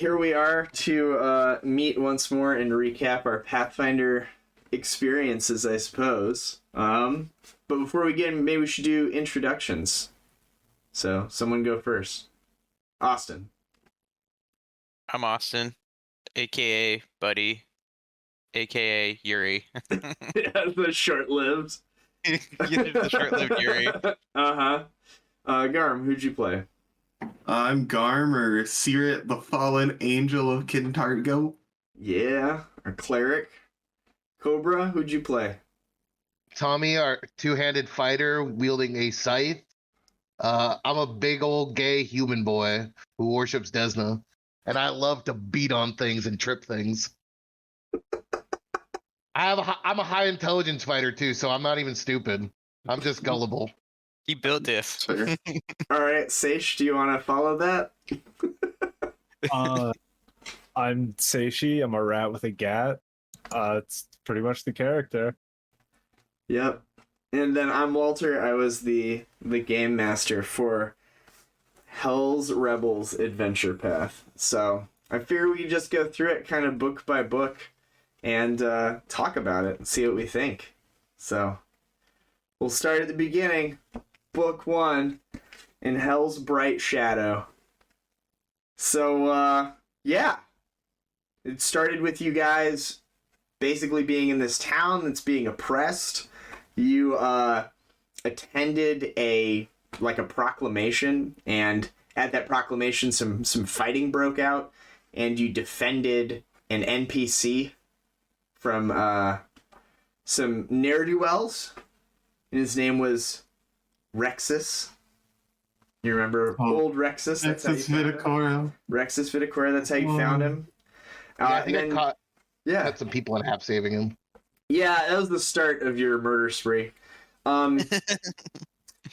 here we are to meet once more and recap our Pathfinder experiences, I suppose. But before we get in, maybe we should do introductions. So, someone go first. Austin. I'm Austin, aka Buddy, aka Yuri. Yeah, the short-lived. The short-lived Yuri. Uh-huh. Garm, who'd you play? I'm Garm, or Sirit, the fallen angel of Kintargo. Yeah, our cleric. Cobra, who'd you play? Tommy, our two-handed fighter wielding a scythe. I'm a big old gay human boy who worships Desna, and I love to beat on things and trip things. I'm a high intelligence fighter too, so I'm not even stupid. I'm just gullible. He built this. All right, Seish, do you want to follow that? I'm Seishi. I'm a rat with a gat. It's pretty much the character. Yep. And then I'm Walter. I was the game master for Hell's Rebels Adventure Path. So I figure we just go through it kind of book by book and talk about it and see what we think. So we'll start at the beginning. Book 1 in Hell's Bright Shadow. So, yeah. It started with you guys basically being in this town that's being oppressed. You attended a proclamation, and at that proclamation some fighting broke out, and you defended an NPC from some ne'er-do-wells, and his name was Rexus. You remember old Rexus? Rexus Viticora. Rexus Viticora, that's how you found him. I think I caught some people in half saving him. Yeah, that was the start of your murder spree. But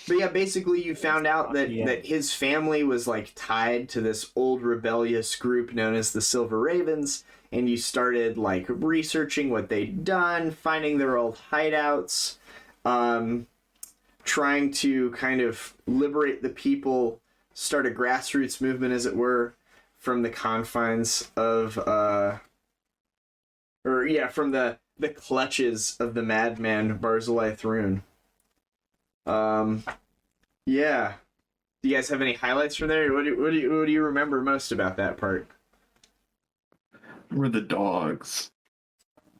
yeah, basically you found out that his family was like tied to this old rebellious group known as the Silver Ravens, and you started like researching what they'd done, finding their old hideouts, trying to kind of liberate the people, start a grassroots movement, as it were, from the confines of, from the clutches of the madman Barzillai Thrune. Yeah. Do you guys have any highlights from there? What do you remember most about that part? We're the dogs.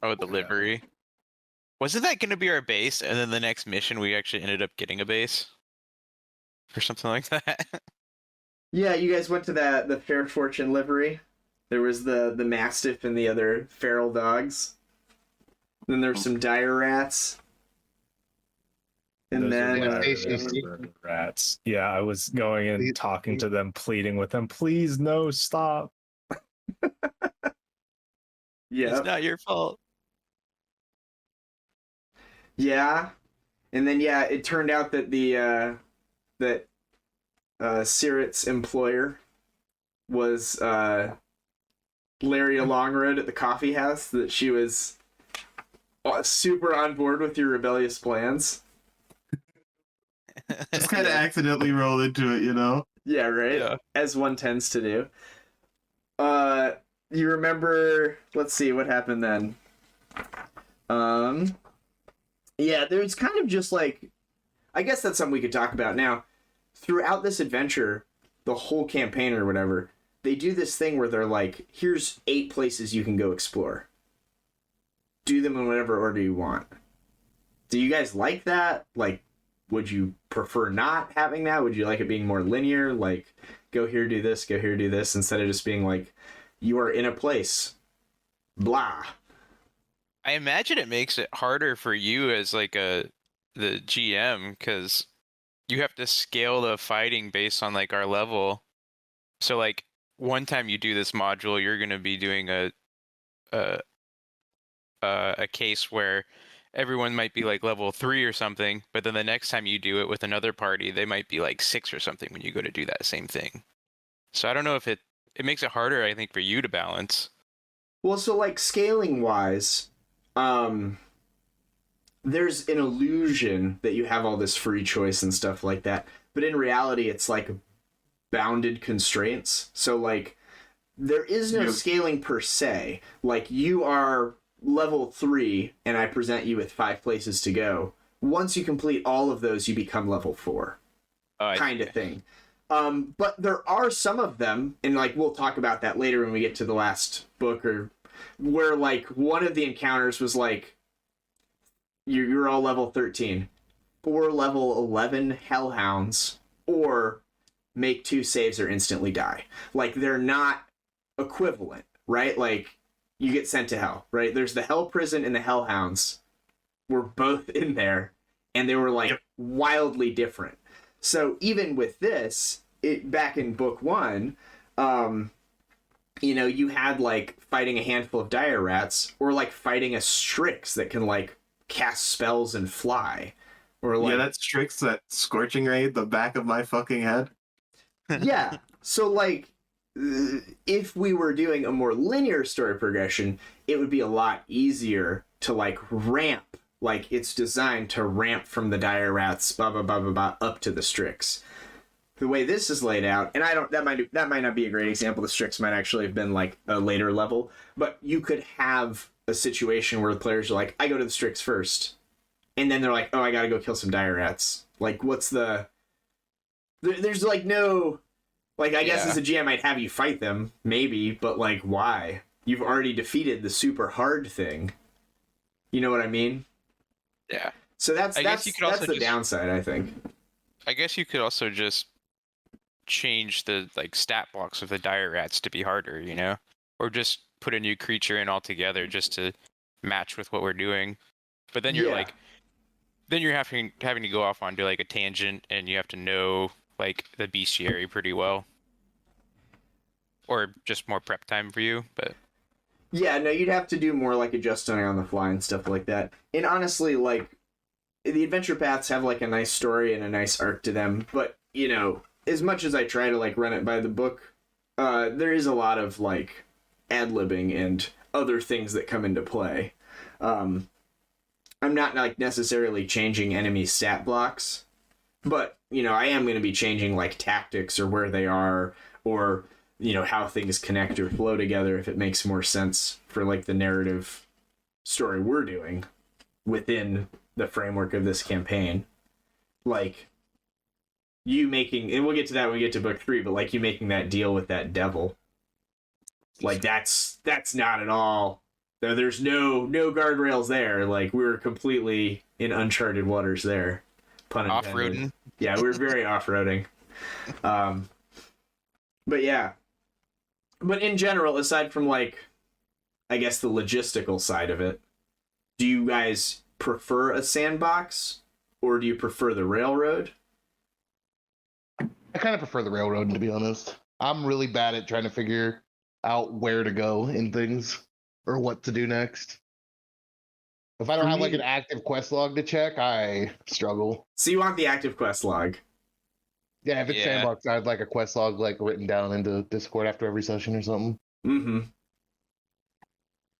Oh, the livery. Wasn't that going to be our base? And then the next mission, we actually ended up getting a base? Or something like that? Yeah, you guys went to the Fair Fortune livery. There was the Mastiff and the other feral dogs. Then there were some dire rats. And rats. Yeah, I was going and talking to them, pleading with them, please, no, stop. Yeah. It's not your fault. Yeah. And then, yeah, it turned out that Sirit's employer was Larry Longroad at the coffee house, that she was super on board with your rebellious plans. Just kind of accidentally rolled into it, you know? Yeah, right? Yeah. As one tends to do. You remember, let's see, what happened then? Yeah, there's kind of just like, I guess that's something we could talk about now. Throughout this adventure, the whole campaign or whatever, they do this thing where they're like, here's 8 places you can go explore. Do them in whatever order you want. Do you guys like that? Like, would you prefer not having that? Would you like it being more linear? Like, go here, do this, go here, do this, instead of just being like, you are in a place. Blah. I imagine it makes it harder for you as like the GM, because you have to scale the fighting based on like our level. So like one time you do this module, you're going to be doing a case where everyone might be like level 3 or something, but then the next time you do it with another party, they might be like 6 or something when you go to do that same thing. So I don't know if it makes it harder, I think, for you to balance. Well, so like scaling wise, there's an illusion that you have all this free choice and stuff like that, but in reality it's like bounded constraints. So like there is no scaling per se. Like, you are level 3, and I present you with 5 places to go. Once you complete all of those, you become level 4. Kind of thing. But there are some of them, and like we'll talk about that later when we get to the last book, or where like one of the encounters was like you're all level 13, 4 level 11 hellhounds, or make 2 saves or instantly die. Like, they're not equivalent, right? Like, you get sent to hell, right? There's the hell prison and the hellhounds were both in there, and they were like wildly different. So even with this, back in book 1, you know, you had like fighting a handful of dire rats, or like fighting a Strix that can like cast spells and fly, or like that Strix, that scorching ray, the back of my fucking head. Yeah. So like, if we were doing a more linear story progression, it would be a lot easier to like ramp. Like, it's designed to ramp from the dire rats, blah blah blah blah blah, up to the Strix. The way this is laid out, and that might not be a great example. The Strix might actually have been like a later level, but you could have a situation where the players are like, I go to the Strix first, and then they're like, oh, I gotta go kill some dire rats. Like, what's the... There's like no... Like, I guess as a GM I'd have you fight them, maybe, but like, why? You've already defeated the super hard thing. You know what I mean? Yeah. So that's the downside, I think. I guess you could also just change the like stat blocks of the dire rats to be harder, you know, or just put a new creature in altogether just to match with what we're doing. But then you're like, then you're having to go off onto like a tangent, and you have to know like the bestiary pretty well, or just more prep time for you. But yeah, no, you'd have to do more like adjusting on the fly and stuff like that. And honestly, like, the adventure paths have like a nice story and a nice arc to them, but you know, as much as I try to like run it by the book, there is a lot of like ad-libbing and other things that come into play. I'm not like necessarily changing enemy stat blocks, but you know, I am going to be changing like tactics or where they are, or you know, how things connect or flow together if it makes more sense for like the narrative story we're doing within the framework of this campaign. Like, you making, and we'll get to that when we get to book 3, but like you making that deal with that devil, like that's not at all, there's no guardrails there. Like, we're completely in uncharted waters there, pun intended. Off-roading. Yeah, we're very off-roading. But yeah, but in general, aside from like, I guess the logistical side of it, do you guys prefer a sandbox, or do you prefer the railroad? I kind of prefer the railroad, to be honest. I'm really bad at trying to figure out where to go in things or what to do next. If I don't have like an active quest log to check, I struggle. So you want the active quest log? Yeah, if it's sandbox, I'd like a quest log like written down into Discord after every session or something. Mm-hmm.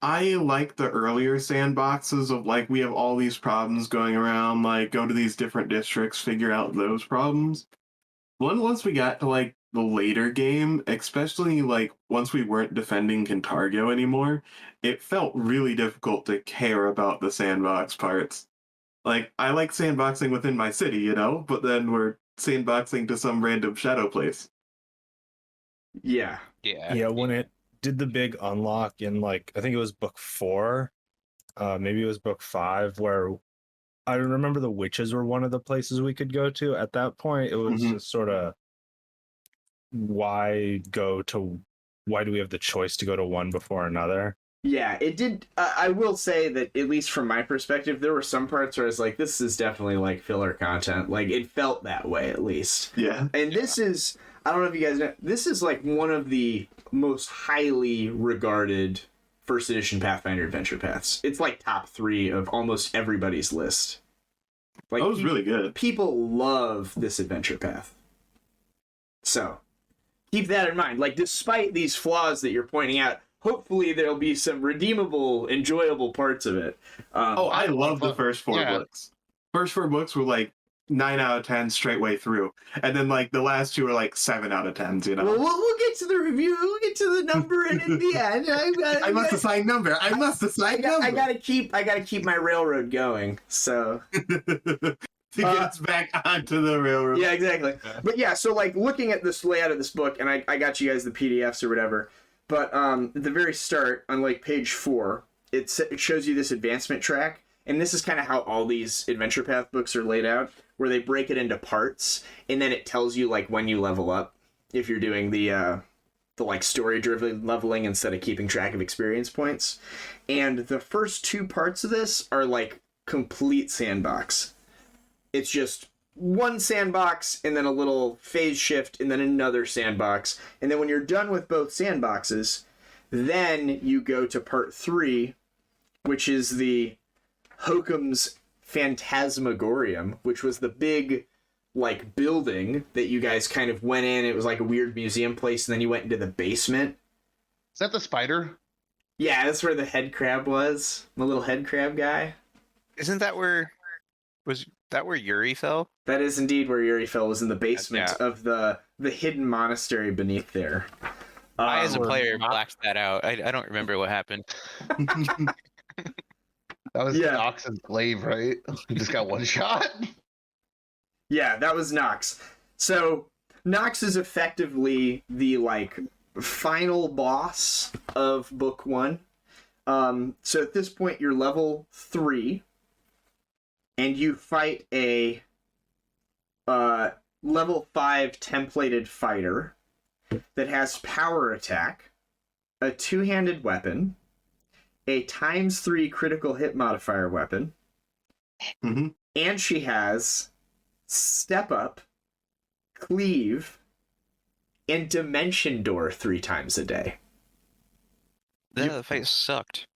I like the earlier sandboxes of like, we have all these problems going around, like go to these different districts, figure out those problems. Once we got to like the later game, especially like once we weren't defending Kintargo anymore, it felt really difficult to care about the sandbox parts. Like, I like sandboxing within my city, you know, but then we're sandboxing to some random shadow place. Yeah. Yeah, when it did the big unlock in like, I think it was book 4, maybe it was book 5, where I remember the witches were one of the places we could go to. At that point, it was just sort of, why do we have the choice to go to one before another? Yeah, it did. I will say that, at least from my perspective, there were some parts where I was like, this is definitely like filler content. Like, it felt that way, at least. Yeah. And this is, I don't know if you guys know, this is like one of the most highly regarded first edition Pathfinder adventure paths. It's like top 3 of almost everybody's list. Like, that was really good. People love this adventure path. So, keep that in mind. Like, despite these flaws that you're pointing out, hopefully there'll be some redeemable, enjoyable parts of it. I love the first 4 books. First 4 books were like 9 out of 10 straight way through, and then like the last two are like 7 out of 10s. You know. Well, we'll get to the review. We'll get to the number, and at the end, I must assign number. I must assign number. I gotta keep my railroad going. So to get us back onto the railroad. yeah, exactly. But yeah, so like looking at this layout of this book, and I got you guys the PDFs or whatever. But at the very start, on like page 4, it shows you this advancement track, and this is kind of how all these adventure path books are laid out, where they break it into parts, and then it tells you like when you level up, if you're doing the like story driven leveling instead of keeping track of experience points. And the first 2 parts of this are like complete sandbox. It's just one sandbox and then a little phase shift and then another sandbox. And then when you're done with both sandboxes, then you go to part 3, which is the Hokum's Phantasmagorium, which was the big like building that you guys kind of went in. It was like a weird museum place, and then you went into the basement. Is that the spider? Yeah, that's where the head crab was. The little head crab guy. Isn't that where Yuri fell? That is indeed where Yuri fell, was in the basement Yeah. of the hidden monastery beneath there. I, as a Or player, not. blacked that out. I don't remember what happened. That was Yeah. Nox's glaive, right? He just got one shot. Yeah, that was Nox. So Nox is effectively the like final boss of book 1. So at this point you're level 3, and you fight a level 5 templated fighter that has power attack, a 2-handed weapon, a ×3 critical hit modifier weapon, Mhm. and she has step up, cleave, and dimension door 3 times a day. The fight sucked.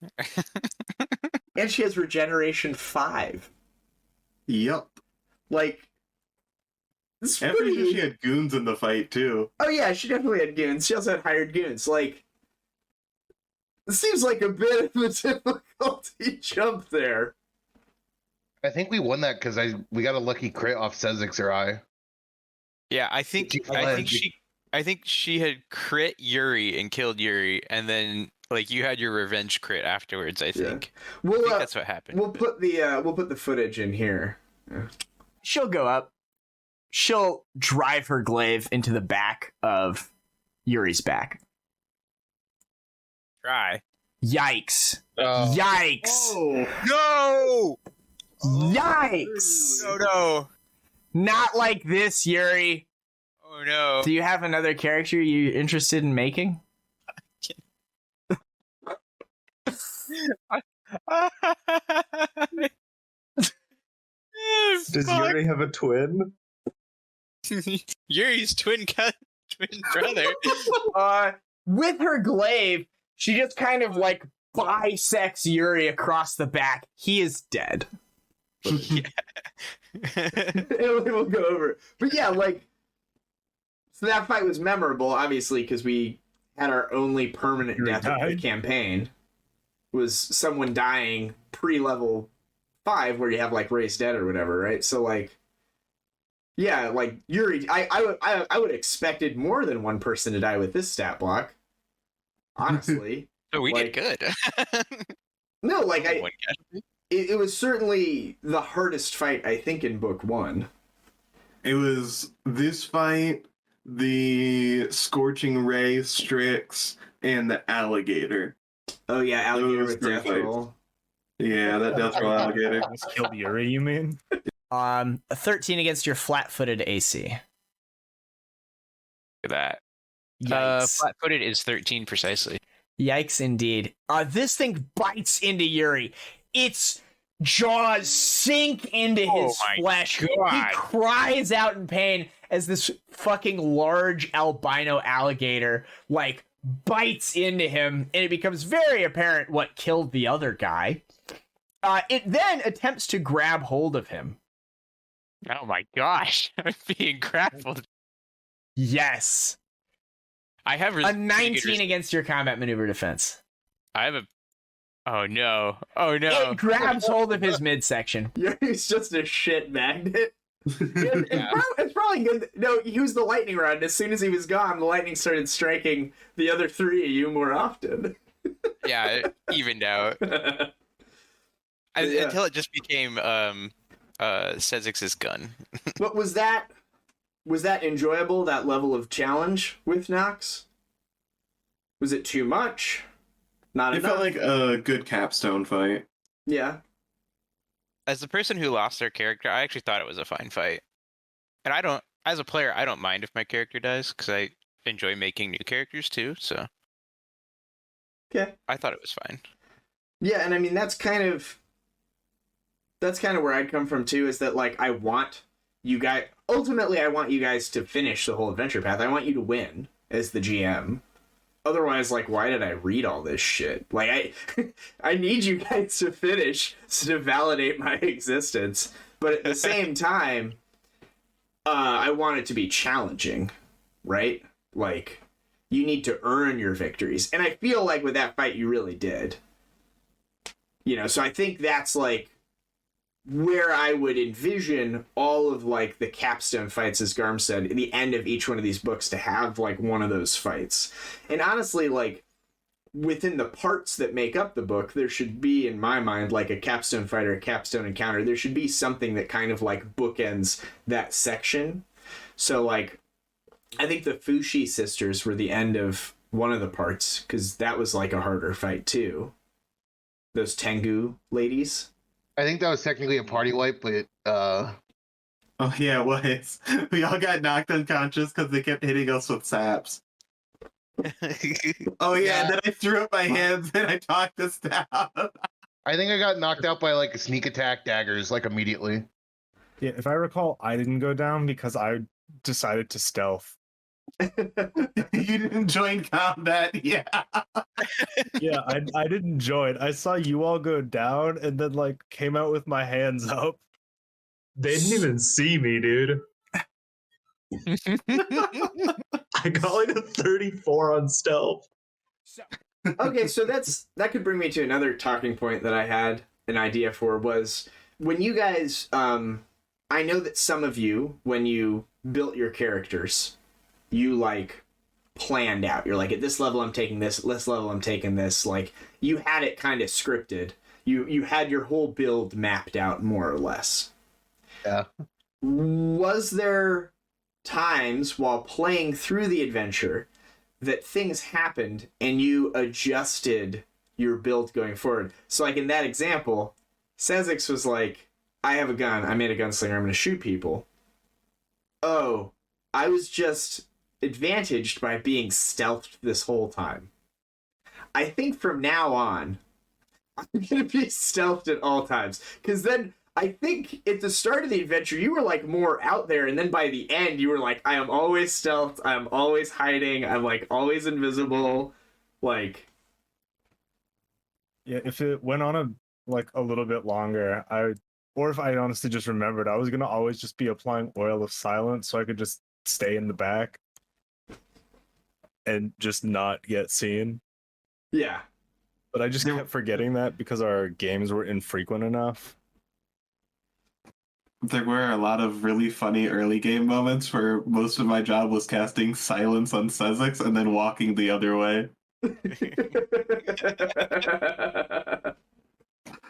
And she has regeneration 5. Yep. Like, it's I'm pretty sure pretty... she had goons in the fight too. Oh yeah, she definitely had goons. She also had hired goons. Like, it seems like a bit of a difficulty jump there. I think we won that because we got a lucky crit off Sezix or I. Yeah, I think she had crit Yuri and killed Yuri, and then like you had your revenge crit afterwards. I think. I We'll think that's what happened. we'll put the footage in here. She'll go up. She'll drive her glaive into the back of Yuri's back. Try. Yikes! Oh. Yikes! No! Yikes! No! Not like this, Yuri. Oh no! Do you have another character you're interested in making? Does Yuri have a twin? Yuri's twin brother. With her glaive, she just kind of like bisects Yuri across the back. He is dead. We'll go over it. But yeah, like, so that fight was memorable, obviously, because we had our only permanent Yuri death of the died. campaign. Was someone dying pre-level 5, where you have like raised dead or whatever, right? So like, yeah, like Yuri, I would have expected more than one person to die with this stat block. Honestly, So we Like- did good. no, like One guy. it was certainly the hardest fight I think in book 1. It was this fight, the Scorching Ray, Strix, and the alligator. Oh yeah, alligator Those with 3 death fights. roll. Yeah, that Death Roll alligator. Just killed Yuri, you mean? A 13 against your flat-footed AC. Look at that. Yikes. Flat-footed is 13 precisely. Yikes indeed. This thing bites into Yuri. Its jaws sink into Oh his my flesh. He God. cries out in pain as this fucking large albino alligator like bites into him, and it becomes very apparent what killed the other guy. It then attempts to grab hold of him. Oh my gosh. I'm being grappled. Yes. I have A 19 against your combat maneuver defense. I have a. Oh no. Oh no. It grabs hold of his midsection. Yuri's just a shit magnet. It's probably good. No, he was the lightning rod. And as soon as he was gone, the lightning started striking the other three of you more often. Yeah, it evened out. Yeah. Until it just became Sezix's gun. But was that enjoyable, that level of challenge with Nox? Was it too much? Not It enough? felt like a good capstone fight. Yeah. As the person who lost their character, I actually thought it was a fine fight. And as a player, I don't mind if my character dies, because I enjoy making new characters too, so. Okay. I thought it was fine. Yeah, and I mean, that's kind of where I'd come from too, is that, like, I want you guys to finish the whole adventure path. I want you to win as the GM. Otherwise, like, why did I read all this shit? Like, I need you guys to finish to validate my existence. But at the same time, I want it to be challenging, right? Like, you need to earn your victories. And I feel like with that fight, you really did. You know, so I think that's, like, where I would envision all of, like, the capstone fights, as Garm said, at the end of each one of these books, to have, like, one of those fights. And honestly, like, within the parts that make up the book, there should be, in my mind, like a capstone fight or a capstone encounter. There should be something that kind of, like, bookends that section. So, like, I think the Fushi sisters were the end of one of the parts, because that was, like, a harder fight too. Those Tengu ladies. I think that was technically a party wipe, but Oh yeah, it was. We all got knocked unconscious because they kept hitting us with saps. Oh yeah, and then I threw up my hands and I talked us down. I think I got knocked out by like a sneak attack daggers like immediately. Yeah, if I recall, I didn't go down because I decided to stealth. You didn't join combat, yeah. Yeah, I didn't join. I saw you all go down and then, like, came out with my hands up. They didn't even see me, dude. I got like a 34 on stealth. Okay, so that could bring me to another talking point that I had an idea for, was when you guys, I know that some of you, when you built your characters, you, like, planned out. You're like, at this level I'm taking this level I'm taking this. Like, you had it kind of scripted. You had your whole build mapped out, more or less. Yeah. Was there times while playing through the adventure that things happened and you adjusted your build going forward? So, like, in that example, Sezix was like, I have a gun, I made a gunslinger, I'm going to shoot people. Oh, I was just advantaged by being stealthed this whole time. I think from now on, I'm going to be stealthed at all times. Because then, I think at the start of the adventure, you were, like, more out there, and then by the end, you were like, I am always stealthed, I'm always hiding, I'm, like, always invisible, like... Yeah, if it went on a little bit longer, or if I honestly just remembered, I was gonna always just be applying oil of silence so I could just stay in the back and just not get seen. Yeah. But I just kept forgetting that because our games were infrequent enough. There were a lot of really funny early game moments where most of my job was casting silence on Sezix and then walking the other way.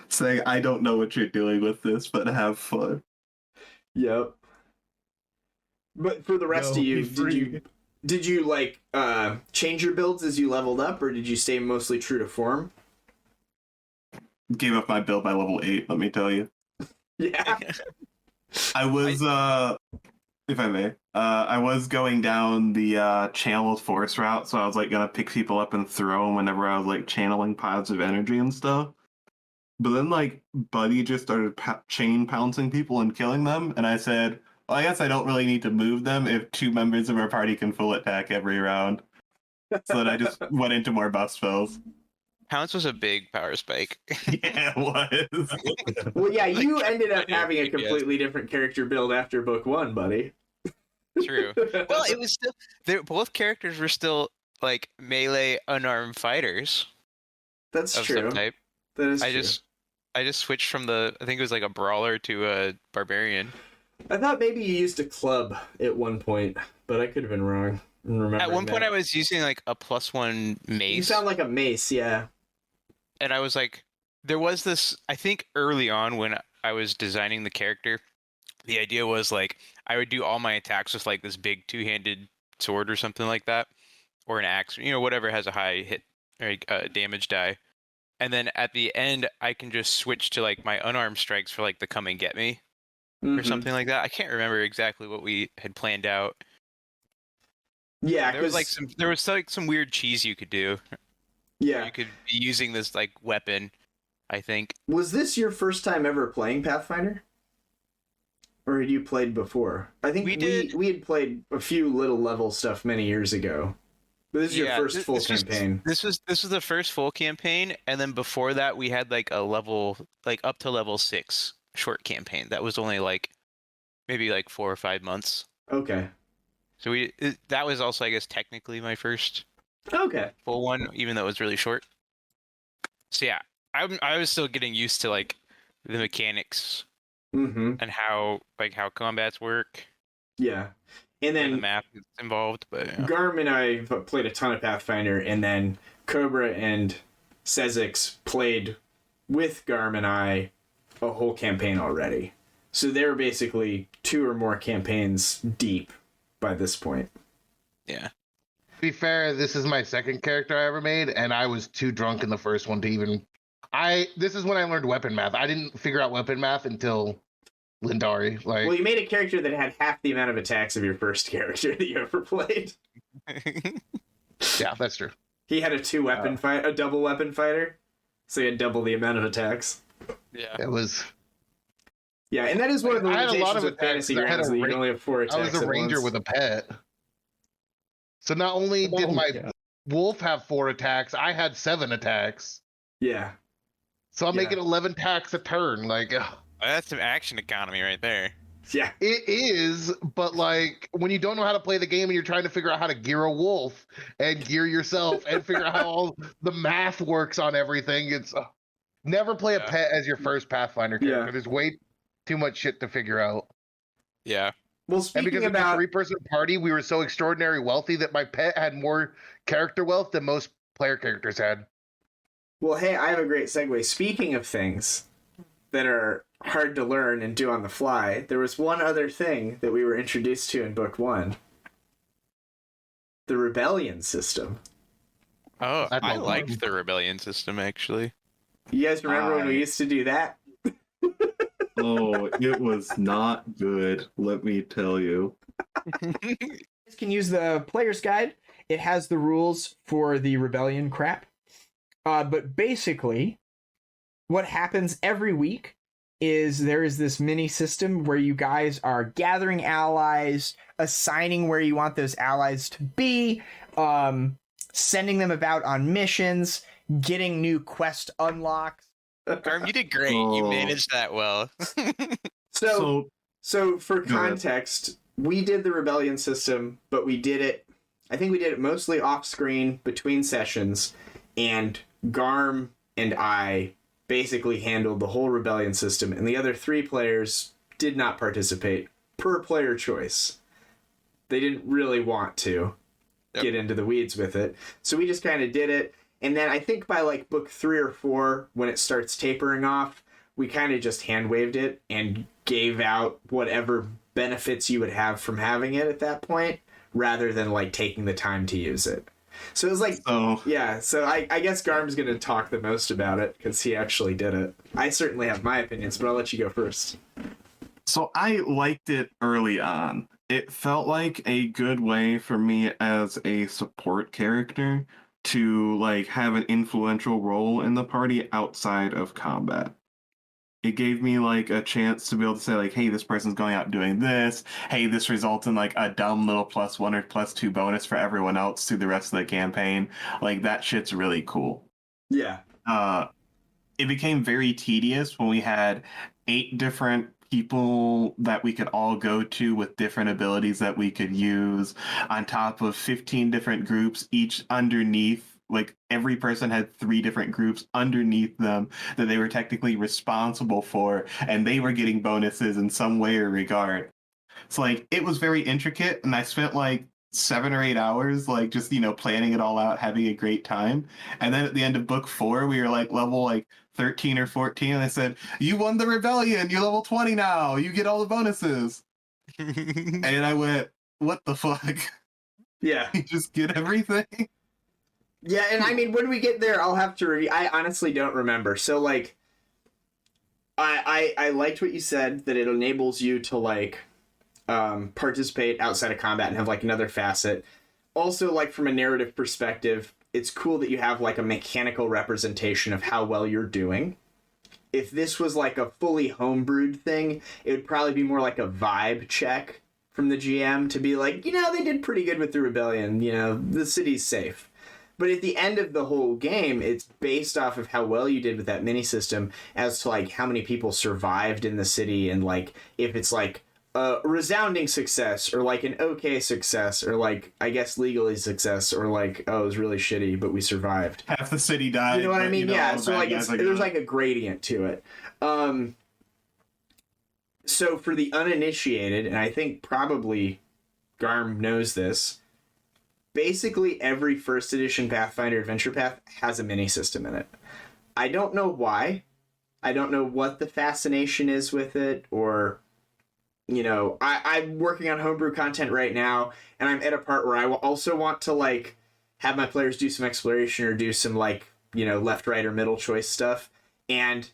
Saying, I don't know what you're doing with this, but have fun. Yep. But for the rest of you, did you like change your builds as you leveled up, or did you stay mostly true to form? Gave up my build by level 8, let me tell you. Yeah. I was, if I may, I was going down the channeled force route, so I was like gonna pick people up and throw them whenever I was like channeling positive energy and stuff. But then, like, Buddy just started chain pouncing people and killing them, and I said, well, I guess I don't really need to move them if 2 members of our party can full attack every round. So then I just went into more buff spells. Pounce was a big power spike. Yeah, it was. Well, yeah, you Like, ended up I having a did, yes. completely different character build after book 1, buddy. True. Well, it was still both characters were still like melee unarmed fighters That's of true. some type. That is I true. just switched from I think it was like a brawler to a barbarian. I thought maybe you used a club at one point, but I could have been wrong. At one point, I was using like a +1 mace. You sound like a mace, yeah. And I was like, there was this, I think early on when I was designing the character, the idea was like I would do all my attacks with like this big two-handed sword or something like that, or an axe, whatever has a high hit or damage die. And then at the end, I can just switch to like my unarmed strikes for like the come and get me or something like that. I can't remember exactly what we had planned out. Yeah, there was like some weird cheese you could do. Yeah, You could be using this like weapon, I think. Was this your first time ever playing Pathfinder? Or had you played before? I think we had played a few little level stuff many years ago. But this is your first full campaign. This was the first full campaign, and then before that we had like a level, like up to level 6 short campaign. That was only like maybe like 4 or 5 months. Okay. So that was also, I guess, technically my first full one, even though it was really short. So yeah, I was still getting used to like the mechanics and how combats work. Yeah. And then the math is involved, but Garm and I played a ton of Pathfinder, and then Cobra and Sezix played with Garm and I a whole campaign already. So they were basically 2 or more campaigns deep by this point. Yeah. To be fair, this is my second character I ever made, and I was too drunk in the first one to even. This is when I learned weapon math. I didn't figure out weapon math until Lindari. Well, you made a character that had half the amount of attacks of your first character that you ever played. Yeah, that's true. He had a double weapon fighter, so he had double the amount of attacks. Yeah, it was. Yeah, and that is one of the limitations of fantasy grounds that you can only have 4 attacks. I was a ranger with a pet, so not only did my wolf have 4 attacks, I had 7 attacks. Yeah. So I'm making 11 attacks a turn. Like, that's some action economy right there. Yeah. It is, but like when you don't know how to play the game and you're trying to figure out how to gear a wolf and gear yourself and figure out how all the math works on everything, it's never play a pet as your first Pathfinder character. There's way too much shit to figure out. Yeah. Well, speaking about a 3-person party, we were so extraordinary wealthy that my pet had more character wealth than most player characters had. Well, hey, I have a great segue. Speaking of things that are hard to learn and do on the fly, there was one other thing that we were introduced to in book 1. The rebellion system. Oh, I liked the rebellion system, actually. You guys remember when we used to do that? Oh, it was not good, let me tell you. You guys can use the player's guide. It has the rules for the rebellion crap. But basically, what happens every week is there is this mini system where you guys are gathering allies, assigning where you want those allies to be, sending them about on missions, getting new quest unlocks. Garm, you did great. You managed that well. So for context, we did the rebellion system, but I think we did it mostly off screen between sessions, and Garm and I basically handled the whole rebellion system, and the other 3 players did not participate per player choice. They didn't really want to get into the weeds with it, so we just kind of did it. And then I think by like book 3 or 4, when it starts tapering off, we kind of just hand waved it and gave out whatever benefits you would have from having it at that point, rather than like taking the time to use it. So it was like, so I guess Garm's going to talk the most about it because he actually did it. I certainly have my opinions, but I'll let you go first. So I liked it early on. It felt like a good way for me as a support character to like have an influential role in the party outside of combat. It gave me like a chance to be able to say like, hey, this person's going out doing this. Hey, this results in like a dumb little +1 or +2 bonus for everyone else through the rest of the campaign. Like that shit's really cool. Yeah. It became very tedious when we had 8 different people that we could all go to with different abilities that we could use on top of 15 different groups, each underneath like every person had 3 different groups underneath them that they were technically responsible for, and they were getting bonuses in some way or regard. So like it was very intricate, and I spent like 7 or 8 hours like just planning it all out, having a great time. And then at the end of book 4, we were like level like 13 or 14, and I said, "You won the rebellion. You're level 20 now. You get all the bonuses." And I went, "What the fuck?" Yeah. You just get everything. Yeah, and I mean, when we get there, I'll have to review. I honestly don't remember. So, like, I liked what you said, that it enables you to, like, participate outside of combat and have, like, another facet. Also, like, from a narrative perspective, it's cool that you have, like, a mechanical representation of how well you're doing. If this was, like, a fully homebrewed thing, it would probably be more like a vibe check from the GM to be like, they did pretty good with the rebellion, the city's safe. But at the end of the whole game, it's based off of how well you did with that mini system as to like how many people survived in the city, and like if it's like a resounding success or like an okay success or like I guess legally success or like, oh, it was really shitty but we survived. Half the city died. You know what I but, mean? Yeah. So like guys there's like a gradient to it. So for the uninitiated, and I think probably Garm knows this, basically every first edition Pathfinder Adventure Path has a mini system in it. I don't know why. I don't know what the fascination is with it, or, I'm working on homebrew content right now, and I'm at a part where I also want to, like, have my players do some exploration or do some, like, left, right, or middle choice stuff. And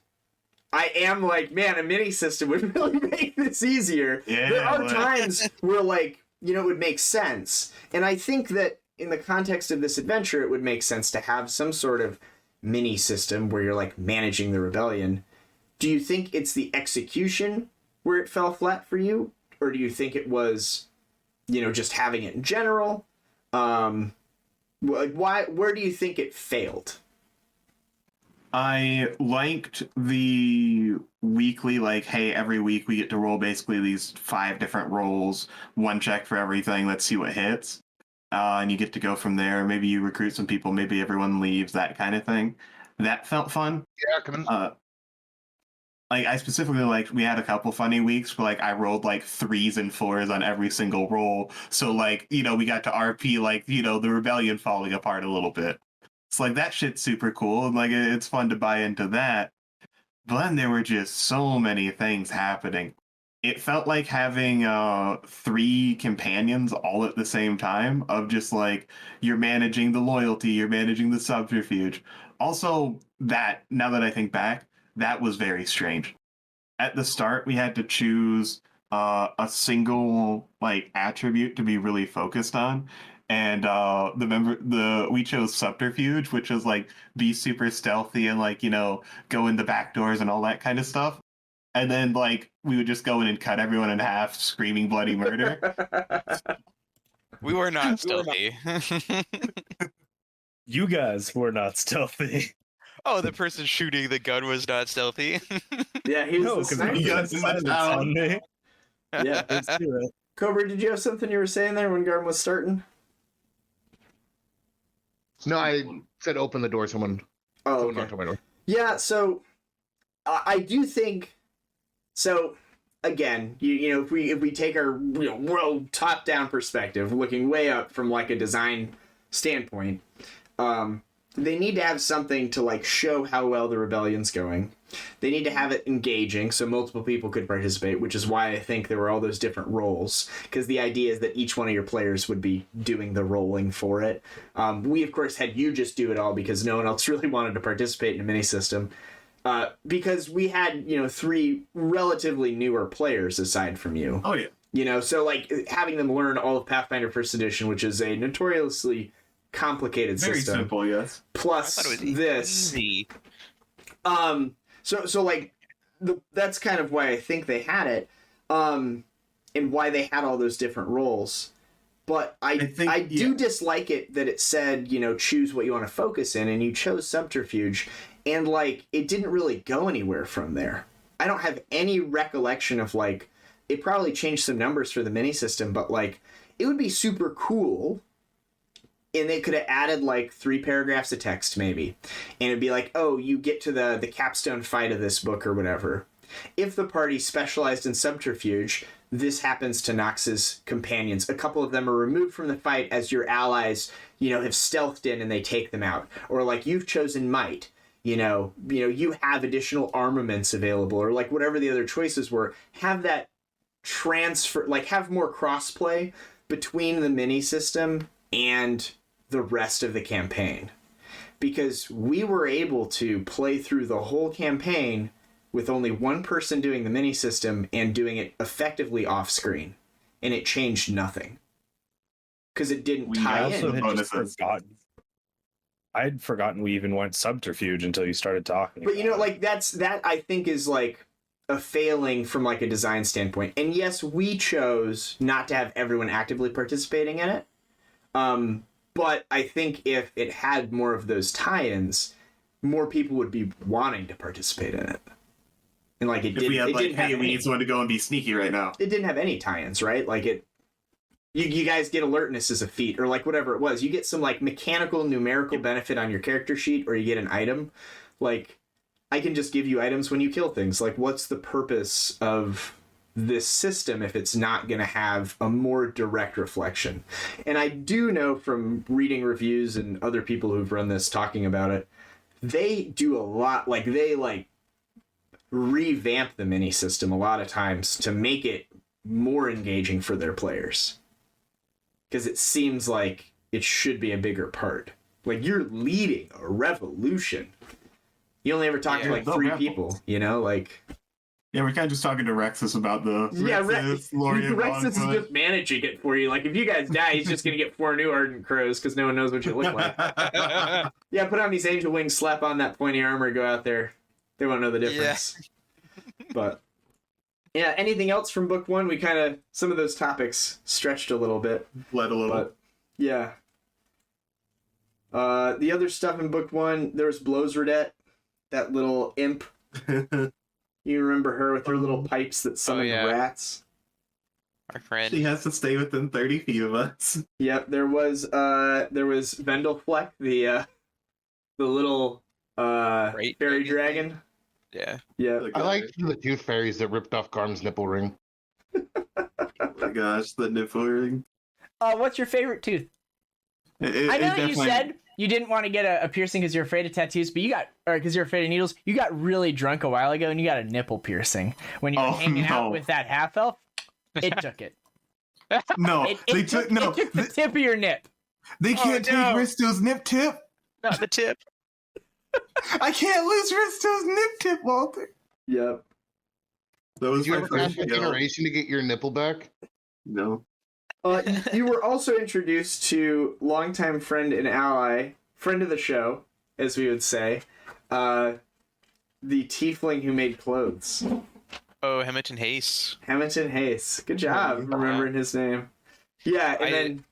I am like, man, a mini system would really make this easier. Yeah, there are times where, like, it would make sense. And I think that in the context of this adventure, it would make sense to have some sort of mini system where you're, like, managing the rebellion. Do you think it's the execution where it fell flat for you? Or do you think it was, just having it in general? Where do you think it failed? I liked the weekly, like, hey, every week we get to roll basically these 5 different rolls, 1 check for everything, let's see what hits. And you get to go from there. Maybe you recruit some people, maybe everyone leaves, that kind of thing. That felt fun. Yeah, come on. Like, I specifically liked, we had a couple funny weeks where, like, I rolled, like, 3s and 4s on every single roll. So, like, we got to RP, like, the rebellion falling apart a little bit. It's like, that shit's super cool, and like it's fun to buy into that. But then there were just so many things happening. It felt like having 3 companions all at the same time, of just like, you're managing the loyalty, you're managing the subterfuge. Also, that, now that I think back, that was very strange. At the start, we had to choose a single like attribute to be really focused on. And we chose subterfuge, which was like be super stealthy and like go in the back doors and all that kind of stuff. And then like we would just go in and cut everyone in half, screaming bloody murder. We were not stealthy. You guys were not stealthy. Oh, the person shooting the gun was not stealthy. Yeah, he was No, the because sniper. you got silence on me. Yeah. Let's do it. Cobra, did you have something you were saying there when Garm was starting? No, I said open the door. Someone Oh, knocked okay. on my door. Yeah, so I do think so. Again, if we take our world top down perspective, looking way up from like a design standpoint, they need to have something to like show how well the rebellion's going. They need to have it engaging so multiple people could participate, which is why I think there were all those different roles, because the idea is that each one of your players would be doing the rolling for it. We, of course, had you just do it all because no one else really wanted to participate in a mini system. Because we had, 3 relatively newer players aside from you. Oh yeah. So like having them learn all of Pathfinder First Edition, which is a notoriously complicated Very system. simple, yes. Plus I thought it was this. easy. So like that's kind of why I think they had it, and why they had all those different roles. But I do dislike it that it said, choose what you want to focus in, and you chose subterfuge, and like it didn't really go anywhere from there. I don't have any recollection of like it probably changed some numbers for the mini system, but like it would be super cool and they could have added like 3 paragraphs of text maybe, and it'd be like, oh, you get to the capstone fight of this book or whatever. If the party specialized in subterfuge, this happens to Nox's companions. A couple of them are removed from the fight as your allies, have stealthed in and they take them out. Or like you've chosen might, you have additional armaments available, or like whatever the other choices were. Have that transfer, like have more crossplay between the mini system and the rest of the campaign. Because we were able to play through the whole campaign with only one person doing the mini system and doing it effectively off screen, and it changed nothing because it didn't tie also in. had just forgotten. I'd forgotten we even went subterfuge until you started talking. But like that I think is like a failing from like a design standpoint. And yes, we chose not to have everyone actively participating in it. But I think if it had more of those tie-ins, more people would be wanting to participate in it. And like it didn't. We had it like, didn't have hey, we any, need someone to go and be sneaky right now. It didn't have any tie-ins, right? Like it. You guys get alertness as a feat, or like whatever it was. You get some like mechanical numerical benefit on your character sheet, or you get an item. Like, I can just give you items when you kill things. Like, what's the purpose of this system if it's not going to have a more direct reflection? And I do know from reading reviews and other people who've run this talking about it, they do a lot. Like, they like revamp the mini system a lot of times to make it more engaging for their players, because it seems like it should be a bigger part. Like, you're leading a revolution. You only ever talk to like 3 people, like. Yeah, we're kind of just talking to Rexus about the Rexus is just managing it for you. Like, if you guys die, he's just gonna get 4 new Ardent Crows because no one knows what you look like. Yeah, put on these angel wings, slap on that pointy armor, go out there. They won't know the difference. Yeah. But yeah, anything else from book 1? We kind of, some of those topics stretched a little bit. Bled a little. But yeah. The other stuff in book 1, there was Blowsredette, that little imp. You remember her with her little pipes that summoned rats? Our friend. She has to stay within 30 feet of us. Yep, there was Vendelfleck, the little fairy dragon. Yeah. Yeah. I like the tooth fairies that ripped off Garm's nipple ring. Oh my gosh, the nipple ring. What's your favorite tooth? I know that you said you didn't want to get a piercing because you're afraid of tattoos, but because you're afraid of needles. You got really drunk a while ago and you got a nipple piercing when you were hanging out with that half elf. It took it. No, It took the tip of your nip. They can't take Risto's nip tip. Not the tip. I can't lose Risto's nip tip, Walter. Yep. That was Did you my ever first cast Regeneration to get your nipple back? No. You were also introduced to longtime friend and ally, friend of the show, as we would say, the tiefling who made clothes. Oh, Hamilton Hayes. Hamilton Hayes. Good job remembering his name. Yeah, and then...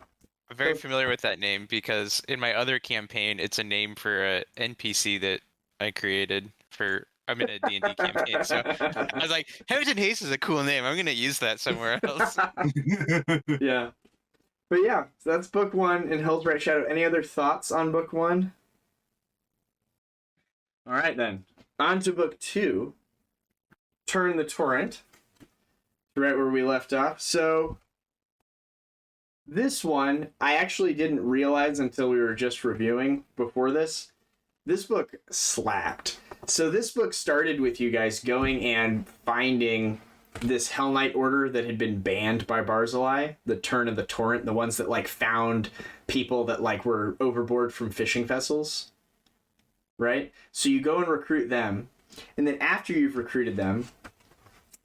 I'm very familiar with that name because in my other campaign, it's a name for a NPC that I created for... I'm in a D&D campaign, so I was like, Hamilton Hayes is a cool name. I'm going to use that somewhere else. Yeah. But yeah, so that's book 1 in Hell's Bright Shadow. Any other thoughts on book 1? All right, then. On to book 2. Turn the Torrent. Right where we left off. So this one, I actually didn't realize until we were just reviewing before this. This book slapped. So this book started with you guys going and finding this Hell Knight order that had been banned by Barzillai, the Turn of the Torrent, the ones that like found people that like were overboard from fishing vessels, right? So you go and recruit them, and then after you've recruited them,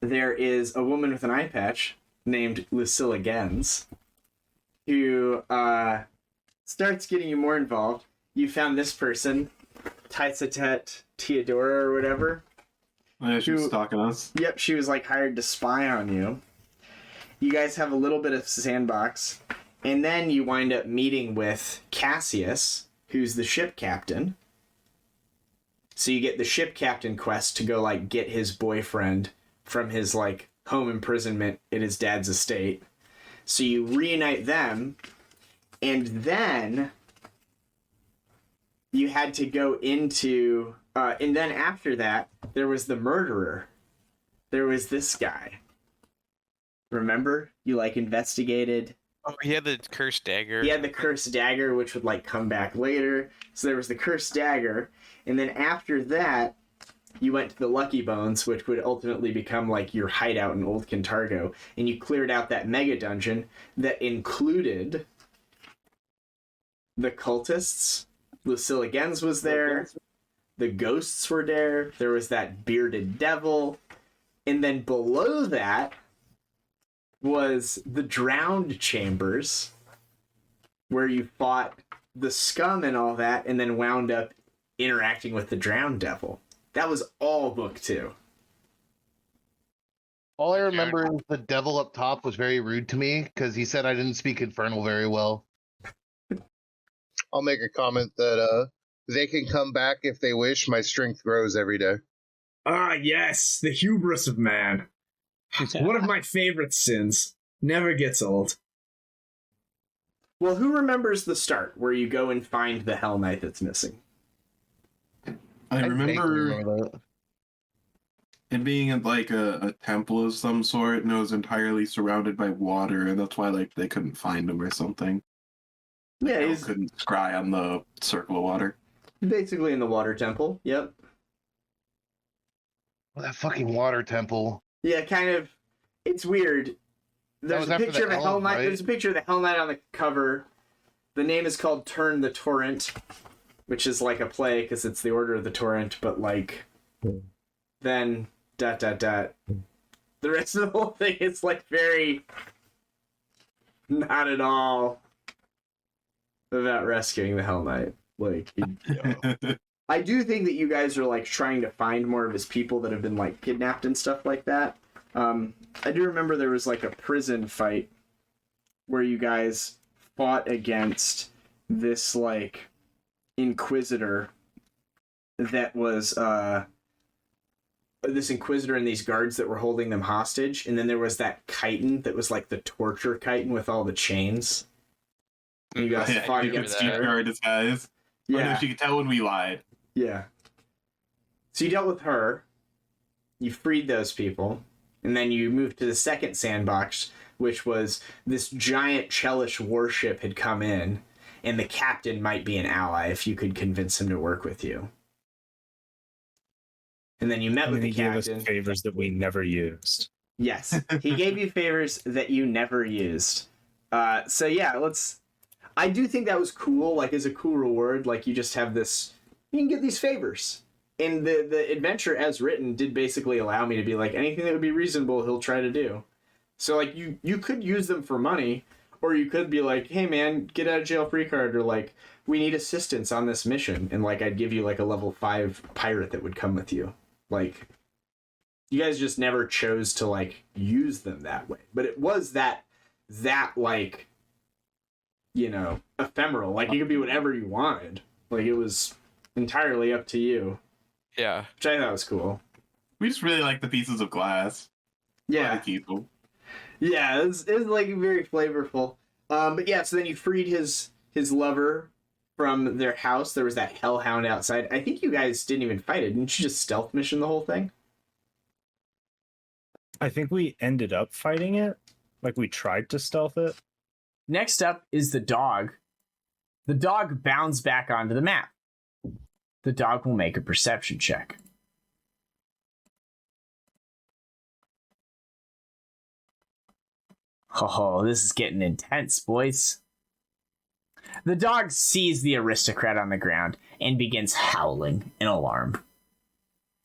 there is a woman with an eye patch named Lucilla Gens who starts getting you more involved. You found this person, Taisatet Theodora or whatever. Yeah, she was stalking us. Yep, she was like hired to spy on you. You guys have a little bit of sandbox, and then you wind up meeting with Cassius, who's the ship captain. So you get the ship captain quest to go like get his boyfriend from his like home imprisonment at his dad's estate. So you reunite them, and then you had to go into, and then after that, there was the murderer. There was this guy. Remember? You like investigated. Oh, he had the cursed dagger. He had the cursed dagger, which would like come back later. So there was the cursed dagger, and then after that, you went to the Lucky Bones, which would ultimately become like your hideout in Old Kintargo, and you cleared out that mega dungeon that included the cultists. Lucilla Gens was there. The ghosts were there. There was that bearded devil, and then below that was the drowned chambers, where you fought the scum and all that, and then wound up interacting with the drowned devil. That was all book 2. All I remember is the devil up top was very rude to me because he said I didn't speak Infernal very well. I'll make a comment that they can come back if they wish. My strength grows every day. Ah, yes, the hubris of man. It's one of my favorite sins. Never gets old. Well, who remembers the start where you go and find the Hell Knight that's missing? I vaguely remember that. it being in like a temple of some sort, and it was entirely surrounded by water, and that's why like they couldn't find him or something. Yeah, They he's couldn't scry on the circle of water. basically in the water temple. Yep. Well, that fucking water temple. Yeah, kind of. It's weird. There's was a after picture of the a Hell elm, Knight. right? There's a picture of the Hell Knight on the cover. The name is called Turn the Torrent, which is like a play because it's the Order of the Torrent, but like then ... The rest of the whole thing is like very not at all about rescuing the Hell Knight. Like, I do think that you guys are like trying to find more of his people that have been like kidnapped and stuff like that. I do remember there was like a prison fight where you guys fought against this like inquisitor that was this inquisitor and these guards that were holding them hostage, and then there was that chitin that was like the torture chitin with all the chains. You guys Yeah, fought you could against see her. her disguise. Yeah. Yeah. She could tell when we lied. Yeah. So you dealt with her, you freed those people, and then you moved to the second sandbox, which was this giant Chelish warship had come in, and the captain might be an ally if you could convince him to work with you. And then you met And with then the he gave captain. us favors that we never used. Yes, he gave you favors that you never used. So yeah, I do think that was cool. Like, as a cool reward, like you just have this. You can get these favors, and the adventure as written did basically allow me to be like, anything that would be reasonable, he'll try to do. So like you could use them for money, or you could be like, hey man, get out of jail free card, or like, we need assistance on this mission, and like I'd give you like a level 5 pirate that would come with you. Like, you guys just never chose to like use them that way. But it was that like, you know, ephemeral. Like, you could be whatever you wanted. Like, it was entirely up to you. Yeah. Which I thought was cool. We just really like the pieces of glass. Yeah. To keep them. Yeah, it was like very flavorful. But yeah, so then you freed his lover from their house. There was that hellhound outside. I think you guys didn't even fight it. Didn't you just stealth mission the whole thing? I think we ended up fighting it. Like, we tried to stealth it. Next up is the dog. The dog bounds back onto the map. The dog will make a perception check. Oh, this is getting intense, boys. The dog sees the aristocrat on the ground and begins howling in alarm.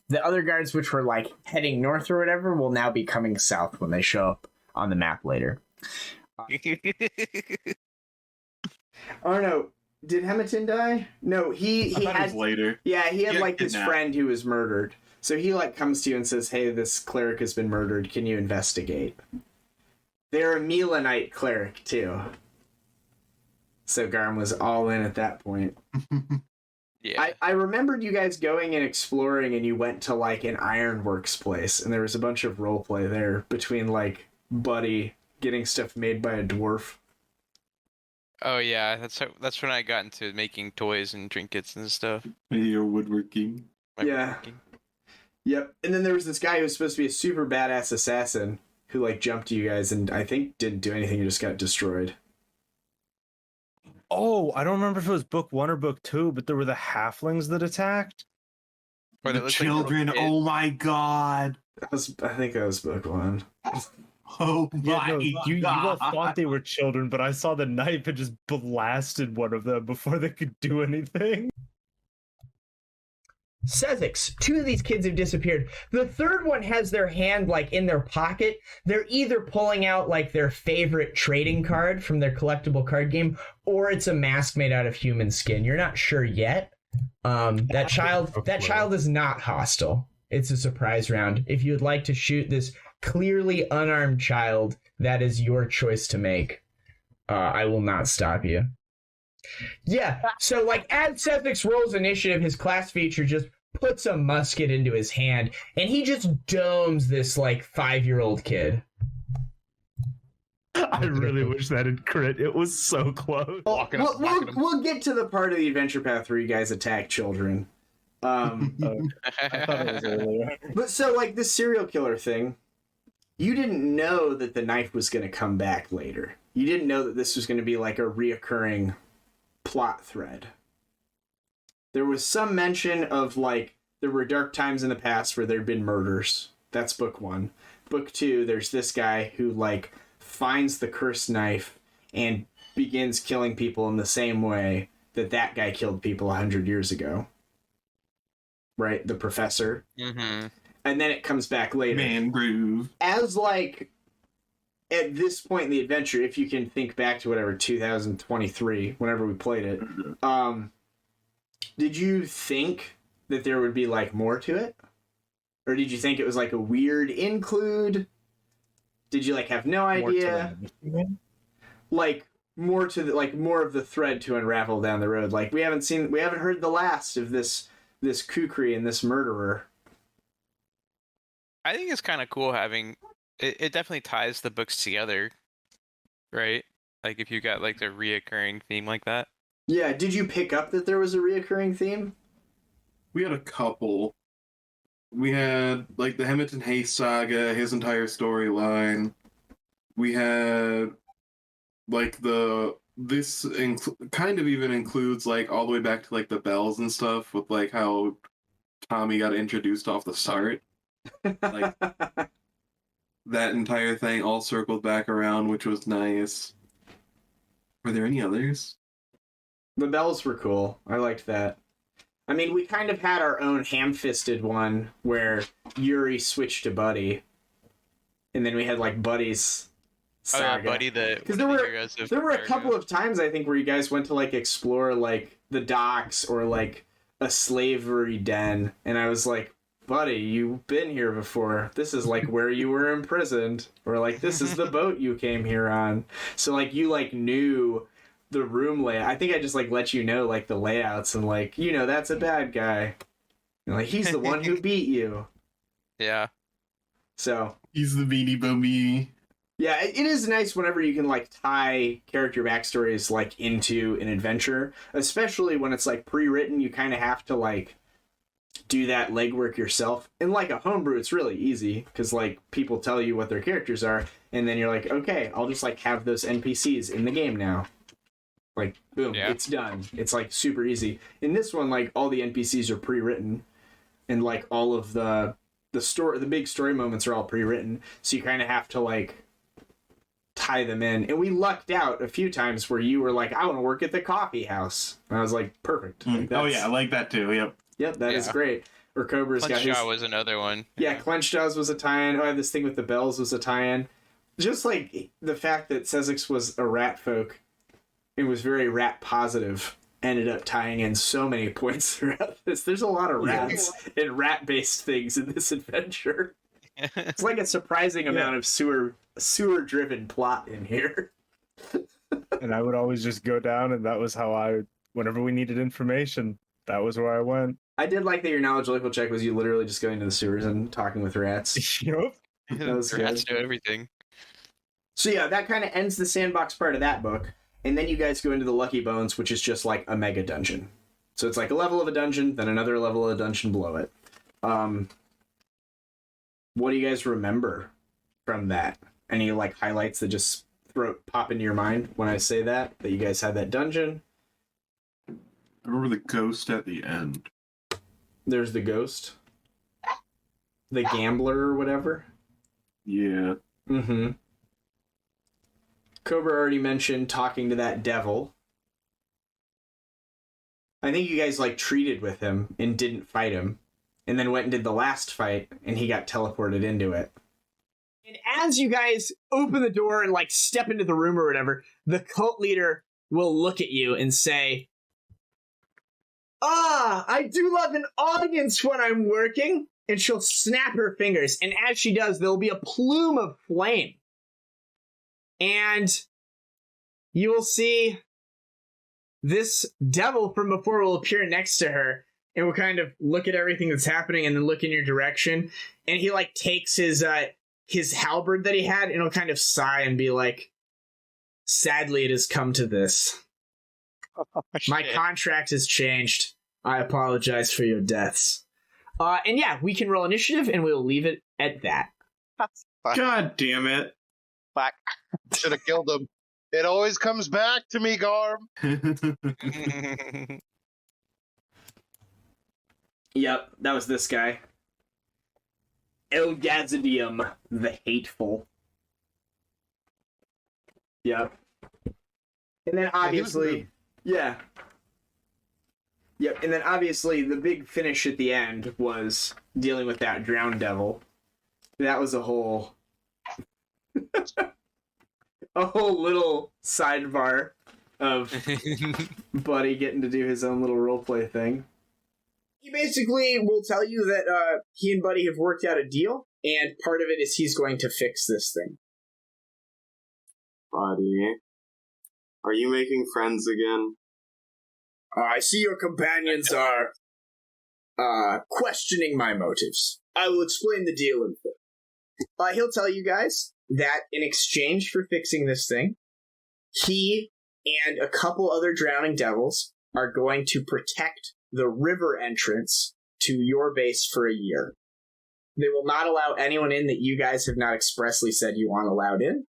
The other guards, which were like heading north or whatever, will now be coming south when they show up on the map later. Oh no, did Hematin die? No, he I thought it had was later. Yeah, he had Yeah, like this kidnapped. friend who was murdered. So he like comes to you and says, "Hey, this cleric has been murdered. Can you investigate?" They're a Milanite cleric too. So Garm was all in at that point. Yeah. I remembered you guys going and exploring, and you went to like an ironworks place, and there was a bunch of roleplay there between like Buddy getting stuff made by a dwarf. Oh yeah, that's when I got into making toys and trinkets and stuff. Your woodworking. My Yeah. woodworking. Yep. And then there was this guy who was supposed to be a super badass assassin who like jumped you guys and I think didn't do anything. He just got destroyed. Oh, I don't remember if it was book 1 or book 2, but there were the halflings that attacked. Or that The looks like little children, kids. oh my god. I think that was book 1. Oh Yeah, my no, you all god. thought they were children, but I saw the knife and just blasted one of them before they could do anything. Sezix, 2 of these kids have disappeared. The third one has their hand like in their pocket. They're either pulling out like their favorite trading card from their collectible card game, or it's a mask made out of human skin. You're not sure yet. That child is not hostile. It's a surprise round. If you would like to shoot this clearly unarmed child, that is your choice to make. I will not stop you. Yeah, so like as Sethix rolls initiative, his class feature just puts a musket into his hand, and he just domes this like 5-year-old kid. I really wish that had crit. It was so close. Walking up, smacking him. We'll get to the part of the adventure path where you guys attack children. I thought it was earlier. But so like this serial killer thing, you didn't know that the knife was going to come back later. You didn't know that this was going to be like a reoccurring plot thread. There was some mention of like there were dark times in the past where there'd been murders. That's book 1. Book 2, there's this guy who like finds the cursed knife and begins killing people in the same way that guy killed people 100 years ago. Right? The professor. Mm-hmm. And then it comes back later. Man groove. As like at this point in the adventure, if you can think back to whatever 2023, whenever we played it, did you think that there would be like more to it, or did you think it was like a weird include? Did you like have no idea? Like more to the, like more of the thread to unravel down the road. Like we haven't heard the last of this kukri and this murderer. I think it's kind of cool having it definitely ties the books together, right? Like if you got like the reoccurring theme like that. Yeah, did you pick up that there was a reoccurring theme? We had a couple. We had like the Hamilton Hayes saga, his entire storyline. We had like kind of even includes like all the way back to like the bells and stuff with like how Tommy got introduced off the start. Like that entire thing all circled back around, which was nice. Were there any others? The bells were cool. I liked that. I mean, we kind of had our own ham-fisted one where Yuri switched to Buddy, and then we had like Buddy's saga. Oh yeah, Buddy, Because there were a couple of times I think where you guys went to like explore like the docks or like a slavery den, and I was like, Buddy, you've been here before. This is like where you were imprisoned, or like this is the boat you came here on. So like you like knew the room layout. I think I just like let you know like the layouts and like that's a bad guy. And, like he's the one who beat you. Yeah. So He's the Beanie Bummy. yeah, it is nice whenever you can like tie character backstories like into an adventure, especially when it's like pre-written. You kind of have to like do that legwork yourself. And like a homebrew, it's really easy because like people tell you what their characters are, and then you're like, okay, I'll just like have those NPCs in the game now. Like boom, Yeah. It's done. It's like super easy. In this one, like all the NPCs are pre-written, and like all of the big story moments are all pre-written. So you kind of have to like tie them in. And we lucked out a few times where you were like, I want to work at the coffee house, and I was like, perfect. Like, Oh yeah, I like that too. Yep. Yep, that is Yeah. great. Or Cobra's got Punch his... Jaw was another one. Yeah, Clenched Jaws was a tie-in. Oh, I have this thing with the bells was a tie-in. Just like the fact that Sezix was a rat folk and was very rat positive ended up tying in so many points throughout this. There's a lot of rats and rat-based things in this adventure. It's like a surprising amount of sewer-driven plot in here. And I would always just go down, and that was how whenever we needed information, that was where I went. I did like that your knowledge local check was you literally just going to the sewers and talking with rats. Yup. That was Rats good. know everything. So yeah, that kind of ends the sandbox part of that book. and then you guys go into the Lucky Bones, which is just like a mega dungeon. So it's like a level of a dungeon, then another level of a dungeon below it. What do you guys remember from that? Any like highlights that just pop into your mind when I say that you guys had that dungeon? I remember the ghost at the end. There's the ghost, the gambler or whatever. Yeah. Mm-hmm. Cobra already mentioned talking to that devil. I think you guys like treated with him and didn't fight him, and then went and did the last fight, and he got teleported into it. And as you guys open the door and like step into the room or whatever, the cult leader will look at you and say, I do love an audience when I'm working. And she'll snap her fingers. And as she does, there'll be a plume of flame. And you will see this devil from before will appear next to her and will kind of look at everything that's happening and then look in your direction. And he like takes his halberd that he had and he'll kind of sigh and be like, sadly, it has come to this. My contract has changed. I apologize for your deaths. And yeah, we can roll initiative and we'll leave it at that. God damn it. Fuck. Should have killed him. It always comes back to me, Garb. Yep, that was this guy. Elgazidium the Hateful. Yep. And then obviously, yeah. Yep, and then obviously the big finish at the end was dealing with that drowned devil. That was a whole little sidebar of Buddy getting to do his own little roleplay thing. He basically will tell you that he and Buddy have worked out a deal, and part of it is he's going to fix this thing. Buddy, are you making friends again? I see your companions are questioning my motives. I will explain the deal in full. He'll tell you guys that in exchange for fixing this thing, he and a couple other drowning devils are going to protect the river entrance to your base for a year. They will not allow anyone in that you guys have not expressly said you want allowed in.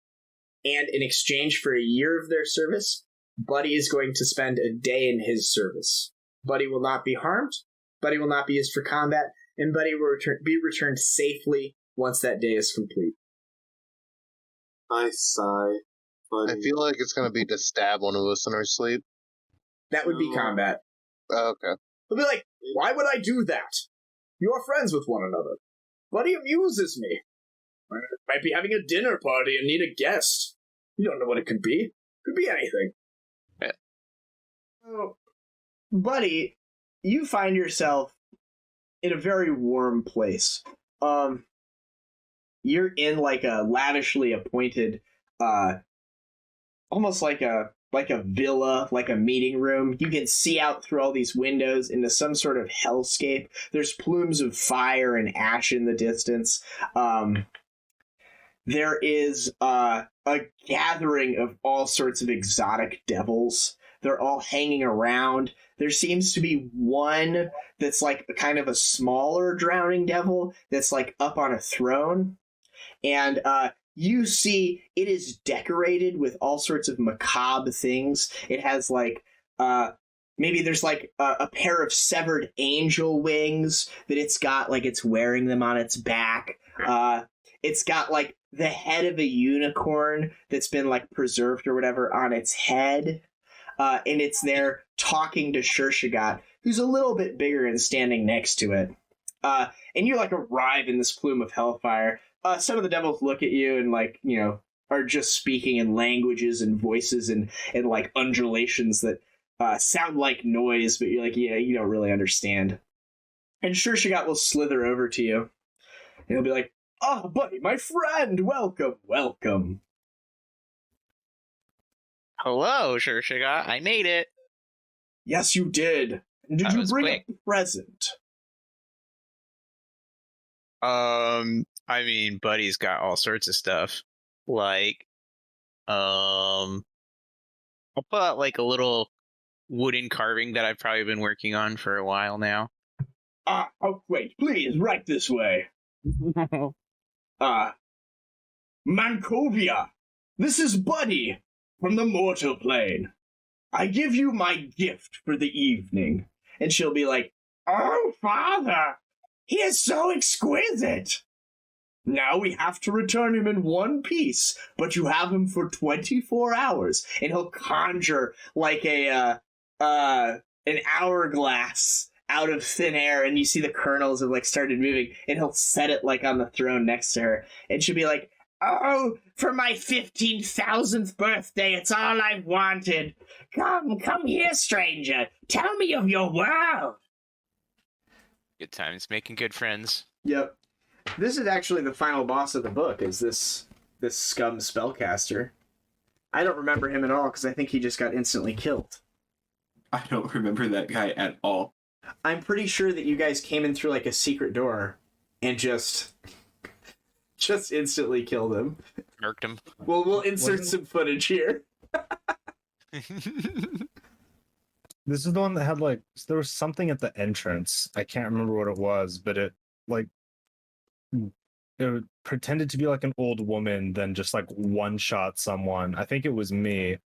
And in exchange for a year of their service, Buddy is going to spend a day in his service. Buddy will not be harmed, Buddy will not be used for combat, and Buddy will be returned safely once that day is complete. I sigh. Buddy. I feel like it's going to be to stab one of us in our sleep. That would be combat. Oh, okay. He'll be like, why would I do that? You are friends with one another. Buddy amuses me. I might be having a dinner party and need a guest. You don't know what it could be. Could be anything. Yeah. So, Buddy, you find yourself in a very warm place. You're in like a lavishly appointed, almost like a villa, like a meeting room. You can see out through all these windows into some sort of hellscape. There's plumes of fire and ash in the distance. There is a gathering of all sorts of exotic devils. They're all hanging around. There seems to be one that's like kind of a smaller drowning devil that's like up on a throne. And you see it is decorated with all sorts of macabre things. It has like, maybe there's like a pair of severed angel wings that it's got, like it's wearing them on its back. It's got like the head of a unicorn that's been like preserved or whatever on its head. And it's there talking to Shershigat, who's a little bit bigger and standing next to it. And you like arrive in this plume of hellfire. Some of the devils look at you and like, you know, are just speaking in languages and voices and like undulations that sound like noise, but you're like, yeah, you don't really understand. And Shershigat will slither over to you. And he'll be like, oh, buddy, my friend, welcome, welcome. Hello, Shershigat. I made it. Yes, you did. And did That you was bring quick. a present? I mean, Buddy's got all sorts of stuff. Like, all I'll pull out like a little wooden carving that I've probably been working on for a while now. Oh, wait, please, right this way. Mancovia, this is Buddy from the mortal plane. I give you my gift for the evening. And she'll be like, oh, Father, he is so exquisite. Now we have to return him in one piece, but you have him for 24 hours. And he'll conjure like an hourglass out of thin air, and you see the kernels have like started moving, and he'll set it like on the throne next to her. And she'll be like, oh, for my 15,000th birthday, it's all I've wanted. Come here, stranger. Tell me of your world. Good times making good friends. Yep. This is actually the final boss of the book, is this scum spellcaster. I don't remember him at all, because I think he just got instantly killed. I don't remember that guy at all. I'm pretty sure that you guys came in through like a secret door and just instantly killed him. Murked him. Well, we'll insert some footage here. This is the one that had like there was something at the entrance. I can't remember what it was, but it pretended to be like an old woman, then just like one shot someone. I think it was me.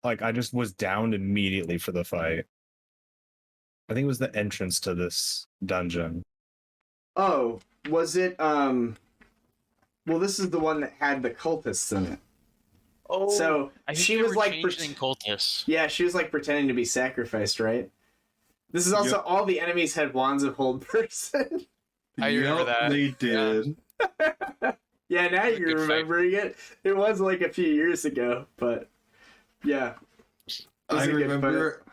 Like I just was downed immediately for the fight. I think it was the entrance to this dungeon. Oh, was it well, this is the one that had the cultists in it. Oh, So she was like cultists. Yeah, she was like pretending to be sacrificed, right? This is also all the enemies had wands of hold person. I remember that. They did. Yeah, now It was a you're good fight. remembering it. It was like a few years ago, but yeah. It was I a good remember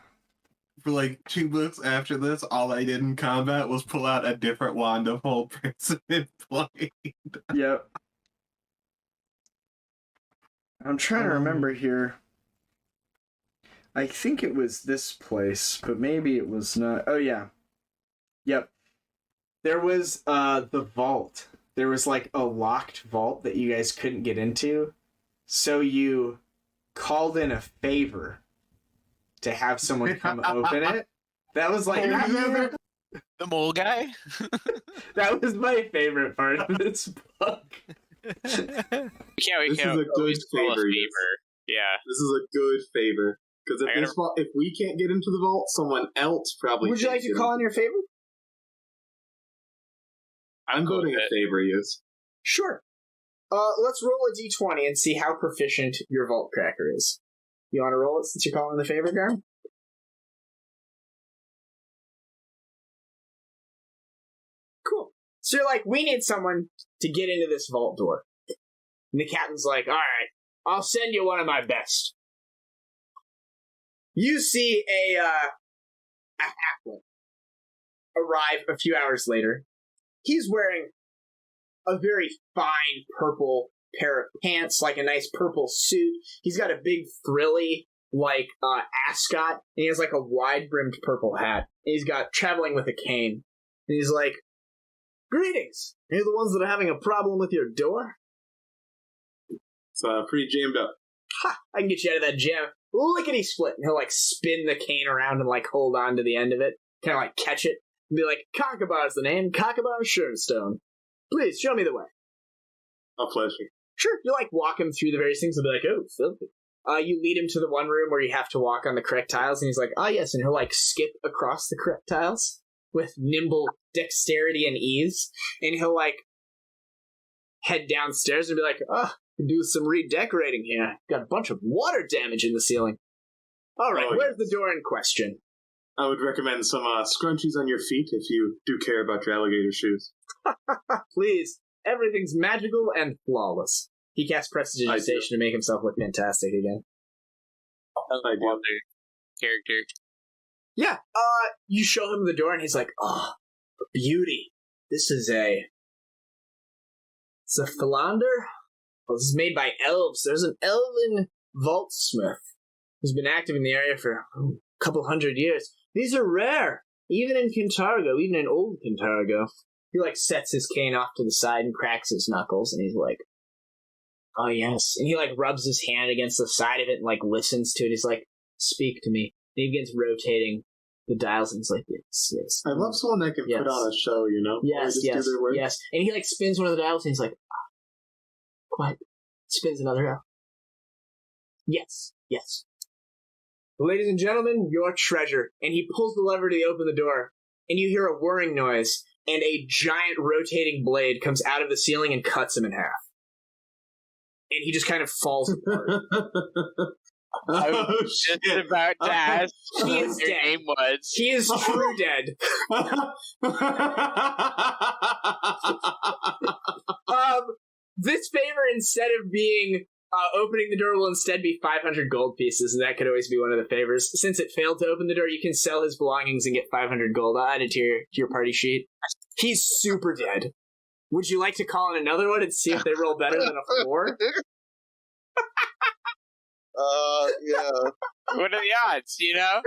for like 2 books after this, all I did in combat was pull out a different wand of hold person and play. fight. Yep. I'm trying to remember here. I think it was this place, but maybe it was not. Oh yeah. Yep. There was the vault. There was like a locked vault that you guys couldn't get into. So you called in a favor to have someone come open it. That was like The mole guy? that was my favorite part of this book. This This is a good favor. Yeah. This is a good favor. Because if we can't get into the vault, someone else probably. Would you like to call in your favor? I'm voting a favor, yes. Sure. Let's roll a d20 and see how proficient your vault cracker is. You want to roll it since you're calling the favor, Garm? Cool. So you're like, we need someone to get into this vault door. And the captain's like, all right, I'll send you one of my best. You see a halfling arrive a few hours later. He's wearing a very fine purple pair of pants, like a nice purple suit. He's got a big frilly, like, ascot, and he has like a wide-brimmed purple hat. And he's got traveling with a cane. And he's like, greetings! Are you the ones that are having a problem with your door? It's pretty jammed up. Ha! I can get you out of that jam. Lickety-split. And he'll, like, spin the cane around and, like, hold on to the end of it. Kind of, like, catch it. And be like, Conkabar's the name. Conkabar Shurnstone. Please, show me the way. A pleasure. Sure. You, like, walk him through the various things and be like, oh, filthy. You lead him to the one room where you have to walk on the correct tiles, and he's like, yes, and he'll, like, skip across the correct tiles with nimble dexterity and ease, and he'll, like, head downstairs and be like, can do some redecorating here. Got a bunch of water damage in the ceiling. All right, where's the door in question? I would recommend some scrunchies on your feet if you do care about your alligator shoes. Please. Everything's magical and flawless. He casts prestidigitation to make himself look fantastic again. I do. Character. Yeah, you show him the door and he's like, beauty. This is it's a philander? Well, this is made by elves. There's an elven vaultsmith who's been active in the area for a couple hundred years. These are rare, even in Kintargo, even in old Kintargo. He, like, sets his cane off to the side and cracks his knuckles, and he's like, Oh, yes. And he, like, rubs his hand against the side of it and, like, listens to it. He's like, speak to me. And he begins rotating the dials, and he's like, yes, yes. I love someone that can put on a show, you know? Yes, yes, yes. And he, like, spins one of the dials, and he's like, quiet. Spins another dial. Yes, yes. Ladies and gentlemen, your treasure. And he pulls the lever to open the door, and you hear a whirring noise, and a giant rotating blade comes out of the ceiling and cuts him in half. And he just kind of falls apart. I was just about to ask He what is your dead. name was. He is true dead. This favor, instead of being opening the door, will instead be 500 gold pieces, and that could always be one of the favors. Since it failed to open the door, you can sell his belongings and get 500 gold added to your party sheet. He's super dead. Would you like to call in another one and see if they roll better than a 4? Yeah. What are the odds, you know?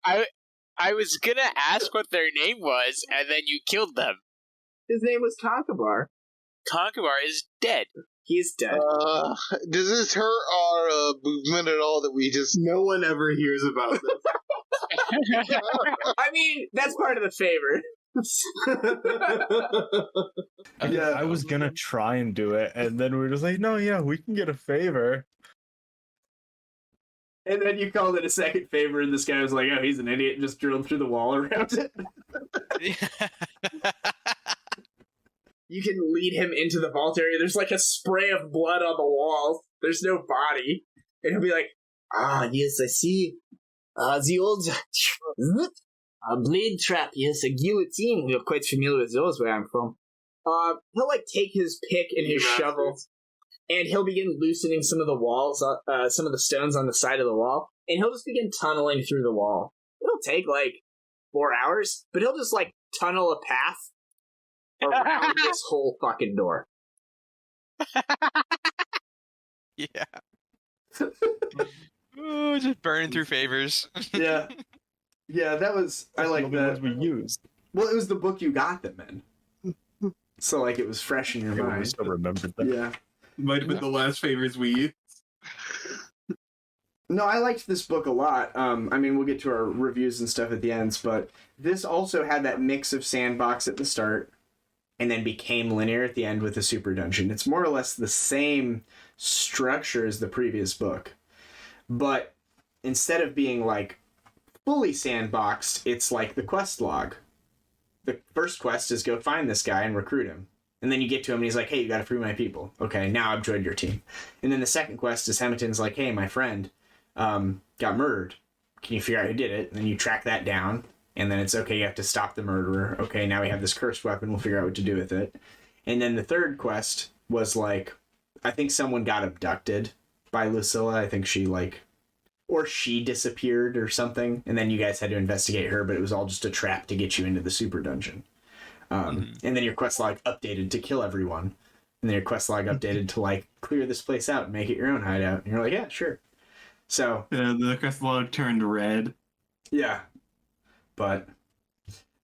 I was gonna ask what their name was, and then you killed them. His name was Conkabar. Conkabar is dead. He's dead. Does this hurt our movement at all that we just... No one ever hears about this. I mean, that's part of the favor. I was gonna try and do it, and then we were just like, no, yeah, we can get a favor. And then you called it a second favor, and this guy was like, oh, he's an idiot, and just drilled through the wall around it. You can lead him into the vault area. There's like a spray of blood on the walls. There's no body. And he'll be like, yes, I see. The old blade trap, yes, a guillotine. We're quite familiar with those where I'm from. He'll like take his pick and his shovel, and he'll begin loosening some of the walls, some of the stones on the side of the wall, and he'll just begin tunneling through the wall. It'll take like 4 hours, but he'll just like tunnel a path around this whole fucking door. Yeah. Ooh, just burning through favors. Yeah. Yeah, that was... I like that. We used. Well, it was the book you got them in. So, like, it was fresh in your We mind. still remembered that. Yeah. Might have been the last favors we used. No, I liked this book a lot. I mean, we'll get to our reviews and stuff at the ends, but this also had that mix of sandbox at the start and then became linear at the end with a super dungeon. It's more or less the same structure as the previous book. But instead of being, like, fully sandboxed, it's like the quest log. The first quest is go find this guy and recruit him. And then you get to him and he's like, hey, you gotta free my people. Okay, now I've joined your team. And then the second quest is Hemiton's like, hey, my friend got murdered. Can you figure out who did it? And then you track that down. And then it's, okay, you have to stop the murderer. Okay, now we have this cursed weapon. We'll figure out what to do with it. And then the third quest was like, I think someone got abducted by Lucilla. I think she like... Or she disappeared or something, and then you guys had to investigate her, but it was all just a trap to get you into the super dungeon. And then your quest log updated to kill everyone. And then your quest log updated to, like, clear this place out and make it your own hideout. And you're like, yeah, sure. So... The quest log turned red. Yeah. But...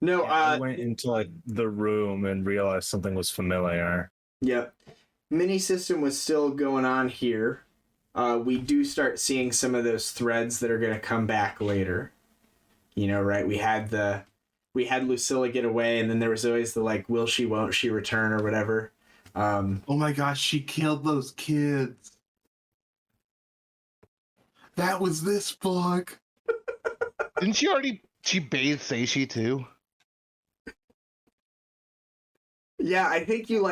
No, I went into, like, the room and realized something was familiar. Yep. Mini system was still going on here. We do start seeing some of those threads that are going to come back later. You know, right? We had Lucilla get away, and then there was always the, like, will she, won't she return or whatever. Oh my gosh, she killed those kids. That was this book. Didn't she bathe Seishi too? Yeah, I think you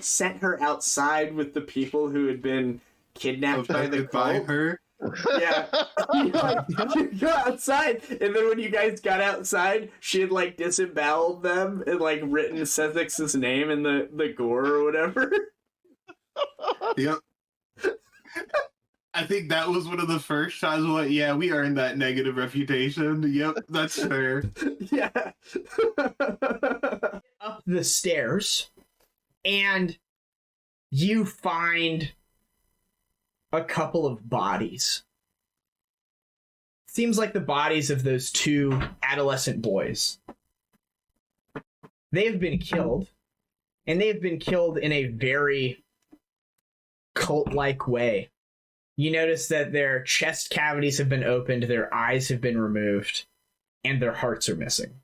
sent her outside with the people who had been kidnapped by the cult. Her. Yeah. you go outside, and then when you guys got outside, she had, like, disemboweled them and, like, written Sethix's name in the gore or whatever. Yep. I think that was one of the first times I'm like, yeah, we earned that negative reputation. Yep, that's fair. Yeah. Up the stairs, and you find a couple of bodies. Seems like the bodies of those two adolescent boys. They've been killed, and they've been killed in a very cult-like way. You notice that their chest cavities have been opened, their eyes have been removed, and their hearts are missing.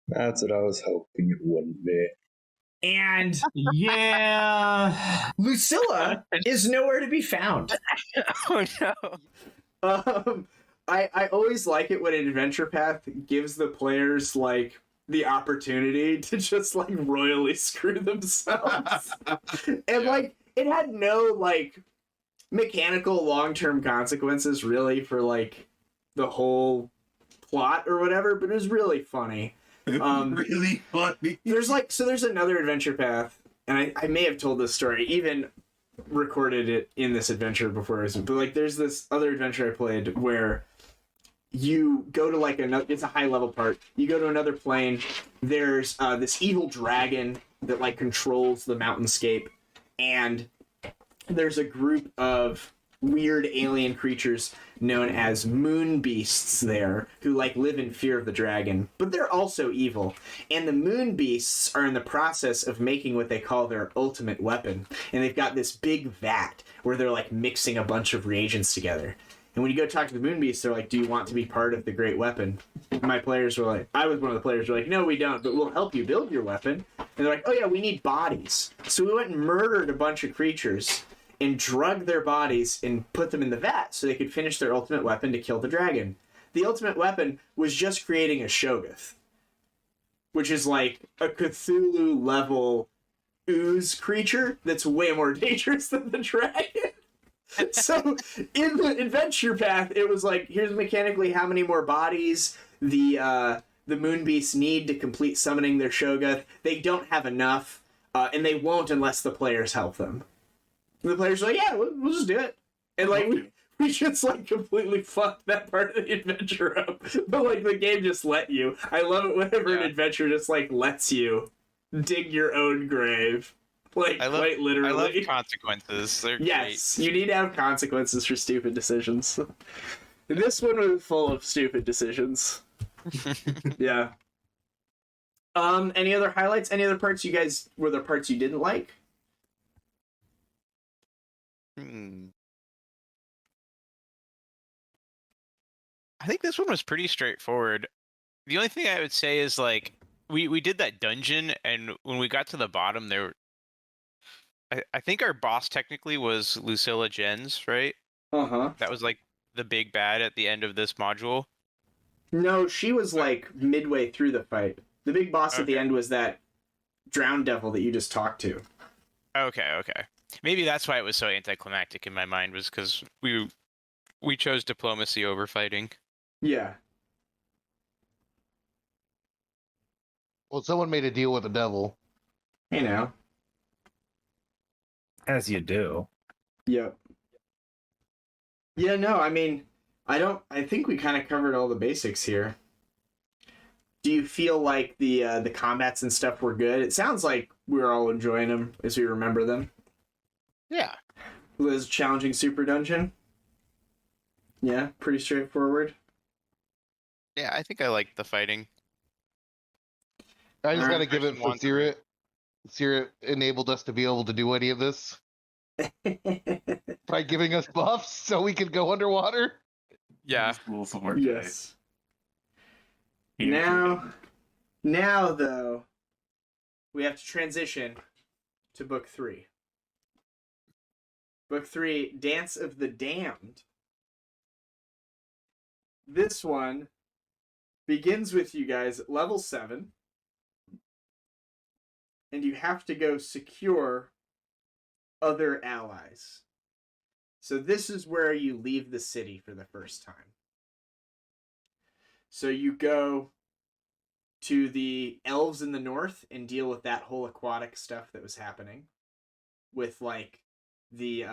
That's what I was hoping it wouldn't be. And Yeah. Lucilla is nowhere to be found. Oh no. I always like it when an adventure path gives the players like the opportunity to just like royally screw themselves. And like it had no like mechanical long-term consequences really for like the whole plot or whatever, but it was really funny. Really funny. There's another adventure path, and I may have told this story, even recorded it in this adventure before, but like there's this other adventure I played where you go to like it's a high level part. You go to another plane. There's this evil dragon that like controls the mountainscape, and there's a group of weird alien creatures known as moon beasts there who like live in fear of the dragon, but they're also evil. And the moon beasts are in the process of making what they call their ultimate weapon, and they've got this big vat where they're like mixing a bunch of reagents together. And when you go talk to the moon beasts, they're like, do you want to be part of the great weapon? And my players were like, I was one of the players, were like, no, we don't, but we'll help you build your weapon. And they're like, oh yeah, we need bodies. So we went and murdered a bunch of creatures and drug their bodies and put them in the vat so they could finish their ultimate weapon to kill the dragon. The ultimate weapon was just creating a Shoggoth, which is like a Cthulhu level ooze creature that's way more dangerous than the dragon. So in the adventure path, it was like, here's mechanically how many more bodies the moon beasts need to complete summoning their Shoggoth. They don't have enough, and they won't unless the players help them. And the players are like, yeah, we'll just do it. And like we just like completely fucked that part of the adventure up. But like the game just let you. I love it whenever an adventure just like lets you dig your own grave. Like quite literally. I love consequences. They're yes, great. You need to have consequences for stupid decisions. And this one was full of stupid decisions. Yeah. Any other highlights? Any other parts were there parts you didn't like? I think this one was pretty straightforward. The only thing I would say is like we did that dungeon, and when we got to the bottom there, I think our boss technically was Lucilla Jens, right? That was like the big bad at the end of this module. No, she was like midway through the fight. The big boss at the end was that drowned devil that you just talked to. Okay. Maybe that's why it was so anticlimactic in my mind, was because we chose diplomacy over fighting. Yeah. Well, someone made a deal with the devil. You know. As you do. Yep. Yeah, no, I mean, I think we kind of covered all the basics here. Do you feel like the combats and stuff were good? It sounds like we were all enjoying them as we remember them. Yeah. Liz challenging super dungeon. Yeah, pretty straightforward. Yeah, I think I liked the fighting. I just gotta give it for Sirit. Sirit enabled us to be able to do any of this by giving us buffs so we could go underwater. Yeah. Yes. Now though, we have to transition to book 3. Book 3, Dance of the Damned. This one begins with you guys at level 7. And you have to go secure other allies. So this is where you leave the city for the first time. So you go to the elves in the north and deal with that whole aquatic stuff that was happening. With like the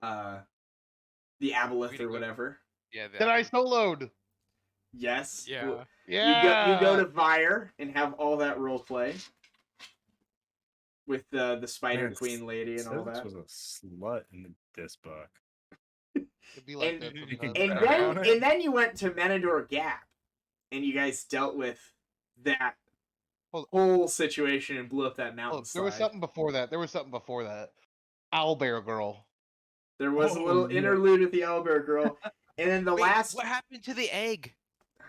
aboleth or whatever. Yeah. That I soloed. Yes. Yeah. Yeah. You go to Vire and have all that role play with the Spider Queen lady and all that. This was a slut in this book. It'd be like And then you went to Menador Gap, and you guys dealt with that whole situation and blew up that mountainside. There was something before that. Owlbear girl. There was a little interlude with the owlbear girl, and then the last. What happened to the egg?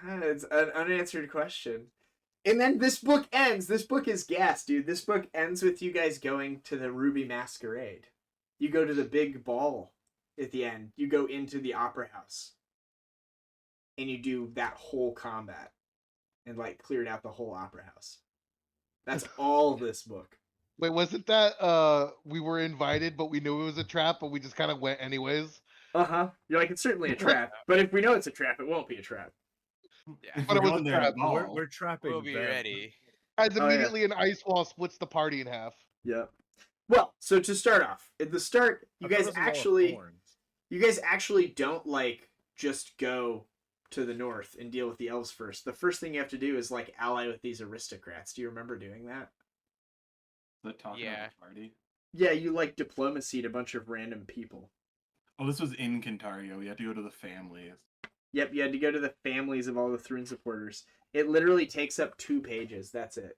It's an unanswered question. And then this book ends. This book is gas, dude. This book ends with you guys going to the Ruby Masquerade. You go to the big ball at the end. You go into the opera house. And you do that whole combat. And, like, cleared out the whole opera house. That's all this book. Wait, wasn't that we were invited, but we knew it was a trap, but we just kind of went anyways? Uh-huh. You're like, it's certainly a trap. But if we know it's a trap, it won't be a trap. Yeah. But it was a trap. We're trapping. We'll be ready. As immediately an ice wall splits the party in half. Yep. Well, so to start off, at the start, you guys actually don't, like, just go to the north and deal with the elves first. The first thing you have to do is, like, ally with these aristocrats. Do you remember doing that? The talking about the party? Yeah, you, like, diplomacied a bunch of random people. Oh, this was in Kintargo. We had to go to the families. Yep, you had to go to the families of all the Thrun supporters. It literally takes up 2 pages. That's it.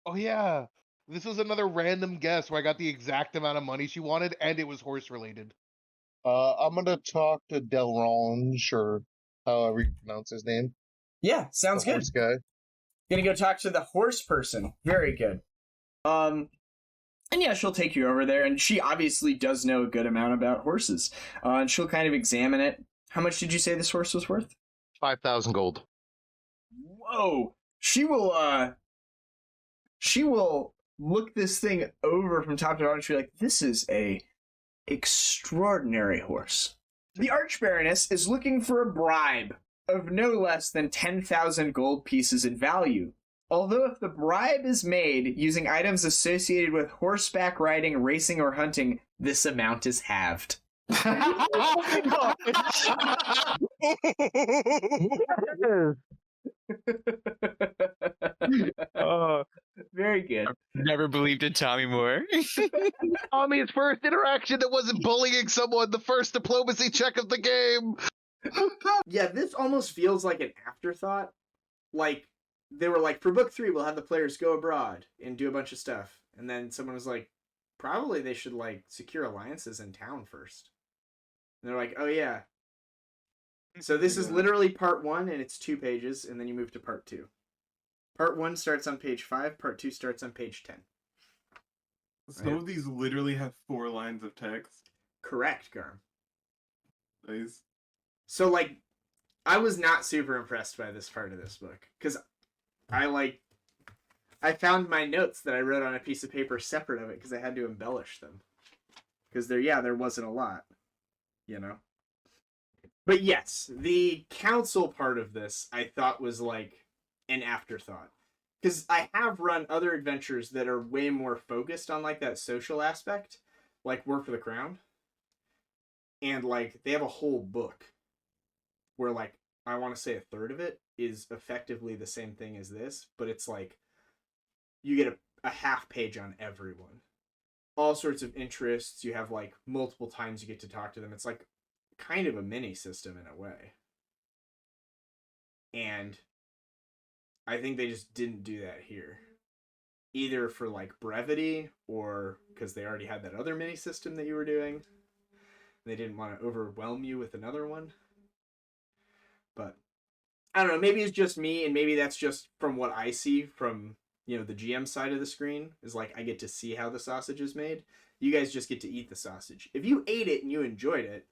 Oh, yeah. This was another random guess where I got the exact amount of money she wanted, and it was horse-related. I'm going to talk to Delrange, or however you pronounce his name. Yeah, sounds good. Horse guy. Gonna go talk to the horse person. Very good. And yeah, she'll take you over there, and she obviously does know a good amount about horses. And she'll kind of examine it. How much did you say this horse was worth? 5,000 gold. Whoa! She will look this thing over from top to bottom and she'll be like, this is a extraordinary horse. The Archbaroness is looking for a bribe of no less than 10,000 gold pieces in value. Although if the bribe is made using items associated with horseback riding, racing, or hunting, this amount is halved. Oh, very good. Never believed in Tommy more. Tommy's first interaction that wasn't bullying someone, the first diplomacy check of the game. Yeah, this almost feels like an afterthought. Like, they were like, for book 3, we'll have the players go abroad and do a bunch of stuff. And then someone was like, probably they should, like, secure alliances in town first. And they're like, oh, yeah. So this is literally part 1, and it's 2 pages, and then you move to part 2. Part 1 starts on page 5, part 2 starts on page 10. Some of these literally have 4 lines of text. Correct, Garm. Nice. So, like, I was not super impressed by this part of this book, because I found my notes that I wrote on a piece of paper separate of it, because I had to embellish them. Because there wasn't a lot, you know? But yes, the council part of this, I thought was, like, an afterthought. Because I have run other adventures that are way more focused on, like, that social aspect, like War for the Crown. And, like, they have a whole book where, like, I want to say a third of it is effectively the same thing as this, but it's, like, you get a half page on everyone. All sorts of interests. You have, like, multiple times you get to talk to them. It's, like, kind of a mini system in a way. And I think they just didn't do that here. Either for, like, brevity or because they already had that other mini system that you were doing. They didn't want to overwhelm you with another one. But I don't know, maybe it's just me, and maybe that's just from what I see from, you know, the GM side of the screen, is like I get to see how the sausage is made. You guys just get to eat the sausage. If you ate it and you enjoyed it,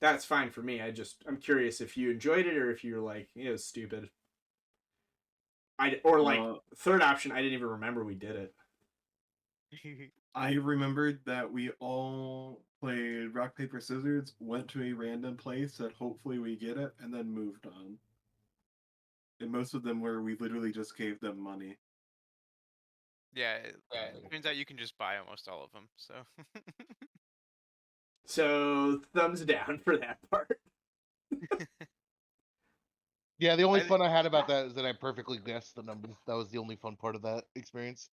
that's fine for me. I'm curious if you enjoyed it or if you're like, it was stupid. Third option, I didn't even remember we did it. I remembered that we all played rock, paper, scissors, went to a random place, said hopefully we get it, and then moved on. And most of them were we literally just gave them money. Yeah, it turns out you can just buy almost all of them, so. So, thumbs down for that part. Yeah, the only fun I had about that is that I perfectly guessed the numbers. That was the only fun part of that experience.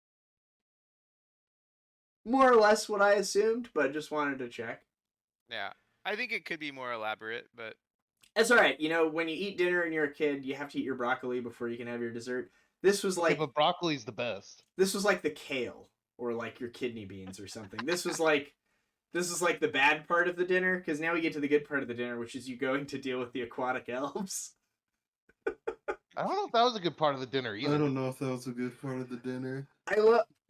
More or less what I assumed, but just wanted to check. Yeah, I think it could be more elaborate, but... That's alright. You know, when you eat dinner and you're a kid, you have to eat your broccoli before you can have your dessert. This was Okay, like but broccoli's the best. this was like the kale or like your kidney beans or something. This is like the bad part of the dinner, because now we get to the good part of the dinner, which is you going to deal with the aquatic elves. I don't know if that was a good part of the dinner either. I don't know if that was a good part of the dinner.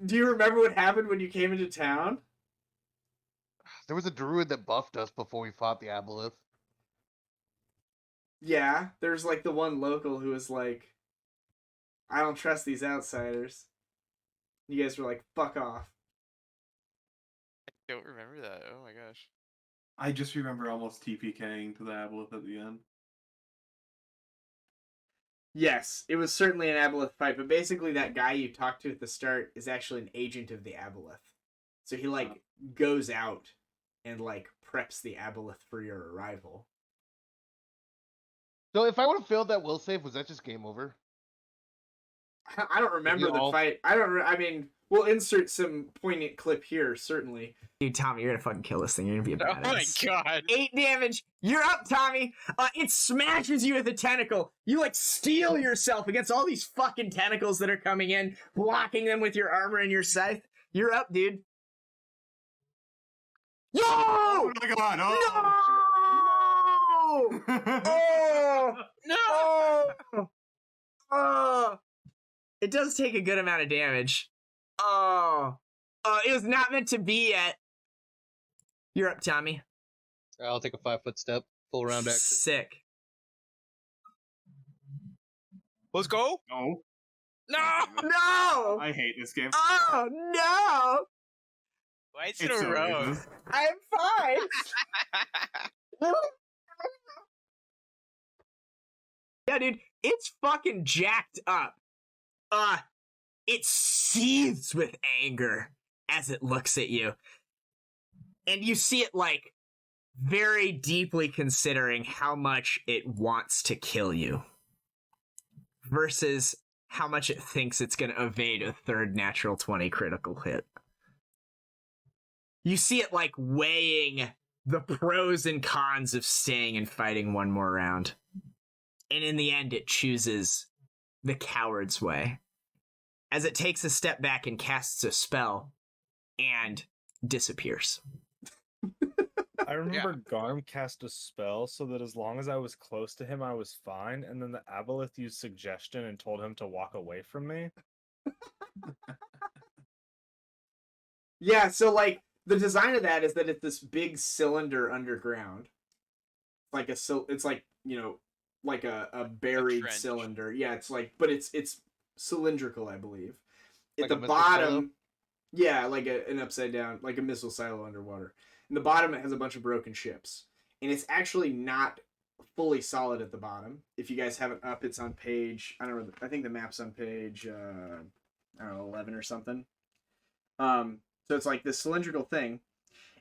Do you remember what happened when you came into town? There was a druid that buffed us before we fought the aboleth. Yeah, there's like the one local who was like, I don't trust these outsiders. You guys were like, fuck off. I don't remember that. Oh my gosh. I just remember almost TPKing to the aboleth at the end. Yes, it was certainly an aboleth fight, but basically that guy you talked to at the start is actually an agent of the aboleth. So he like goes out and like preps the aboleth for your arrival. So if I would have failed that will save, was that just game over? I don't remember the fight. I mean, we'll insert some poignant clip here, certainly. Dude, Tommy, you're gonna fucking kill this thing. You're gonna be a badass. Oh my god. 8 damage. You're up, Tommy. It smashes you with a tentacle. You like steel yourself against all these fucking tentacles that are coming in, blocking them with your armor and your scythe. You're up, dude. Yo! Oh my god! Oh! No! Oh! Oh! It does take a good amount of damage. Oh. It was not meant to be yet. You're up, Tommy. I'll take a 5-foot step, full round action. Sick. Let's go. No. No! No! I hate this game. Oh, no! Twice in It's a so row. racist. I'm fine. Yeah, dude, it's fucking jacked up. It seethes with anger as it looks at you. And you see it, like, very deeply considering how much it wants to kill you. Versus how much it thinks it's going to evade a third natural 20 critical hit. You see it, like, weighing the pros and cons of staying and fighting one more round. And in the end, it chooses the coward's way. As it takes a step back and casts a spell and disappears. I remember Garm cast a spell so that as long as I was close to him, I was fine. And then the aboleth used suggestion and told him to walk away from me. Yeah, so like the design of that is that it's this big cylinder underground. It's like, you know, like a buried cylinder. Yeah, it's like, but it's cylindrical, I believe. At Like the a missile bottom, silo? yeah, like an upside down, like a missile silo underwater. In the bottom, it has a bunch of broken ships, and it's actually not fully solid at the bottom. If you guys have it up, it's on page, I don't know, I think the map's on page I don't know, 11 or something. So it's like this cylindrical thing,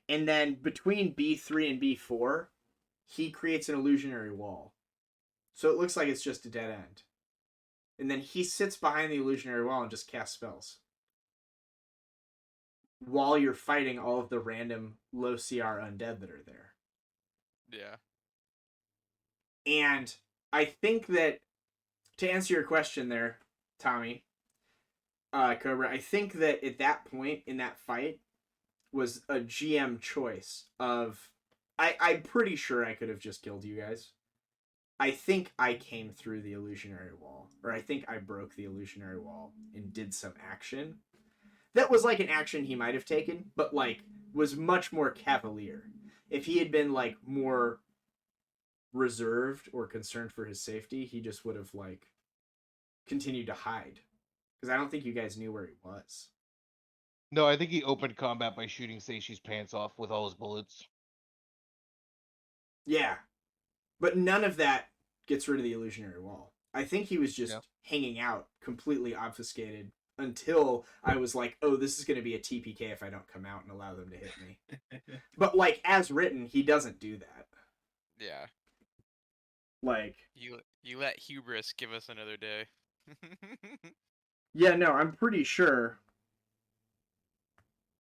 and then between B3 and B4, he creates an illusionary wall. So it looks like it's just a dead end. And then he sits behind the illusionary wall and just casts spells. While you're fighting all of the random low CR undead that are there. Yeah. And I think that, to answer your question there, Tommy, Cobra, I think that at that point in that fight was a GM choice of... I'm pretty sure I could have just killed you guys. I think I came through the illusionary wall, or I think I broke the illusionary wall and did some action. That was like an action he might have taken, but like was much more cavalier. If he had been like more reserved or concerned for his safety, he just would have like continued to hide. Because I don't think you guys knew where he was. No, I think he opened combat by shooting Seishi's pants off with all his bullets. Yeah. But none of that gets rid of the illusionary wall. I think he was just hanging out, completely obfuscated, until I was like, oh, this is going to be a TPK if I don't come out and allow them to hit me. But, like, as written, he doesn't do that. Yeah. Like... You let hubris give us another day. Yeah, no, I'm pretty sure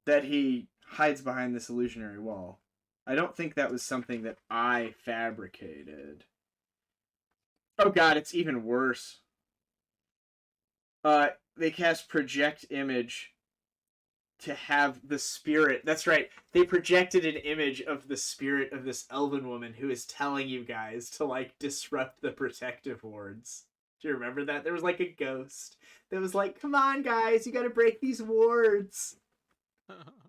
that he hides behind this illusionary wall. I don't think that was something that I fabricated. Oh god, it's even worse. They cast project image to have the spirit. That's right. They projected an image of the spirit of this elven woman who is telling you guys to like disrupt the protective wards. Do you remember that? There was like a ghost that was like, "Come on, guys, you got to break these wards."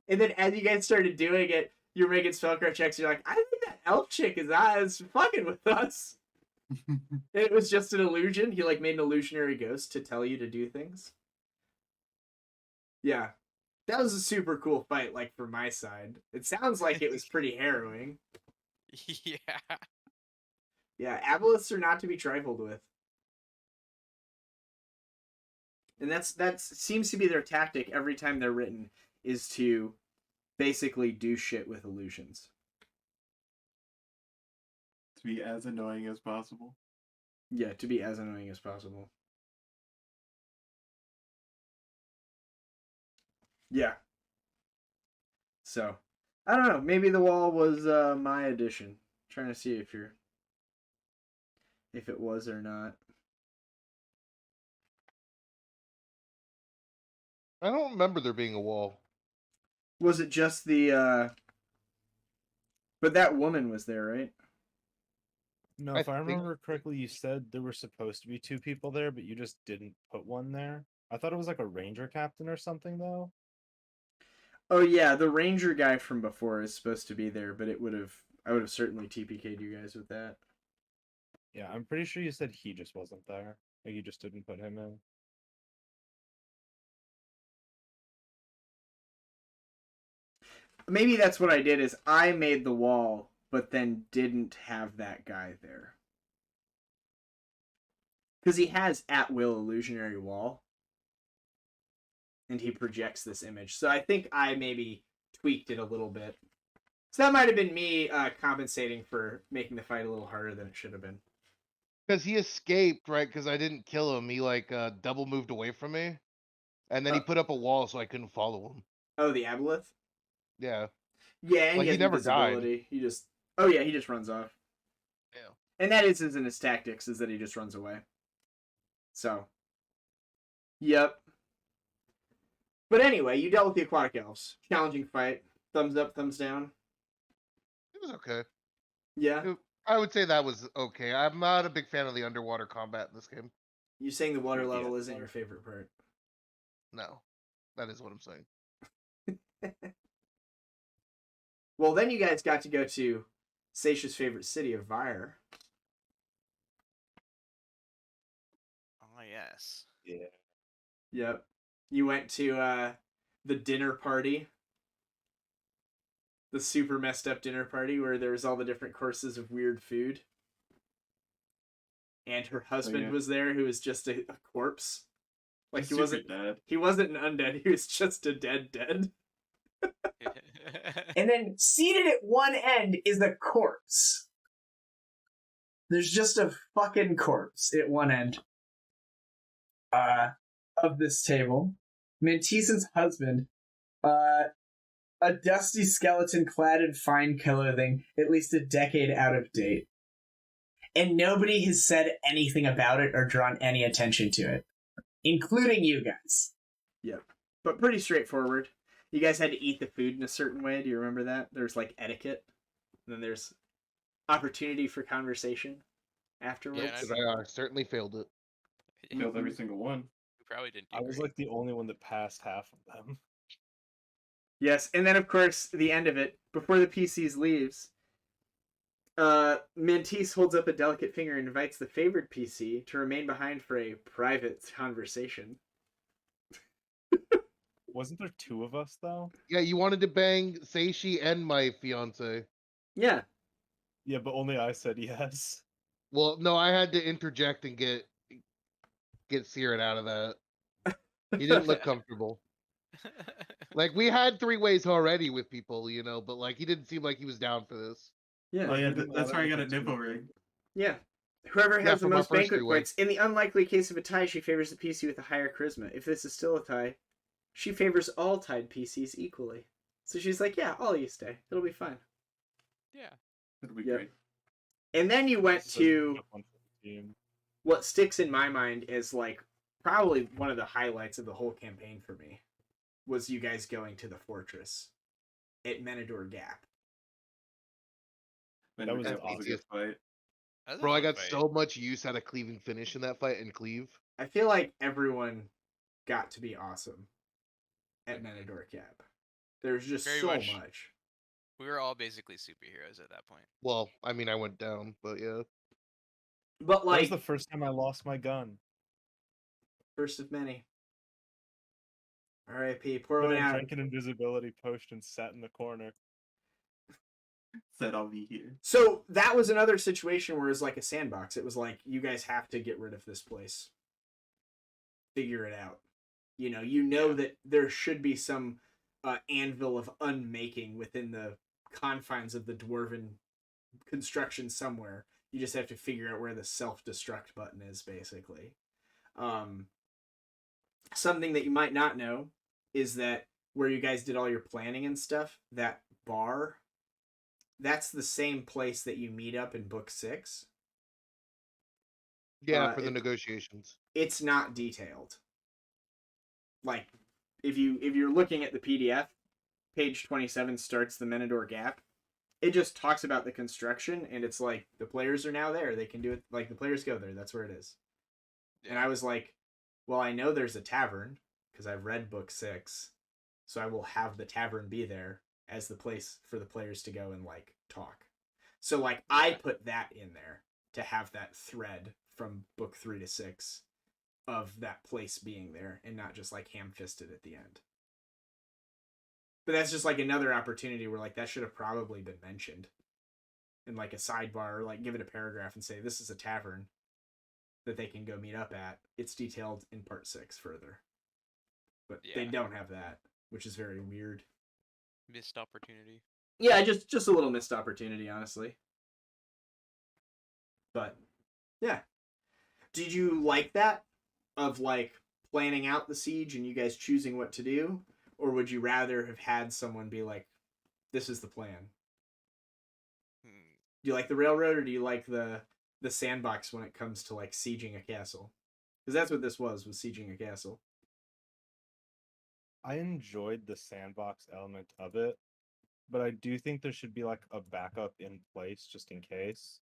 And then as you guys started doing it, you're making spellcraft checks. You're like, "I think that elf chick is fucking with us." And it was just an illusion. He like made an illusionary ghost to tell you to do things. Yeah. That was a super cool fight, like, from my side. It sounds like it was pretty harrowing. Yeah. Yeah, aboleths are not to be trifled with. And that seems to be their tactic every time they're written, is to basically do shit with illusions. To be as annoying as possible. Yeah, to be as annoying as possible. Yeah. So, I don't know. Maybe the wall was my addition. I'm trying to see if it was or not. I don't remember there being a wall. Was it just the but that woman was there, right? No, if I remember correctly, you said there were supposed to be 2 people there, but you just didn't put one there. I thought it was like a ranger captain or something, though. Oh yeah, the ranger guy from before is supposed to be there, but I would have certainly TPK'd you guys with that. Yeah, I'm pretty sure you said he just wasn't there. Like you just didn't put him in. Maybe that's what I did, is I made the wall, but then didn't have that guy there. Because he has at-will illusionary wall. And he projects this image. So I think I maybe tweaked it a little bit. So that might have been me compensating for making the fight a little harder than it should have been. Because he escaped, right? Because I didn't kill him. He like double moved away from me, and then he put up a wall so I couldn't follow him. Oh, the aboleth? Yeah. Yeah, and like, he never died. He just he just runs off. Yeah. And that is in his tactics, is that he just runs away. So, yep. But anyway, you dealt with the aquatic elves. Challenging fight. Thumbs up, thumbs down. It was okay. Yeah. I would say that was okay. I'm not a big fan of the underwater combat in this game. You saying the water level isn't your favorite part? No, that is what I'm saying. Well, then you guys got to go to Seisha's favorite city of Vire. Oh, yes. Yeah. Yep. You went to the dinner party. The super messed up dinner party where there was all the different courses of weird food. And her husband was there, who was just a corpse. Like he wasn't dead. He wasn't an undead, he was just a dead. And then seated at one end is a corpse. There's just a fucking corpse at one end of this table. Mantison's husband, a dusty skeleton clad in fine clothing, at least a decade out of date. And nobody has said anything about it or drawn any attention to it, including you guys. Yep. But pretty straightforward. You guys had to eat the food in a certain way. Do you remember that? There's like etiquette. And then there's opportunity for conversation afterwards. Yeah, I certainly failed it. Failed every single one. You probably didn't do I was great. like the only one that passed half of them. Yes, and then of course, the end of it, before the PCs leaves, Mantis holds up a delicate finger and invites the favored PC to remain behind for a private conversation. Wasn't there 2 of us, though? Yeah, you wanted to bang Seishi and my fiance. Yeah. Yeah, but only I said yes. Well, no, I had to interject and get Siren out of that. He didn't look comfortable. Like, we had 3 ways already with people, you know, but like he didn't seem like he was down for this. Yeah. Oh yeah, that's where I got a nipple ring. Yeah. Whoever has the from our most first banquet 3 ways. points. In the unlikely case of a tie, she favors the PC with a higher charisma. If this is still a tie, she favors all tied PCs equally. So she's like, yeah, all you stay. It'll be fine. Yeah. It'll be Yep. great. And then you went So, to one for the team. what sticks in my mind is like probably one of the highlights of the whole campaign for me was you guys going to the fortress at Menador Gap. That was a awesome. good fight. That was a Bro, I fun got fight. so much use out of cleaving finish in that fight in Cleave. I feel like everyone got to be awesome at Menador Gap. There's just Very so much. much. We were all basically superheroes at that point. Well, I mean, I went down, but yeah. But That was like the first time I lost my gun. first of many. R.I.P. Pour But one I out. drank an invisibility potion and sat in the corner. Said I'll be here. So that was another situation where it was like a sandbox. It was like, you guys have to get rid of this place. Figure it out. You know that there should be some anvil of unmaking within the confines of the dwarven construction somewhere. You just have to figure out where the self-destruct button is, basically. Something that you might not know is that where you guys did all your planning and stuff, that bar, that's the same place that you meet up in book 6. Yeah, for the negotiations. It's not detailed. Like, if you're looking at the PDF, page 27 starts the Menador Gap. It just talks about the construction, and it's like, the players are now there. They can do it. Like, the players go there. That's where it is. And I was like, well, I know there's a tavern, because I've read book 6, so I will have the tavern be there as the place for the players to go and, like, talk. So, like, I put that in there to have that thread from book 3 to 6 of that place being there, and not just, like, ham-fisted at the end. But that's just, like, another opportunity where, like, that should have probably been mentioned in, like, a sidebar, or, like, give it a paragraph and say, this is a tavern that they can go meet up at. It's detailed in part 6 further. But they don't have that, which is very weird. Missed opportunity. Yeah, just a little missed opportunity, honestly. But, yeah. Did you like that? Of, like, planning out the siege and you guys choosing what to do? Or would you rather have had someone be like, this is the plan? Do you like the railroad, or do you like the sandbox when it comes to, like, sieging a castle? Because that's what this was sieging a castle. I enjoyed the sandbox element of it, but I do think there should be like a backup in place just in case.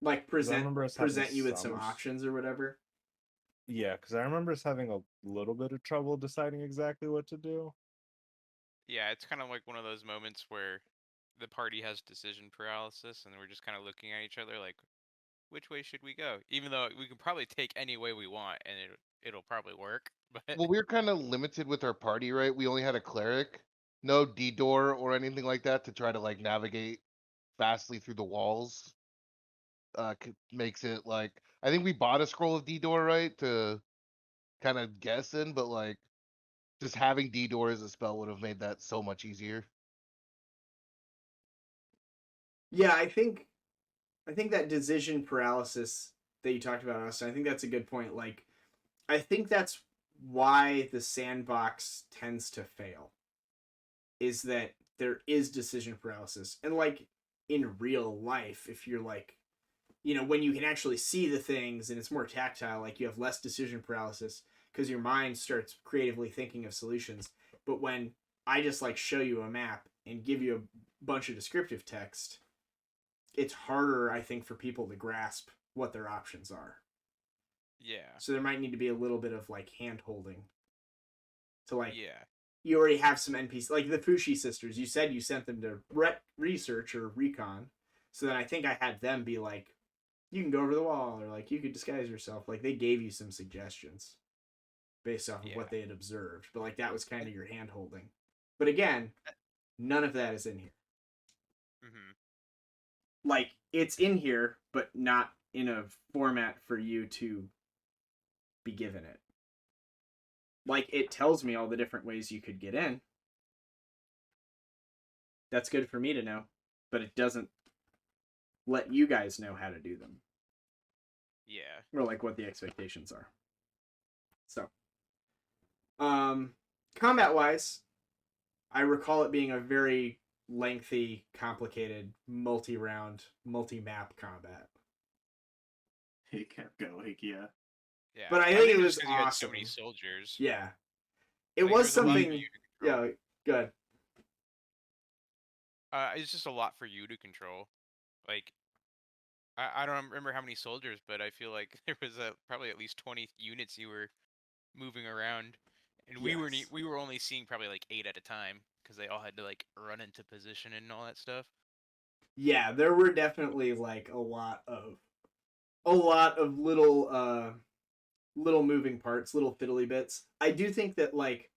Like present having you with some options or whatever. Yeah, because I remember us having a little bit of trouble deciding exactly what to do. Yeah, it's kind of like one of those moments where the party has decision paralysis, and we're just kind of looking at each other like, which way should we go? Even though we can probably take any way we want, and it'll probably work. But Well, we were kind of limited with our party, right? We only had a cleric, no D-door or anything like that to try to like navigate fastly through the walls. Makes it like, I think we bought a scroll of D-door, right, to kind of guess in, but like just having D-door as a spell would have made that so much easier. Yeah, I think that decision paralysis that you talked about, Austin, I think that's a good point. Like, I think that's why the sandbox tends to fail, is that there is decision paralysis. And, like, in real life, if you're, like, when you can actually see the things and it's more tactile, like, you have less decision paralysis because your mind starts creatively thinking of solutions. But when I just, like, show you a map and give you a bunch of descriptive text, it's harder, I think, for people to grasp what their options are. yeah. So there might need to be a little bit of, like, hand-holding. To, like, Yeah. you already have some NPCs. Like, the Fushi sisters, you said you sent them to research or recon. So then I think I had them be like, you can go over the wall, or, like, you could disguise yourself. Like, they gave you some suggestions based off of what they had observed. But, like, that was kind of your hand-holding. But again, none of that is in here. Mm-hmm. Like, it's in here, but not in a format for you to be given it. Like, it tells me all the different ways you could get in. That's good for me to know, but it doesn't let you guys know how to do them. Yeah. Or, like, what the expectations are. So, combat-wise, I recall it being a very lengthy, complicated, multi-round, multi-map combat. It kept going, yeah. Yeah, But I think it it was just 'cause you had so awesome. many soldiers. Yeah. It Like, was there was a lot for something. you to control. Yeah, good. It's just a lot for you to control. Like, I don't remember how many soldiers, but I feel like there was probably at least 20 units you were moving around, and Yes. we were only seeing probably like 8 at a time because they all had to like run into position and all that stuff. Yeah, there were definitely like a lot of little little moving parts, little fiddly bits. I do think that like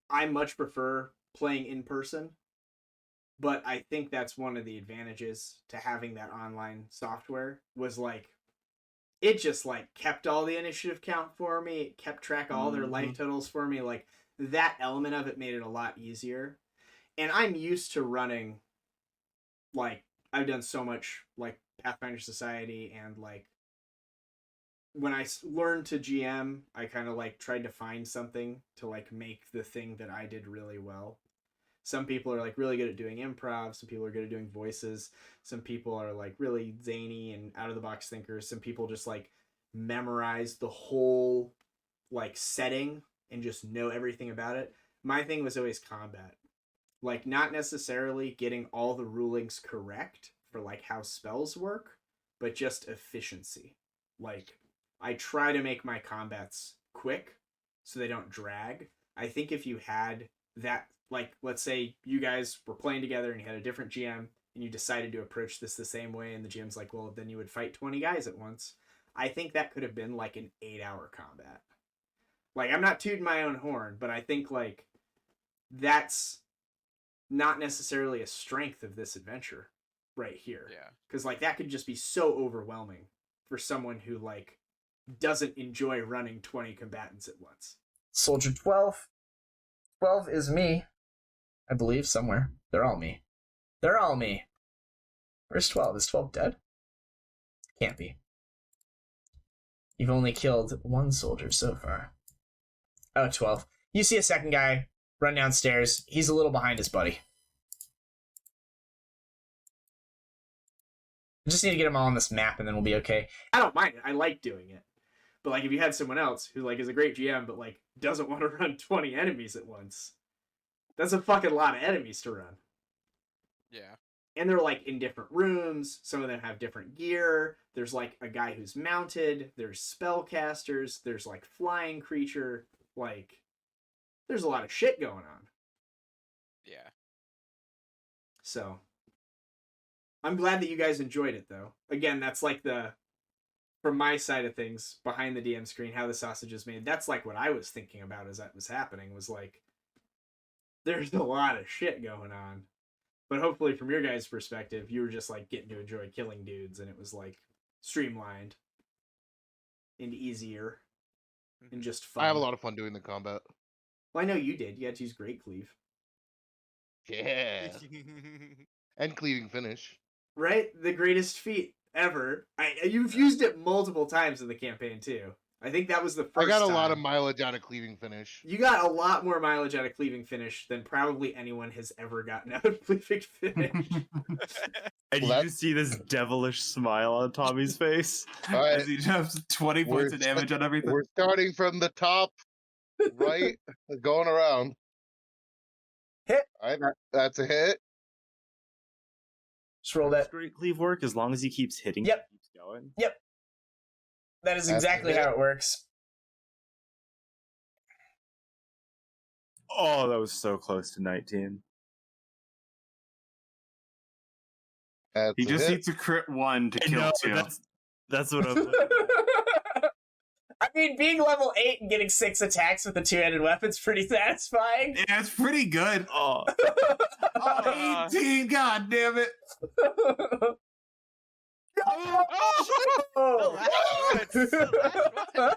I much prefer playing in person, but I think that's one of the advantages to having that online software was like it just like kept all the initiative count for me, it kept track of all their life totals for me. Like that element of it made it a lot easier. And I'm used to running like I've done so much like Pathfinder Society, and like when I learned to GM, I kind of like tried to find something to like make the thing that I did really well. Some people are like really good at doing improv, some people are good at doing voices, some people are like really zany and out of the box thinkers, some people just like memorize the whole like setting and just know everything about it. My thing was always combat. Like not necessarily getting all the rulings correct for like how spells work, but just efficiency. Like I try to make my combats quick so they don't drag. I think if you had that, like let's say you guys were playing together and you had a different GM and you decided to approach this the same way, and the GM's like, well, then you would fight 20 guys at once. I think that could have been like an 8-hour combat. Like I'm not tooting my own horn, but I think like that's not necessarily a strength of this adventure right here. Yeah. Because like that could just be so overwhelming for someone who like doesn't enjoy running 20 combatants at once. Soldier 12. 12 is me. I believe somewhere. They're all me. They're all me. Where's 12? Is 12 dead? Can't be. You've only killed one soldier so far. Oh, 12. You see a second guy run downstairs. He's a little behind his buddy. I just need to get them all on this map and then we'll be okay. I don't mind it. I like doing it. But like if you had someone else who like is a great GM but like doesn't want to run 20 enemies at once, that's a fucking lot of enemies to run. Yeah. And they're like in different rooms. Some of them have different gear. There's like a guy who's mounted. There's spellcasters. There's like flying creature. Like there's a lot of shit going on. Yeah. So I'm glad that you guys enjoyed it though. Again, that's like from my side of things, behind the DM screen, how the sausage is made. That's like what I was thinking about as that was happening, was like there's a lot of shit going on. But hopefully from your guys' perspective, you were just like getting to enjoy killing dudes and it was like streamlined and easier and just fun. I have a lot of fun doing the combat. Well, I know you did. You had to use Great Cleave. Yeah. And cleaving finish. Right? The greatest feat ever. You've used it multiple times in the campaign too. I think that was the first I got a time. lot of mileage out of cleaving finish. You got a lot more mileage out of cleaving finish than probably anyone has ever gotten out of cleaving finish. And you just see this devilish smile on Tommy's face as he jumps 20 points of damage on everything. We're starting from the top, right, going around. Hit. All right, that's a hit. Just roll that. Great cleave work as long as he keeps hitting. Yep. He keeps going. Yep. That is That's exactly it. how it works. Oh, that was so close to 19. That's He a just hit. needs a crit 1 to kill 2. That's what I'm. I mean, being level 8 and getting 6 attacks with a two-handed weapon's pretty satisfying. Yeah, it's pretty good. Oh, 18! God damn it! The last one.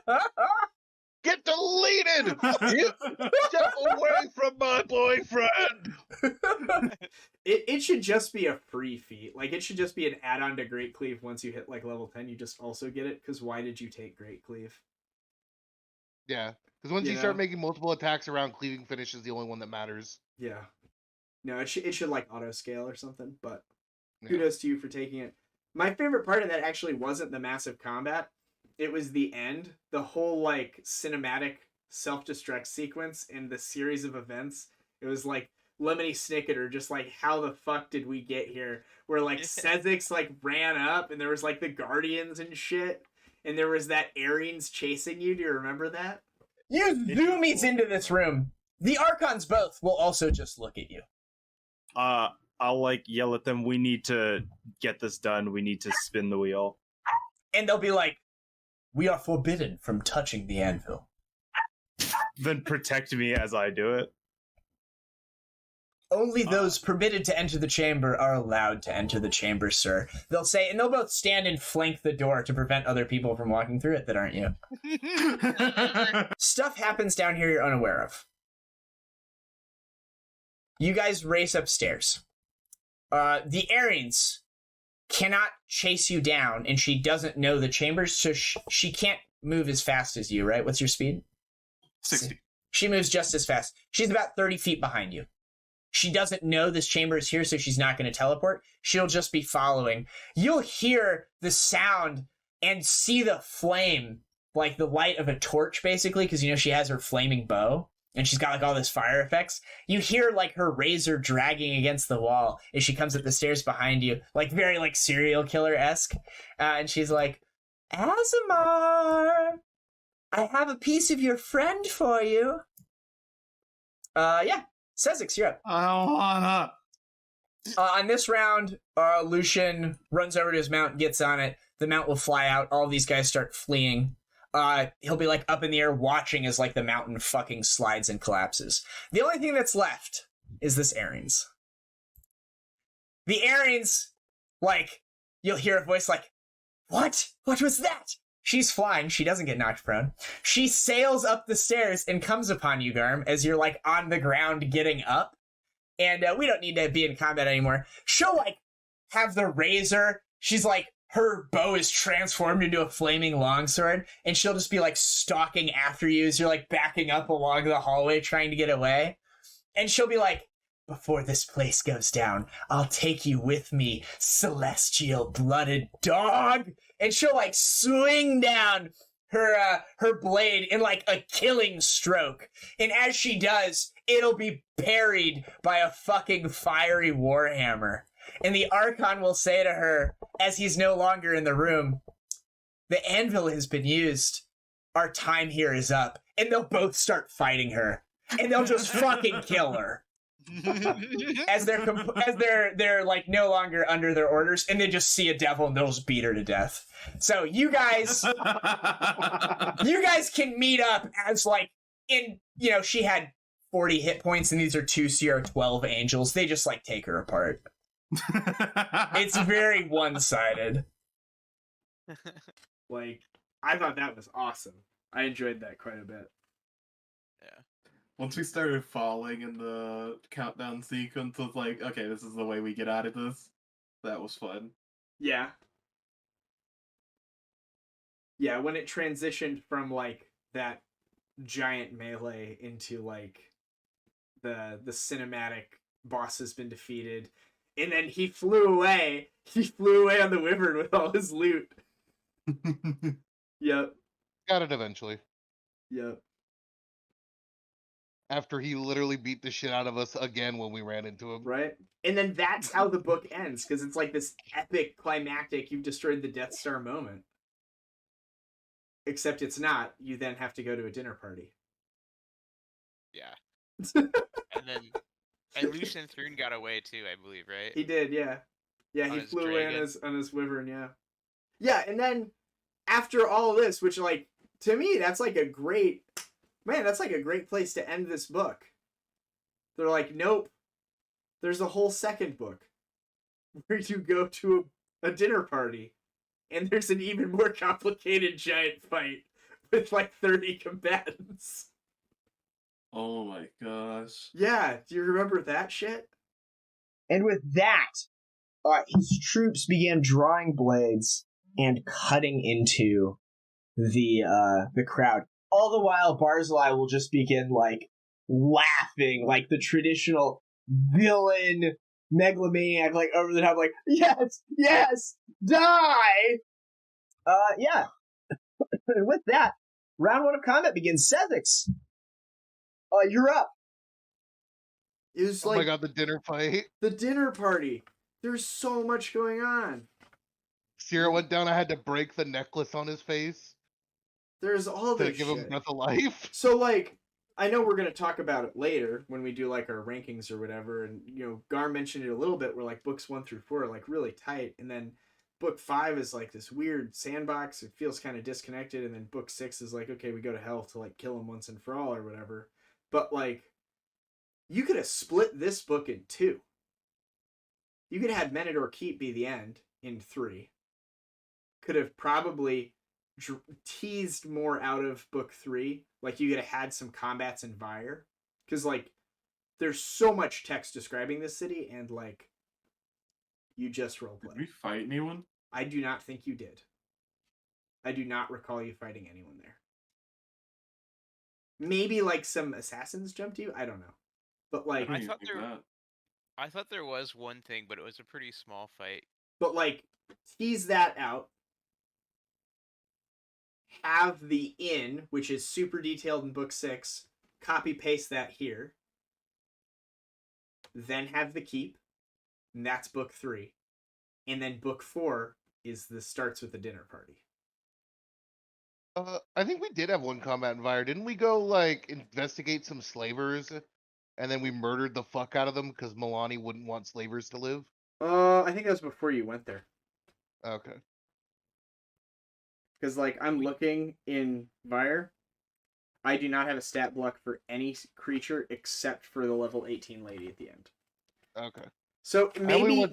Get deleted! Step away from my boyfriend! It should just be a free feat. Like, it should just be an add-on to Great Cleave. Once you hit, like, level 10, you just also get it. Because why did you take Great Cleave? Yeah, because once you start making multiple attacks around, cleaving finish is the only one that matters. Yeah. No, it should like, auto-scale or something. But kudos to you for taking it. My favorite part of that actually wasn't the massive combat. it was the end. The whole like cinematic self-destruct sequence in the series of events. It was like Lemony Snicket, or just like, how the fuck did we get here? Where like Sezix like ran up and there was like the Guardians and shit. And there was that Ares chasing you. Do you remember that? You zoomies into this room. The Archons both will also just look at you. I'll like yell at them, we need to get this done. We need to spin the wheel. And they'll be like, we are forbidden from touching the anvil. Then protect me as I do it. Only those permitted to enter the chamber are allowed to enter the chamber, sir. They'll say, and they'll both stand and flank the door to prevent other people from walking through it that aren't you. Stuff happens down here you're unaware of. You guys race upstairs. The Aryans cannot chase you down, and she doesn't know the chambers, so she can't move as fast as you, right? What's your speed? 60. She moves just as fast. She's about 30 feet behind you. She doesn't know this chamber is here, so she's not going to teleport. She'll just be following. You'll hear the sound and see the flame, like the light of a torch, basically, because, you know, she has her flaming bow, and she's got, like, all this fire effects. You hear, like, her razor dragging against the wall as she comes up the stairs behind you, like, very, like, serial killer-esque. And she's like, Azamar, I have a piece of your friend for you. Yeah. Sezix, you're up. I don't wanna. On this round, Lucian runs over to his mount, gets on it. The mount will fly out. All these guys start fleeing. He'll be like up in the air watching as like the mountain fucking slides and collapses. The only thing that's left is this Aryans. The Aryans, like, you'll hear a voice like, what? What was that? She's flying. She doesn't get knocked prone. She sails up the stairs and comes upon you, Garm, as you're, like, on the ground getting up. And we don't need to be in combat anymore. She'll, like, have the razor. She's, like, her bow is transformed into a flaming longsword. And she'll just be, like, stalking after you as you're, like, backing up along the hallway trying to get away. And she'll be like, before this place goes down, I'll take you with me, celestial blooded dog. And she'll like swing down her blade in like a killing stroke. And as she does, it'll be parried by a fucking fiery warhammer. And the Archon will say to her, as he's no longer in the room, the anvil has been used. Our time here is up. And they'll both start fighting her. And they'll just fucking kill her. as they're like no longer under their orders, and they just see a devil and they'll just beat her to death. So you guys can meet up as like in, you know, she had 40 hit points and these are 2 CR12 angels. They just like take her apart. It's very one-sided. Like, I thought that was awesome. I enjoyed that quite a bit. Once we started falling in the countdown sequence, it was like, okay, this is the way we get out of this. That was fun. Yeah. Yeah, when it transitioned from, like, that giant melee into, like, the cinematic boss has been defeated. And then he flew away. He flew away on the wyvern with all his loot. Yep. Got it eventually. Yep. After he literally beat the shit out of us again when we ran into him. Right? And then that's how the book ends, because it's like this epic, climactic, you've destroyed the Death Star moment. Except it's not. You then have to go to a dinner party. Yeah. And Lucian Thrune got away too, I believe, right? He did, yeah. Yeah, he flew away on his wyvern, yeah. Yeah, and then after all this, which, like, to me, that's like a great... Man, that's like a great place to end this book. They're like, nope. There's a whole second book where you go to a dinner party and there's an even more complicated giant fight with like 30 combatants. Oh my gosh. Yeah, do you remember that shit? And with that, his troops began drawing blades and cutting into the crowd. All the while, Barzillai will just begin, like, laughing, like the traditional villain megalomaniac, like, over the top, like, yes, yes, die! Yeah. And with that, round 1 of combat begins. Sethix, you're up. It was Oh my god, the dinner fight. The dinner party. There's so much going on. Sierra went down. I had to break the necklace on his face. There's all to this give shit. him breath of life. So, like, I know we're going to talk about it later when we do, like, our rankings or whatever. And, you know, Gar mentioned it a little bit where, like, books 1 through 4 are, like, really tight. And then book 5 is, like, this weird sandbox. It feels kind of disconnected. And then book 6 is, like, okay, we go to hell to, like, kill him once and for all or whatever. But, like, you could have split this book in 2. You could have had Menador Keep be the end in 3. Could have probably teased more out of book 3. Like, you could have had some combats in Vire. Because, like, there's so much text describing this city, and, like, you just roleplay. Did we fight anyone? I do not think you did. I do not recall you fighting anyone there. Maybe, like, some assassins jumped you? I don't know. But, like... I thought there was one thing, but it was a pretty small fight. But, like, tease that out. Have the inn, which is super detailed in book 6, copy paste that here. Then have the keep, and that's book 3. And then book 4 is starts with the dinner party. I think we did have one combat in Vire. Didn't we go, like, investigate some slavers, and then we murdered the fuck out of them because Milani wouldn't want slavers to live? I think that was before you went there. Okay. Because, like, I'm looking in Vire. I do not have a stat block for any creature except for the level 18 lady at the end. Okay. So maybe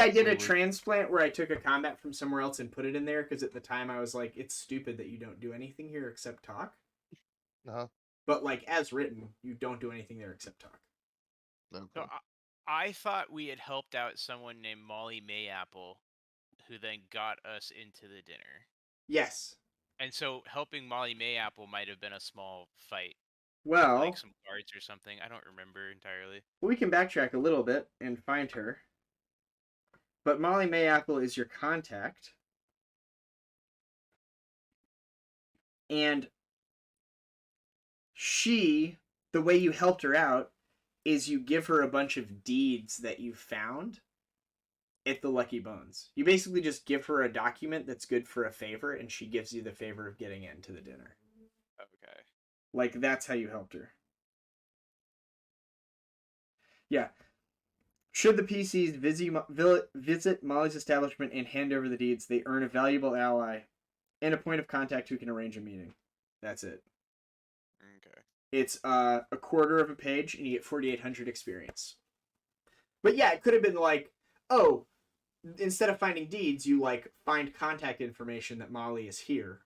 I did a Slavers. transplant where I took a combat from somewhere else and put it in there because at the time I was like, it's stupid that you don't do anything here except talk. Uh-huh. But, like, as written, you don't do anything there except talk. Okay. So I thought we had helped out someone named Molly Mayapple, who then got us into the dinner. Yes. And so helping Molly Mayapple might have been a small fight. Well, like some guards or something. I don't remember entirely. we can backtrack a little bit and find her. But Molly Mayapple is your contact. And she, the way you helped her out, is you give her a bunch of deeds that you found at the Lucky Bones. You basically just give her a document that's good for a favor, and she gives you the favor of getting into the dinner. Okay. Like, that's how you helped her. Yeah. Should the PCs visit Molly's establishment and hand over the deeds, they earn a valuable ally and a point of contact who can arrange a meeting. That's it. Okay. It's a quarter of a page, and you get 4,800 experience. But yeah, it could have been like, oh, instead of finding deeds, you, like, find contact information that Molly is here.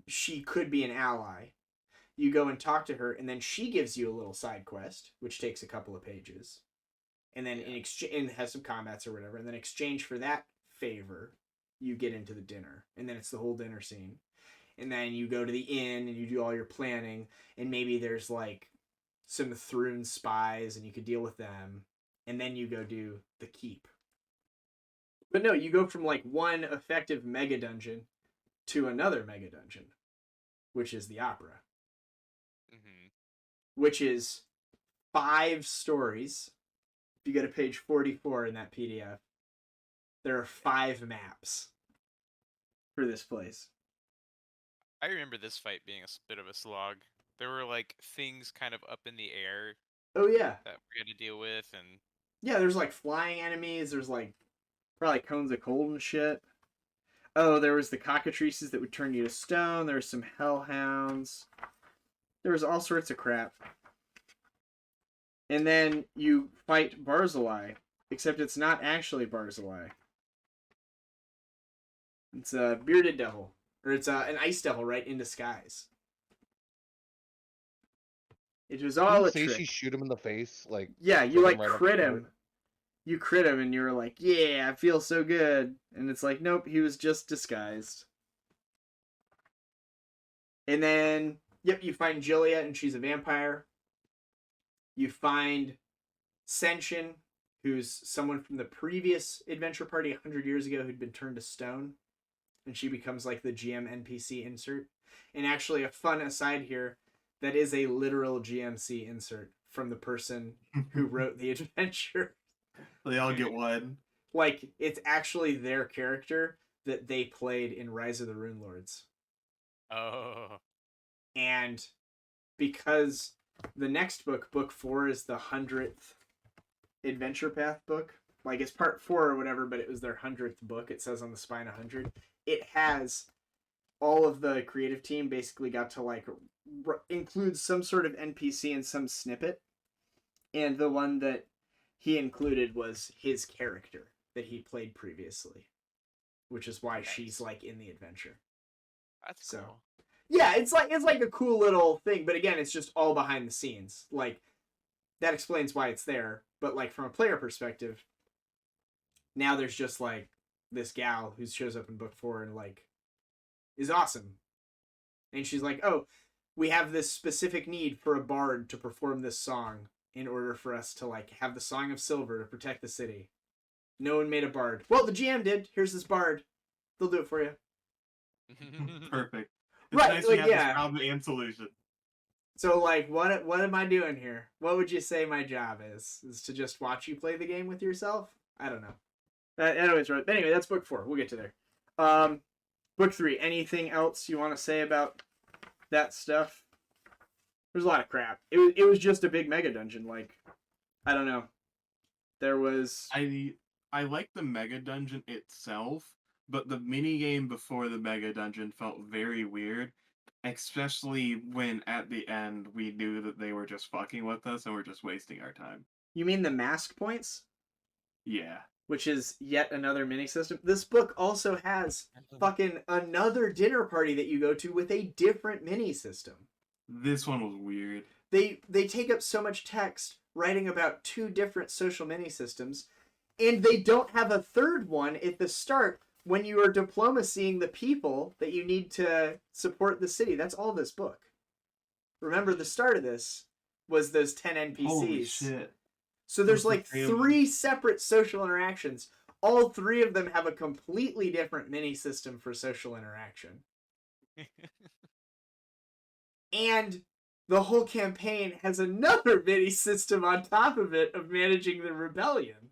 She could be an ally. You go and talk to her, and then she gives you a little side quest, which takes a couple of pages. And then in exchange, and has some combats or whatever. And then in exchange for that favor, you get into the dinner. And then it's the whole dinner scene. And then you go to the inn, and you do all your planning. And maybe there's, like, some Thrun spies, and you could deal with them. And then you go do the keep. But no, you go from, like, one effective mega dungeon to another mega dungeon, which is the opera. Mm-hmm. Which is 5 stories. If you go to page 44 in that PDF, there are 5 maps for this place. I remember this fight being a bit of a slog. There were, like, things kind of up in the air. Oh, yeah. That we had to deal with, and... Yeah, there's, like, flying enemies. There's, like, probably cones of cold and shit. Oh, there was the cockatrices that would turn you to stone. There was some hellhounds. There was all sorts of crap. And then you fight Barzillai, except it's not actually Barzillai. It's a bearded devil. Or it's an ice devil, right, in disguise. It was all a Didn't trick. she shoot him in the face? Like, Yeah, you, like, right off crit the him. You crit him, and you were like, yeah, I feel so good. And it's like, nope, he was just disguised. And then, yep, you find Julia, and she's a vampire. You find Senshin, who's someone from the previous adventure party 100 years ago who'd been turned to stone. and she becomes like the GM NPC insert. And actually, a fun aside here, that is a literal GMC insert from the person who wrote the adventure. They all get one. Like, it's actually their character that they played in Rise of the Rune Lords. Oh. And because the next book, book 4, is the 100th adventure path book. Like, it's part 4 or whatever, but it was their 100th book. It says on the spine 100. It has all of the creative team basically got to like include some sort of NPC in some snippet. And the one that he included was his character that he played previously, which is why she's like in the adventure. That's cool. Yeah, it's like a cool little thing, but again, it's just all behind the scenes. Like, that explains why it's there, but like from a player perspective, now there's just like this gal who shows up in book 4 and like is awesome. And she's like, "Oh, we have this specific need for a bard to perform this song in order for us to like have the Song of Silver to protect the city. No one made a bard. Well, the GM did. Here's this bard. They'll do it for you." Perfect. It's Right, nice like, we have yeah. this problem and solution. So like, what am I doing here? What would you say my job is? Is to just watch you play the game with yourself? I don't know. Anyways, right. Anyway, that's book 4. We'll get to there. Book 3. Anything else you want to say about that stuff? There's a lot of crap. It was just a big mega dungeon. Like, I don't know. There was. I like the mega dungeon itself, but the mini game before the mega dungeon felt very weird, especially when at the end we knew that they were just fucking with us and we're just wasting our time. You mean the mask points? Yeah. Which is yet another mini system. This book also has fucking another dinner party that you go to with a different mini system. This one was weird. They take up so much text writing about 2 different social mini systems, and they don't have a third one at the start when you are diplomacying the people that you need to support the city. That's all this book. Remember, the start of this was those 10 NPCs. Holy shit. So there's like 3 separate social interactions. All 3 of them have a completely different mini system for social interaction. And the whole campaign has another mini system on top of it of managing the rebellion.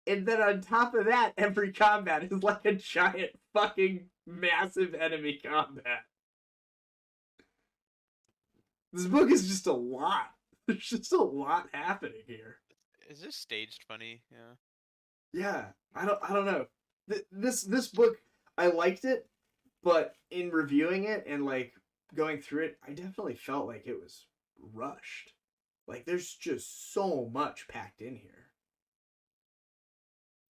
And then on top of that, every combat is like a giant fucking massive enemy combat. This book is just a lot. There's just a lot happening here. Is this staged funny? Yeah. Yeah, I don't know. This book, I liked it, but in reviewing it and like going through it, I definitely felt like it was rushed. Like, there's just so much packed in here.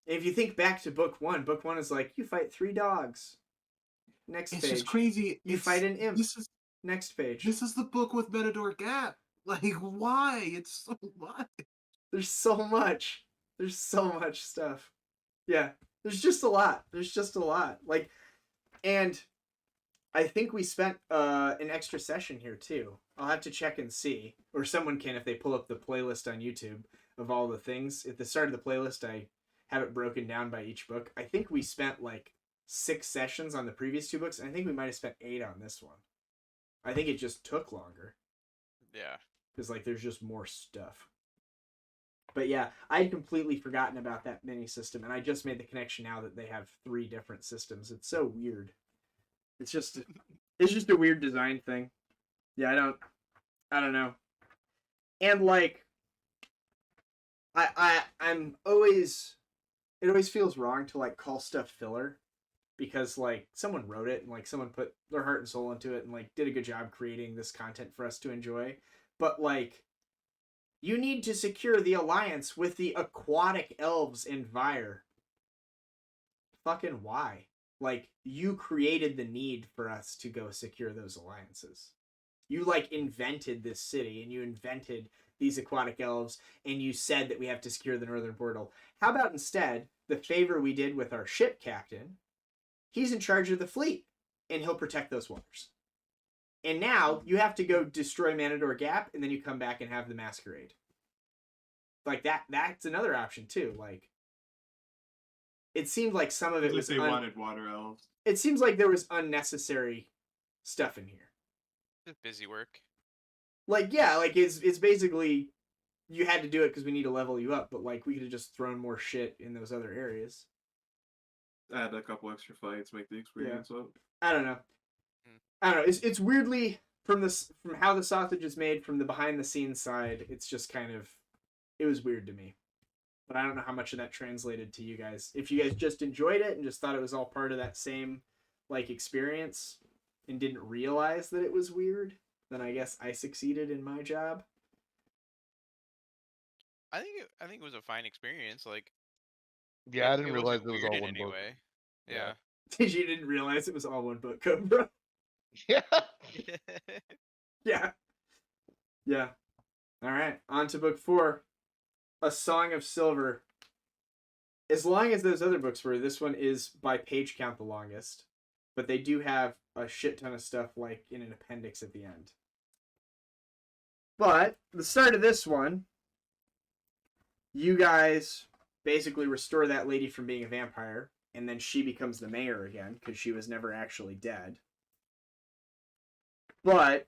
And if you think back to book 1 is like, you fight 3 dogs. Next It's page. just crazy. You fight an imp. This is Next page. This is the book with Benidorm Gap. Like, why? It's so much. There's so much. There's so much stuff. Yeah, there's just a lot. There's just a lot. Like, and I think we spent an extra session here too. I'll have to check and see, or someone can if they pull up the playlist on YouTube of all the things. At the start of the playlist, I have it broken down by each book. I think we spent like 6 sessions on the previous 2 books, and I think we might have spent 8 on this one. I think it just took longer. Yeah. Because like there's just more stuff. But yeah, I had completely forgotten about that mini system, and I just made the connection now that they have 3 different systems. It's so weird. It's just a weird design thing. Yeah, I don't know. And like I'm always, it always feels wrong to like call stuff filler, because like someone wrote it and like someone put their heart and soul into it and like did a good job creating this content for us to enjoy. But like, you need to secure the alliance with the aquatic elves in Vyre. Fucking why? Like, you created the need for us to go secure those alliances. You like invented this city and you invented these aquatic elves and you said that we have to secure the northern portal. How about instead the favor we did with our ship captain? He's in charge of the fleet and he'll protect those waters. And now you have to go destroy Benidorm Gap and then you come back and have the masquerade. Like that's another option too. Like, it seemed like some of it was they wanted water elves. It seems like there was unnecessary stuff in here. Just busy work. Like, yeah, like it's basically you had to do it because we need to level you up, but like we could have just thrown more shit in those other areas. Add a couple extra fights, make the experience up. I don't know. It's weirdly from how the sausage is made from the behind the scenes side. It's just kind of it was weird to me, but I don't know how much of that translated to you guys. If you guys just enjoyed it and just thought it was all part of that same like experience and didn't realize that it was weird, then I guess I succeeded in my job. I think it was a fine experience. Like, yeah, I didn't realize it was all in one any book. way. Yeah. You didn't realize it was all one book, Cobra. Yeah. Yeah. Yeah. All right. On to book 4. A Song of Silver. As long as those other books were, this one is by page count the longest. But they do have a shit ton of stuff like in an appendix at the end. But the start of this one, you guys basically restore that lady from being a vampire, and then she becomes the mayor again because she was never actually dead. But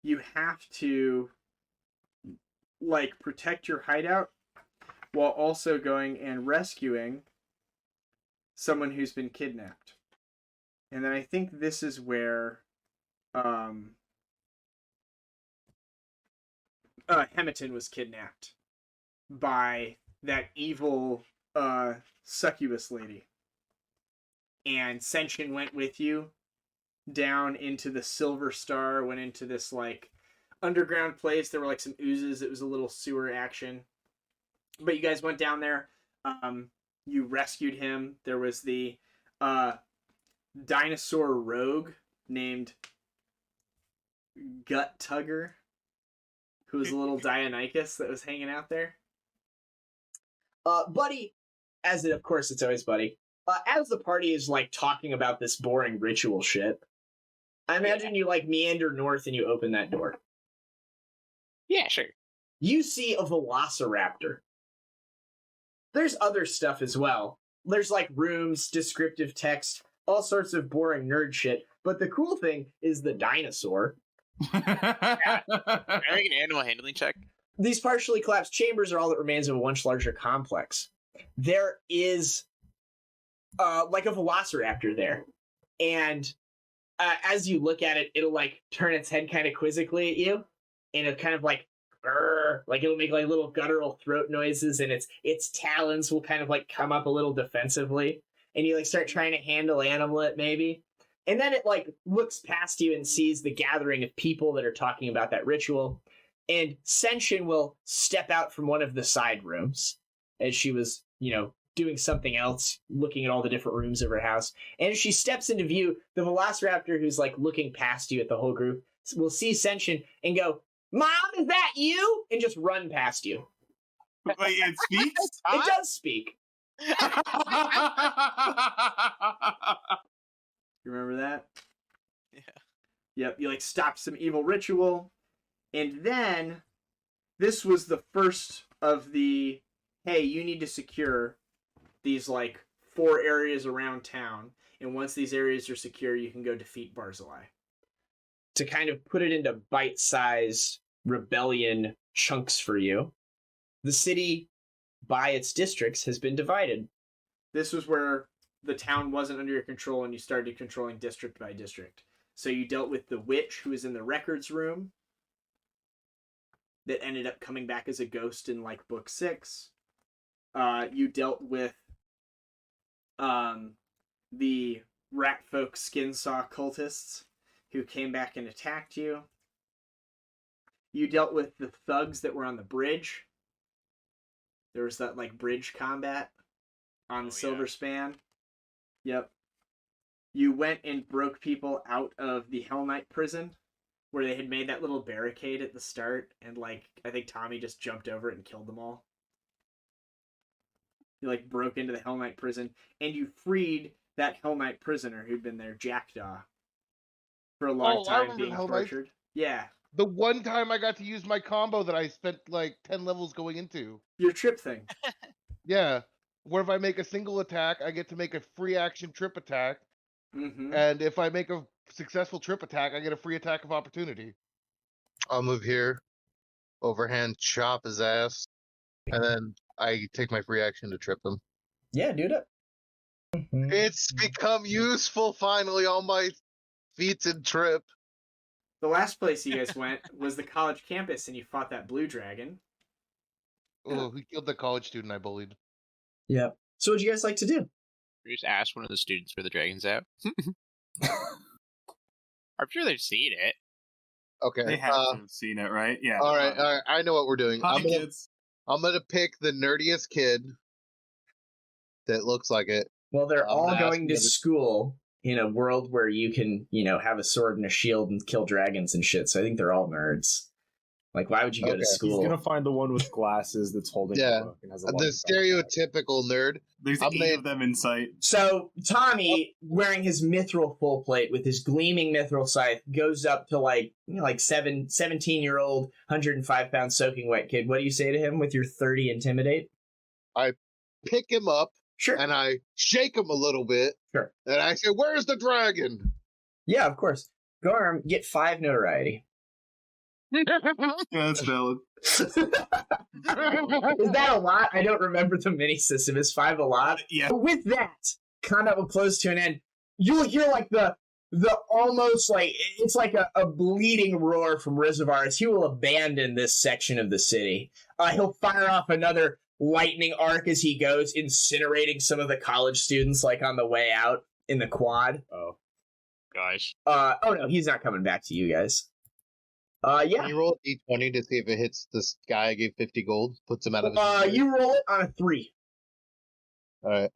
you have to like protect your hideout while also going and rescuing someone who's been kidnapped. And then I think this is where Hemiton was kidnapped by that evil succubus lady. And Senshin went with you down into the Silver Star, went into this like underground place. There were like some oozes. It was a little sewer action. But you guys went down there. You rescued him. There was the dinosaur rogue named Gut Tugger, who was a little Deinonychus that was hanging out there. Buddy, of course it's always Buddy. As the party is like talking about this boring ritual shit, I imagine you like meander north and you open that door. Yeah, sure. You see a velociraptor. There's other stuff as well. There's like rooms, descriptive text, all sorts of boring nerd shit. But the cool thing is the dinosaur. Can I make an animal handling check? These partially collapsed chambers are all that remains of a once larger complex. There is like a velociraptor there. And as you look at it, it'll like turn its head kind of quizzically at you. And it'll kind of like, like it'll make like little guttural throat noises, and its talons will kind of like come up a little defensively. And you like start trying to handle animal it maybe. And then it like looks past you and sees the gathering of people that are talking about that ritual. And Senshin will step out from one of the side rooms as she was, doing something else, looking at all the different rooms of her house. And as she steps into view, the velociraptor who's like looking past you at the whole group will see Senshin and go, "Mom, is that you?" And just run past you. Wait, it speaks? It does speak. You remember that? Yeah. Yep, you like stopped some evil ritual. And then this was the first of the, hey, you need to secure these like 4 areas around town. And once these areas are secure, you can go defeat Barzillai. To kind of put it into bite-sized rebellion chunks for you, the city, by its districts, has been divided. This was where the town wasn't under your control and you started controlling district by district. So you dealt with the witch who was in the records room that ended up coming back as a ghost in like book 6. You dealt with the rat folk skin saw cultists who came back and attacked you. You dealt with the thugs that were on the bridge. There was that like bridge combat on the Silver Span. Yep. You went and broke people out of the Hell Knight prison where they had made that little barricade at the start, and like I think Tommy just jumped over it and killed them all. You like broke into the Hell Knight prison and you freed that Hell Knight prisoner who'd been there, Jackdaw, for a long time being tortured. Yeah. The one time I got to use my combo that I spent like 10 levels going into. Your trip thing. Yeah. where if I make a single attack, I get to make a free action trip attack. Mm-hmm. And if I make a successful trip attack, I get a free attack of opportunity. I'll move here, overhand chop his ass, and then I take my free action to trip him. Yeah, do it. It's become useful finally on my feats and trip. The last place you guys went was the college campus, and you fought that blue dragon. Oh, who killed the college student I bullied? Yeah. So what'd you guys like to do? We just ask one of the students where the dragon's at. I'm sure they've seen it. Okay. They have to have seen it, right? Yeah. All right. I know what we're doing. Hi, I'm gonna, kids. I'm gonna pick the nerdiest kid that looks like it. Well, they're I'm all gonna ask going to the other- school in a world where you can, have a sword and a shield and kill dragons and shit. So I think they're all nerds. Like, why would you go to Okay. school? He's gonna find the one with glasses that's holding Yeah. the book and has a The long stereotypical nerd. There's I'm 8 gonna- of them in sight. So Tommy, wearing his mithril full plate with his gleaming mithril scythe, goes up to like 17-year-old, 105-pound soaking wet kid. What do you say to him with your 30 intimidate? Pick him up Sure. and I shake him a little bit. Sure. And I say, "Where's the dragon?" Yeah, of course. Go arm, get 5 notoriety. Yeah, that's valid. Is that a lot? I don't remember the mini system. Is 5 a lot? Yeah. But with that, combat will close to an end. You'll hear like the almost like it's like a bleeding roar from Reservoir as he will abandon this section of the city. He'll fire off another lightning arc as he goes, incinerating some of the college students like on the way out in the quad. Oh. Gosh. Oh no, he's not coming back to you guys. Yeah. Can you roll a d20 to see if it hits this guy I gave 50 gold? Puts him out of his misery? You roll it on a 3. All right.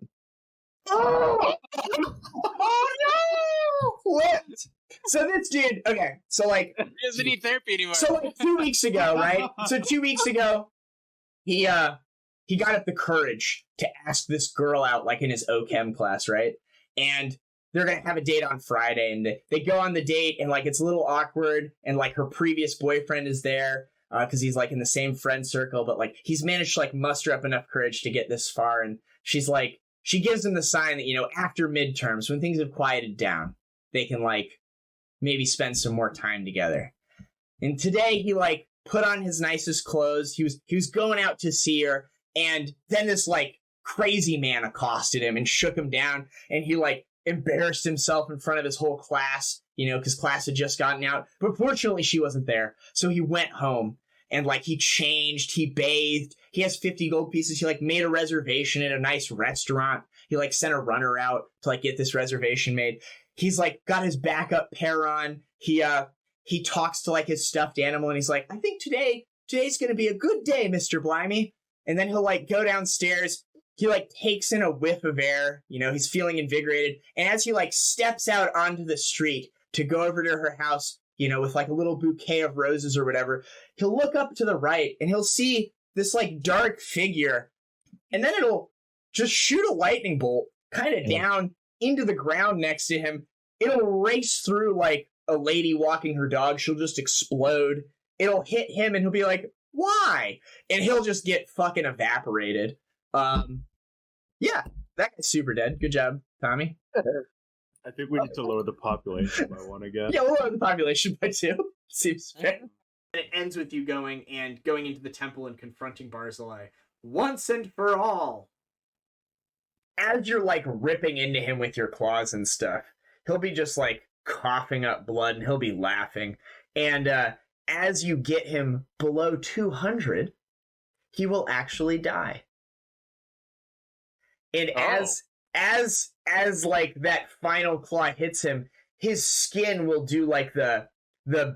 Oh! Oh no! Flipped. So this dude, okay, so like, He doesn't need therapy anymore. so like 2 weeks ago, right? So 2 weeks ago, he got up the courage to ask this girl out, like in his OChem class, right? And they're gonna have a date on Friday, and they go on the date, and like it's a little awkward, and like her previous boyfriend is there because he's like in the same friend circle, but like he's managed to like muster up enough courage to get this far, and she's like, she gives him the sign that after midterms, when things have quieted down, they can like maybe spend some more time together. And today he like put on his nicest clothes. He was going out to see her, and then this like crazy man accosted him and shook him down, and he like embarrassed himself in front of his whole class, because class had just gotten out. But fortunately, she wasn't there. So he went home and like he changed, he bathed, he has 50 gold pieces. He like made a reservation at a nice restaurant. He like sent a runner out to like get this reservation made. He's like got his backup pair on. He talks to like his stuffed animal and he's like, I think today's going to be a good day, Mr. Blimey. And then he'll like go downstairs. He like takes in a whiff of air, he's feeling invigorated. And as he like steps out onto the street to go over to her house, with like a little bouquet of roses or whatever, he'll look up to the right and he'll see this like dark figure. And then it'll just shoot a lightning bolt kind of down into the ground next to him. It'll race through like a lady walking her dog. She'll just explode. It'll hit him and he'll be like, why? And he'll just get fucking evaporated. Yeah, that guy's super dead. Good job, Tommy. I think we need to lower the population by 1 again. Yeah, we'll lower the population by 2. Seems fair. And it ends with you going into the temple and confronting Barzillai once and for all. As you're like ripping into him with your claws and stuff, he'll be just like coughing up blood and he'll be laughing. And as you get him below 200, he will actually die. And as like that final claw hits him, his skin will do like the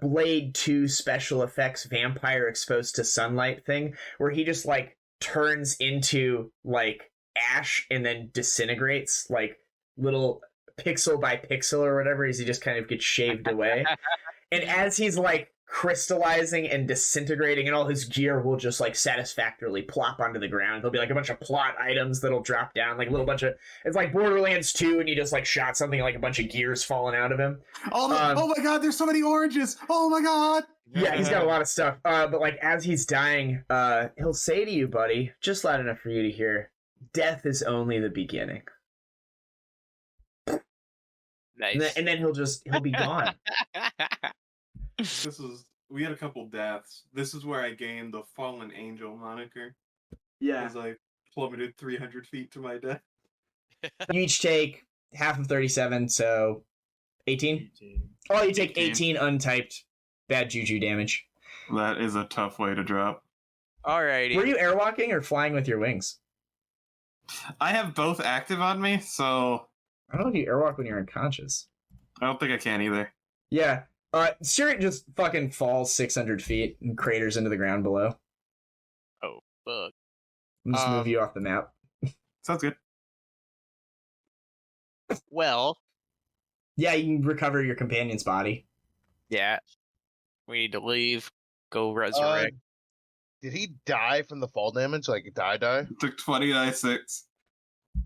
Blade 2 special effects vampire exposed to sunlight thing, where he just like turns into like ash and then disintegrates like little pixel by pixel or whatever, as he just kind of gets shaved away. And as he's like crystallizing and disintegrating, and all his gear will just like satisfactorily plop onto the ground. There'll be like a bunch of plot items that'll drop down, like a little bunch of, it's like Borderlands 2 and you just like shot something, like a bunch of gears falling out of him. Oh my god, there's so many oranges! Oh my god! Yeah, he's got a lot of stuff. But like as he's dying, he'll say to you, buddy, just loud enough for you to hear, Death is only the beginning. Nice. And then he'll be gone. We had a couple deaths. This is where I gained the Fallen Angel moniker. Yeah. As I plummeted 300 feet to my death. You each take half of 37, so 18? Oh, you take 18 untyped bad juju damage. That is a tough way to drop. Alrighty. Were you airwalking or flying with your wings? I have both active on me, so... I don't know if you airwalk when you're unconscious. I don't think I can either. Yeah. Stuart just fucking falls 600 feet and craters into the ground below. Oh, fuck. I'll just move you off the map. Sounds good. Well. Yeah, you can recover your companion's body. Yeah. We need to leave. Go resurrect. Did he die from the fall damage? Like, die? Took 20 die 6.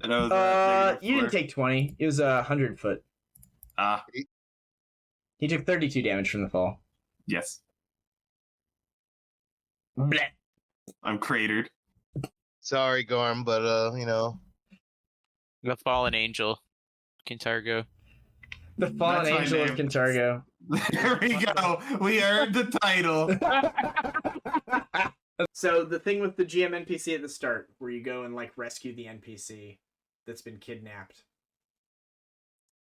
And I was you didn't take 20. It was 100 foot. He took 32 damage from the fall. Yes. Blech. I'm cratered. Sorry, Gorm, but, The fallen angel. Kintargo. The fallen angel of Kintargo. There we go. We earned the title. So the thing with the GM NPC at the start, where you go and like rescue the NPC that's been kidnapped.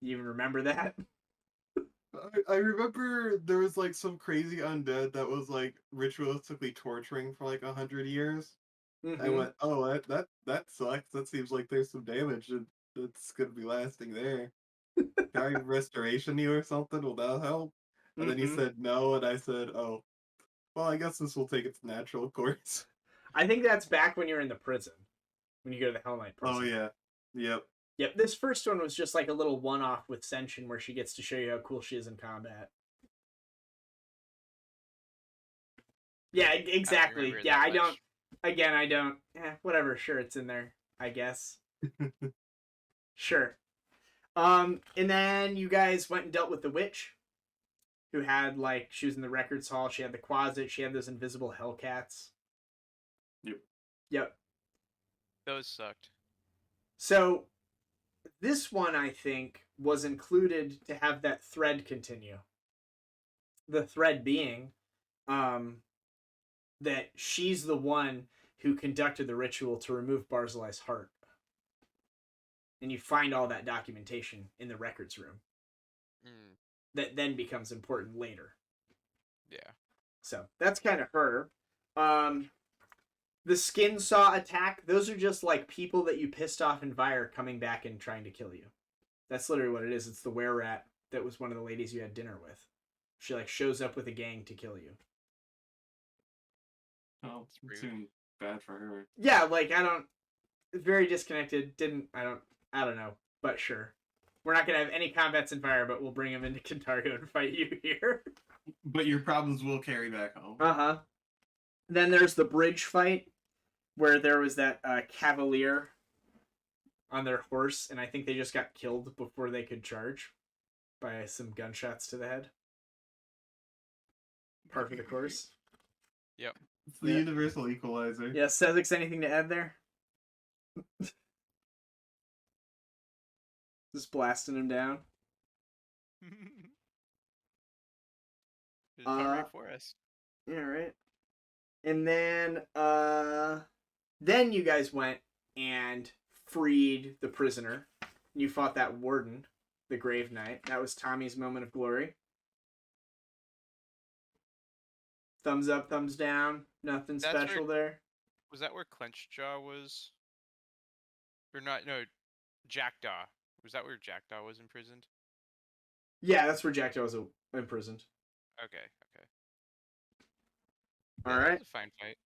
You even remember that? I remember there was like some crazy undead that was like ritualistically torturing for like 100 years. Mm-hmm. I went, oh, that sucks. That seems like there's some damage that's gonna be lasting there. Can I restoration you or something? Will that help? And then you said no, and I said, oh, well, I guess this will take its natural course. I think that's back when you're in the prison. When you go to the Hell Knight prison. Oh, yeah. Yep. Yep, this first one was just like a little one-off with Senshin where she gets to show you how cool she is in combat. Yeah, exactly. I don't... Again, I don't... whatever, sure, it's in there, I guess. Sure. And then you guys went and dealt with the witch, who had, like, she was in the records hall, she had the closet, she had those invisible Hellcats. Yep. Those sucked. So, this one, I think, was included to have that thread continue. The thread being that she's the one who conducted the ritual to remove Barzilai's heart. And you find all that documentation in the records room. That then becomes important later. Yeah. So, that's kind of her. The skin saw attack, those are just like people that you pissed off in Vire coming back and trying to kill you. That's literally what it is. It's the were-rat that was one of the ladies you had dinner with. She like shows up with a gang to kill you. Oh, it's soon bad for her. Yeah, like very disconnected. I don't know, but sure. We're not gonna have any combats in Vire, but we'll bring them into Kintargo and fight you here. But your problems will carry back home. Uh-huh. Then there's the bridge fight, where there was that cavalier on their horse, and I think they just got killed before they could charge by some gunshots to the head. Par for the course. Yep. It's the universal equalizer. Yeah, Cezix, anything to add there? Just blasting him down. Just come right for us. Yeah, right. And then you guys went and freed the prisoner. You fought that warden, the Grave Knight. That was Tommy's moment of glory. Thumbs up, thumbs down. Nothing special there. Was that where Clenched Jaw was? Or not? No, Jackdaw. Was that where Jackdaw was imprisoned? Yeah, that's where Jackdaw was imprisoned. Okay. All right. That was a fine fight.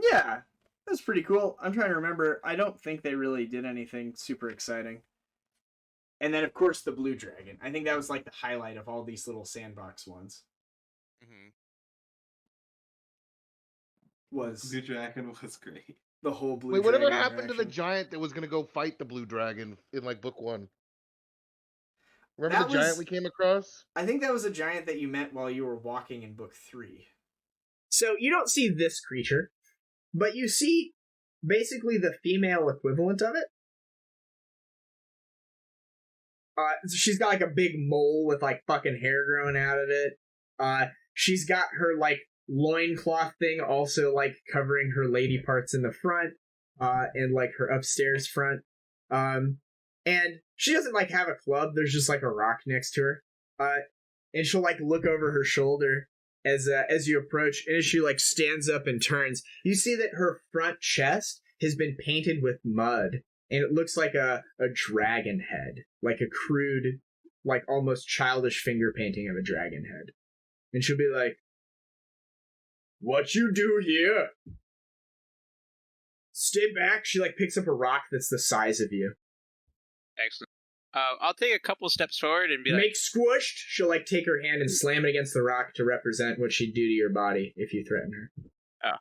Yeah, that's pretty cool. I'm trying to remember. I don't think they really did anything super exciting. And then, of course, the Blue Dragon. I think that was like the highlight of all these little sandbox ones. Blue Dragon was great. The whole Blue Wait, Dragon. whatever happened to the giant that was going to go fight the Blue Dragon in like book 1? Remember the giant we came across? I think that was a giant that you met while you were walking in book 3. So you don't see this creature, but you see basically the female equivalent of it. So she's got like a big mole with like fucking hair growing out of it. She's got her like loincloth thing also like covering her lady parts in the front, and like her upstairs front. And she doesn't like have a club. There's just like a rock next to her. And she'll like look over her shoulder as you approach, and as she like stands up and turns, you see that her front chest has been painted with mud. And it looks like a dragon head, like a crude, like almost childish finger painting of a dragon head. And she'll be like, "What you do here?" "Stay back." She like picks up a rock that's the size of you. Excellent. I'll take a couple steps forward and be like, "Make squished." She'll like take her hand and slam it against the rock to represent what she'd do to your body if you threaten her. "Oh,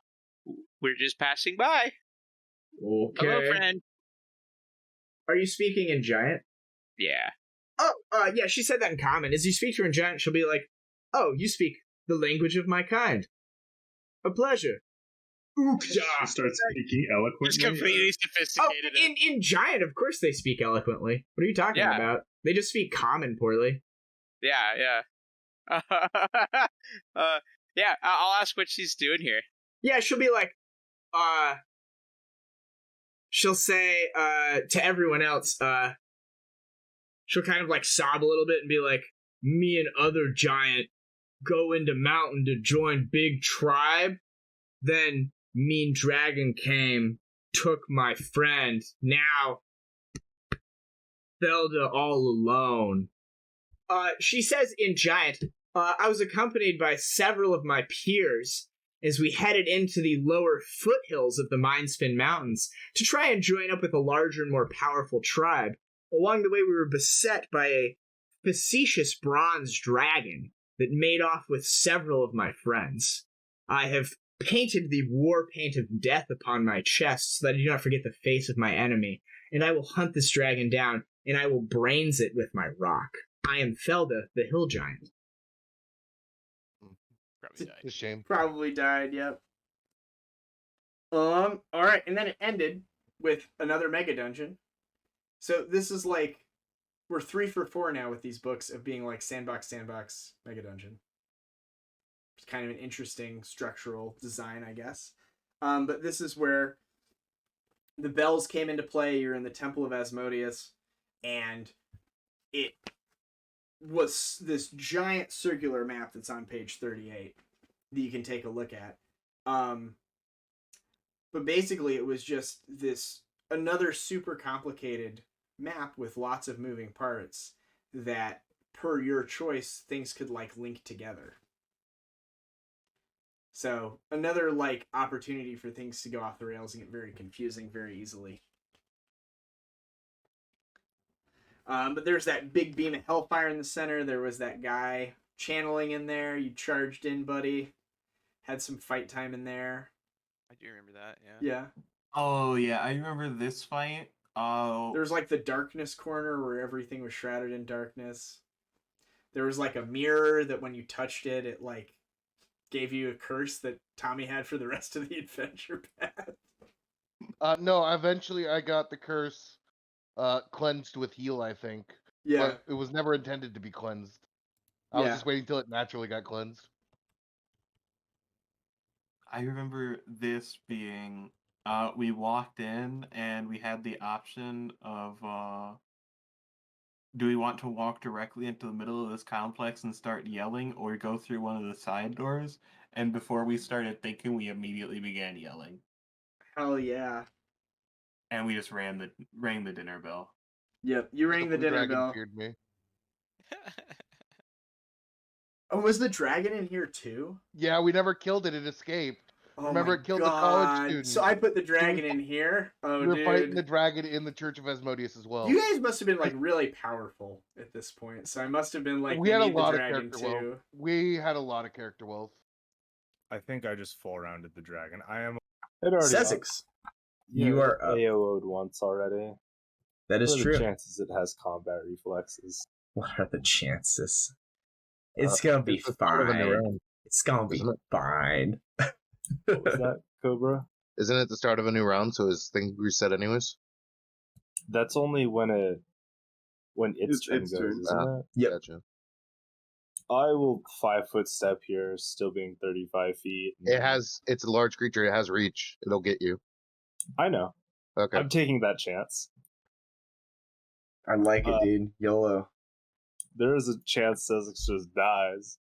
we're just passing by. Okay. Hello, friend." Are you speaking in Giant? Yeah. Oh, yeah, she said that in common. As you speak to her in Giant, she'll be like, "Oh, you speak the language of my kind. A pleasure." She starts speaking eloquently. It's completely sophisticated. Oh, in Giant, of course they speak eloquently. What are you talking about? They just speak common poorly. Yeah. Yeah, I'll ask what she's doing here. Yeah, she'll be like, she'll say, to everyone else, she'll kind of like sob a little bit and be like, "Me and other Giant go into mountain to join big tribe. Then mean dragon came, took my friend. Now, Felda all alone." She says in Giant, "I was accompanied by several of my peers as we headed into the lower foothills of the Mindspin Mountains to try and join up with a larger and more powerful tribe. Along the way, we were beset by a facetious bronze dragon that made off with several of my friends. I have painted the war paint of death upon my chest so that I do not forget the face of my enemy, and I will hunt this dragon down, and I will brains it with my rock. I am Felda, the hill giant." Probably died. It's a shame. Probably died, yep. Alright, and then it ended with another mega dungeon. So this is like, we're 3 for 4 now with these books of being like sandbox, mega dungeon. It's kind of an interesting structural design, I guess. But this is where the bells came into play. You're in the Temple of Asmodeus, and it was this giant circular map that's on page 38 that you can take a look at. But basically it was just another super complicated map with lots of moving parts that, per your choice, things could like link together. So another like opportunity for things to go off the rails and get very confusing very easily. But there's that big beam of hellfire in the center. There was that guy channeling in there. You charged in, buddy. Had some fight time in there. I do remember that, yeah. Yeah. Oh, yeah, I remember this fight. There was like the darkness corner where everything was shrouded in darkness. There was like a mirror that when you touched it, it like gave you a curse that Tommy had for the rest of the adventure path. No, eventually I got the curse cleansed with heal, I think. Yeah. But it was never intended to be cleansed. I was just waiting till it naturally got cleansed. I remember this being, we walked in and we had the option of, do we want to walk directly into the middle of this complex and start yelling, or go through one of the side doors? And before we started thinking, we immediately began yelling. Hell yeah. And we just rang the dinner bell. Yep, you rang the dinner bell. Me. Oh, was the dragon in here too? Yeah, we never killed it. It escaped. Oh Remember, it killed the college student. So I put the dragon in here? Oh, we were dude. fighting the dragon in the Church of Asmodeus as well. You guys must have been like really powerful at this point. So I must have been like, we had a need the lot of dragon character too. wealth. We had a lot of character wealth. I think I just full rounded the dragon. I am. It already Sesix, Yeah, you are up. AO'd once already. That is what are true. the chances it has combat reflexes? What are the chances? It's gonna be fine. It's gonna be fine. What was that, Cobra? Isn't it the start of a new round, so his thing reset anyways? That's only when its turn its goes, turn. isn't it? Yep. Gotcha. I will 5-foot step here, still being 35 feet. It's a large creature. It has reach. It'll get you. I know. Okay. I'm taking that chance. I like it, dude. YOLO. There is a chance Sezix just dies.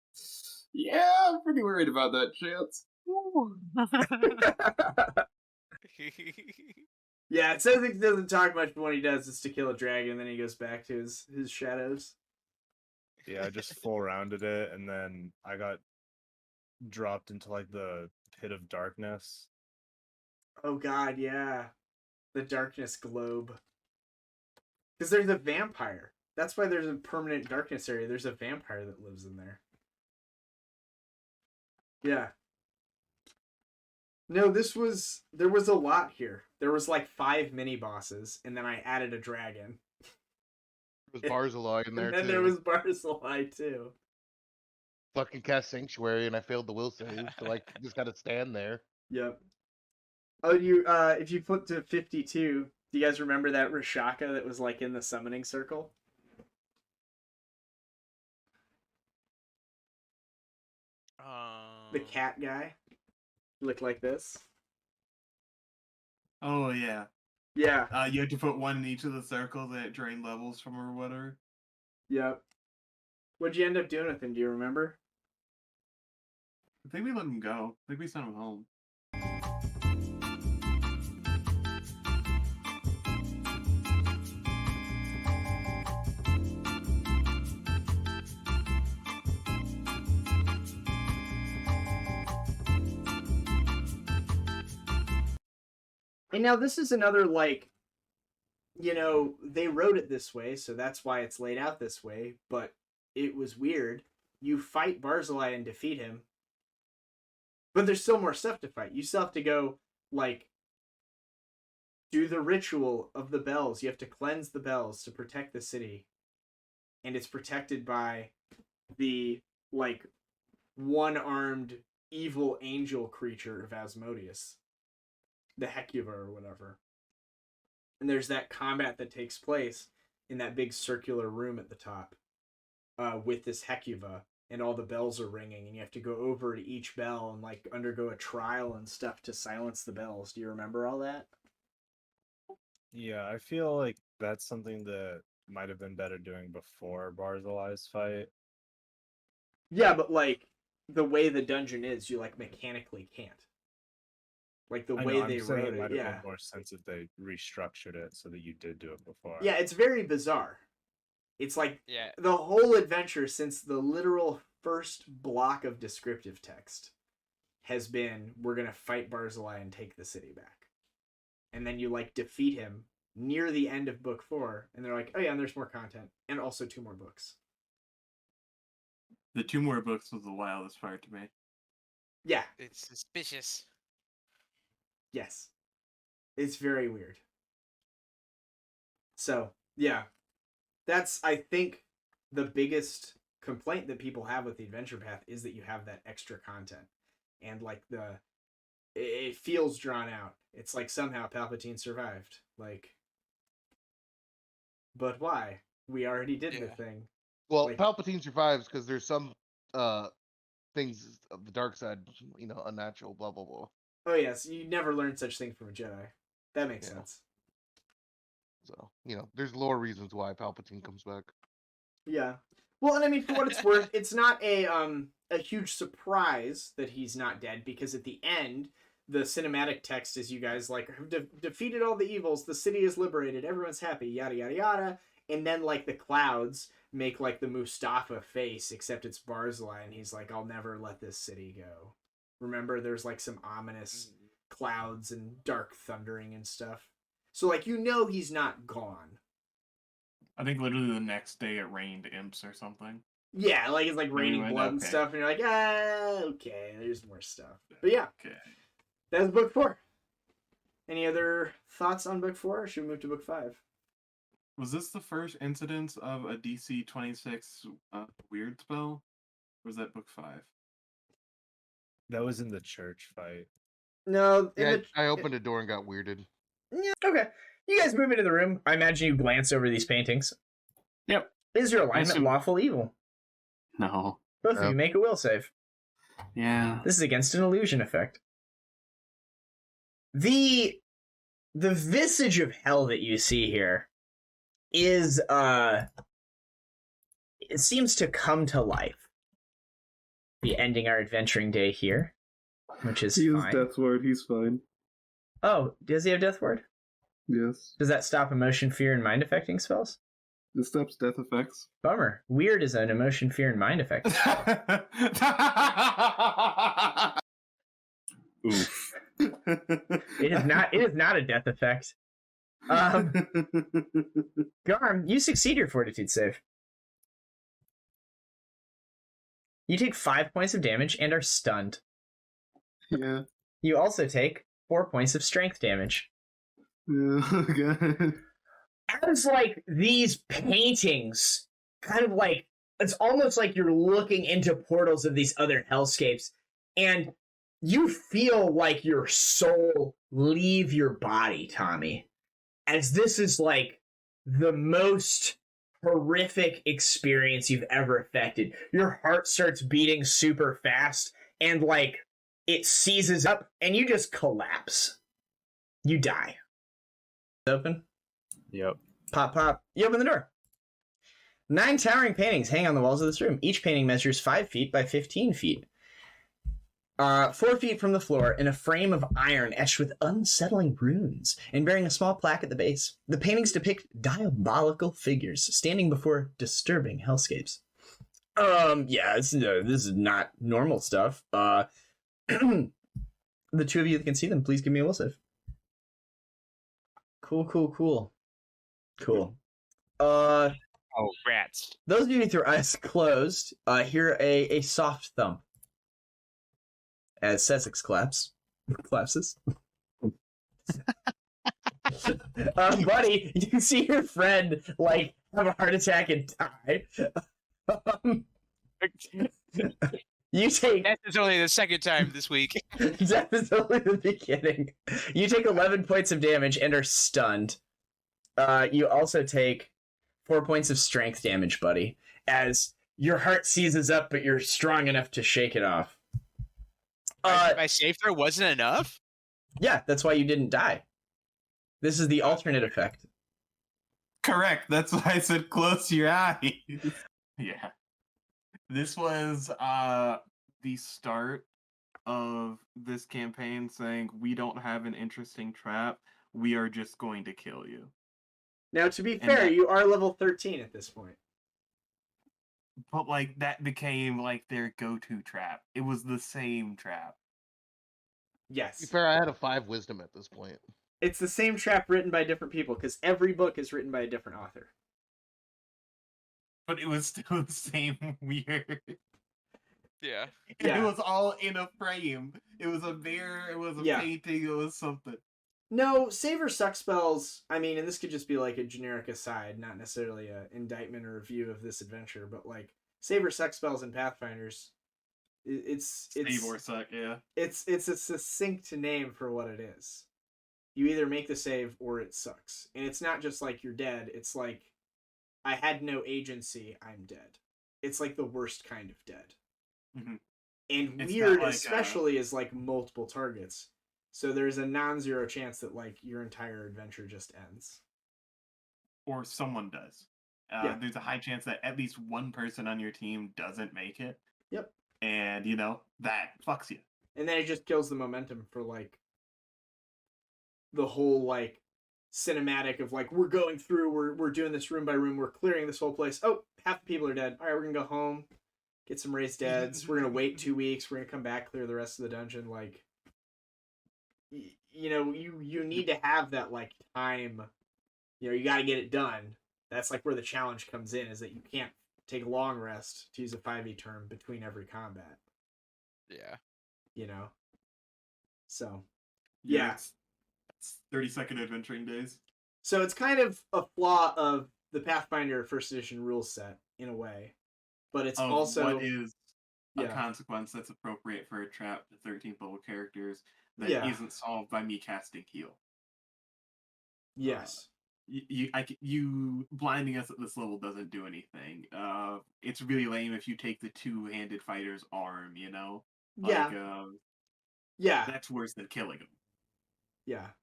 Yeah, I'm pretty worried about that chance. Yeah, it says he doesn't talk much, but when he does, it's to kill a dragon. Then he goes back to his shadows. Yeah, I just full rounded it, and then I got dropped into like the pit of darkness. Oh God, yeah, the darkness globe. Because there's a vampire. That's why there's a permanent darkness area. There's a vampire that lives in there. Yeah. No, there was a lot here. There was like 5 mini bosses, and then I added a dragon. There was Barzillai in there And then too. there was Barzillai too. Fucking cast Sanctuary, and I failed the will save, so like just gotta stand there. Yep. Oh, if you flip to 52, do you guys remember that Rashaka that was like in the summoning circle? The cat guy. He looked like this. Oh yeah. Yeah. You had to put one in each of the circles and it drained levels from or whatever. Yep. What'd you end up doing with him? Do you remember? I think we let him go. I think we sent him home. And now this is another, like, they wrote it this way, so that's why it's laid out this way, but it was weird. You fight Barzillai and defeat him, but there's still more stuff to fight. You still have to go, like, do the ritual of the bells. You have to cleanse the bells to protect the city. And it's protected by the, like, one-armed evil angel creature of Asmodeus. The Hecuva or whatever. And there's that combat that takes place in that big circular room at the top with this Hecuva, and all the bells are ringing, and you have to go over to each bell and like undergo a trial and stuff to silence the bells. Do you remember all that? Yeah, I feel like that's something that might have been better doing before Barzillai's fight. Yeah, but like the way the dungeon is, you like mechanically can't. Like the way they wrote it might it, have yeah. made more sense if they restructured it so that you did do it before. Yeah, it's very bizarre. It's like Yeah. the whole adventure since the literal first block of descriptive text has been, we're going to fight Barzillai and take the city back. And then you like defeat him near the end of book 4, and they're like, oh yeah, and there's more content, and also 2 more books. The 2 more books was the wildest part to me. Yeah. It's suspicious. Yes. It's very weird. So, yeah. That's, I think, the biggest complaint that people have with the Adventure Path is that you have that extra content. And, like, it feels drawn out. It's like somehow Palpatine survived. Like, but why? We already did the thing. Well, Like, Palpatine survives because there's some things of the dark side, unnatural, blah blah blah. oh yes, you never learned such thing from a Jedi. That makes sense. So, there's lore reasons why Palpatine comes back. Yeah. Well, and I mean, for what it's worth, it's not a huge surprise that he's not dead, because at the end, the cinematic text is you guys like have defeated all the evils, the city is liberated, everyone's happy, yada yada yada, and then like the clouds make like the Mustafa face, except it's Barzillai, and he's like, I'll never let this city go. Remember, there's like some ominous clouds and dark thundering and stuff. So like he's not gone. I think literally the next day it rained imps or something. Yeah, like it's like raining blood and stuff, and you're like, okay, there's more stuff. But yeah, okay, that's book 4. Any other thoughts on book 4, or should we move to book 5? Was this the first incidence of a DC 26 weird spell? Or was that book 5? That was in the church fight. No. Yeah, I opened a door and got weirded. Yeah, okay. You guys move into the room. I imagine you glance over these paintings. Yep. Is your alignment lawful evil? No. Both of you make a will save. Yeah. This is against an illusion effect. The visage of hell that you see here is it seems to come to life. Be ending our adventuring day here, which is He fine. has Death Ward, he's fine. Oh, does he have Death Ward? Yes. Does that stop emotion, fear, and mind affecting spells? This stops death effects. Bummer. Weird is an emotion, fear, and mind effect. Oof. It is not a death effect. Garm, you succeed your fortitude save. You take 5 points of damage and are stunned. Yeah. You also take 4 points of strength damage. Yeah, God. As like these paintings, kind of like it's almost like you're looking into portals of these other hellscapes, and you feel like your soul leave your body, Tommy. As this is like the most horrific experience you've ever affected. Your heart starts beating super fast, and like it seizes up, and you just collapse. You die. Open? Yep. Pop, pop. You open the door. 9 towering paintings hang on the walls of this room. Each painting measures 5 feet by 15 feet. 4 feet from the floor, in a frame of iron etched with unsettling runes and bearing a small plaque at the base. The paintings depict diabolical figures standing before disturbing hellscapes. Yeah, this is not normal stuff. The two of you that can see them, please give me a will save. Cool. Oh, rats. Those of you with your eyes closed, hear a soft thump as Sussex collapses. Buddy, you can see your friend like have a heart attack and die. You take. That is only the second time this week. That is only the beginning. You take 11 points of damage and are stunned. You also take 4 points of strength damage, buddy, as your heart seizes up, but you're strong enough to shake it off. My save throw wasn't enough? Yeah, that's why you didn't die. This is the alternate effect. Correct. That's why I said close your eyes. Yeah. This was the start of this campaign saying, we don't have an interesting trap. We are just going to kill you. Now, to be fair, you are level 13 at this point. But, like, that became, like, their go-to trap. It was the same trap. Yes. To be fair, I had a 5 wisdom at this point. It's the same trap written by different people, because every book is written by a different author. But it was still the same weird. Yeah. It was all in a frame. It was a mirror, it was a painting, it was something. No, save or suck spells, I mean, and this could just be like a generic aside, not necessarily an indictment or review of this adventure, but like, save or suck spells in Pathfinders, it's Save or suck, yeah. It's a succinct name for what it is. You either make the save or it sucks. And it's not just like you're dead, it's like, I had no agency, I'm dead. It's like the worst kind of dead. Mm-hmm. And it's weird like, especially is like multiple targets. So there's a non-zero chance that like your entire adventure just ends. Or someone does. There's a high chance that at least one person on your team doesn't make it. Yep. And, you know, that fucks you. And then it just kills the momentum for like the whole like cinematic of like, we're going through, we're doing this room by room, we're clearing this whole place. Oh, half the people are dead. All right, we're gonna go home, get some raised deads. We're gonna wait 2 weeks. We're gonna come back, clear the rest of the dungeon. Like, you know, you need to have that like time. You know, you got to get it done. That's like where the challenge comes in, is that you can't take a long rest, to use a 5e term, between every combat. Yeah. You know. So. Yeah. It's 30-second adventuring days. So it's kind of a flaw of the Pathfinder first edition rule set in a way, but it's also a Yeah. consequence that's appropriate for a trap to 13th level characters that Yeah. isn't solved by me casting heal. Yes. You blinding us at this level doesn't do anything. It's really lame if you take the two-handed fighter's arm, you know? Yeah. Like, Yeah. that's worse than killing him. Yeah.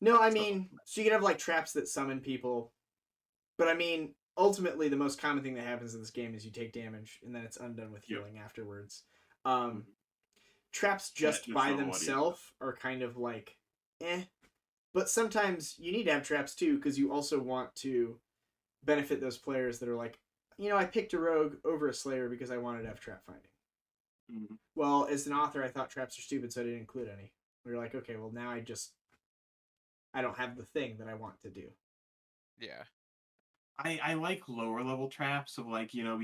No, I mean, so you can have like traps that summon people, but I mean, ultimately the most common thing that happens in this game is you take damage and then it's undone with healing afterwards. Traps just by themselves are kind of like, but sometimes you need to have traps too, because you also want to benefit those players that are like, you know, I picked a rogue over a slayer because I wanted to have trap finding. Well, as an author, I thought traps are stupid, so I didn't include any. We're like, okay, well now I don't have the thing that I want to do. Yeah. I like lower level traps of like, you know,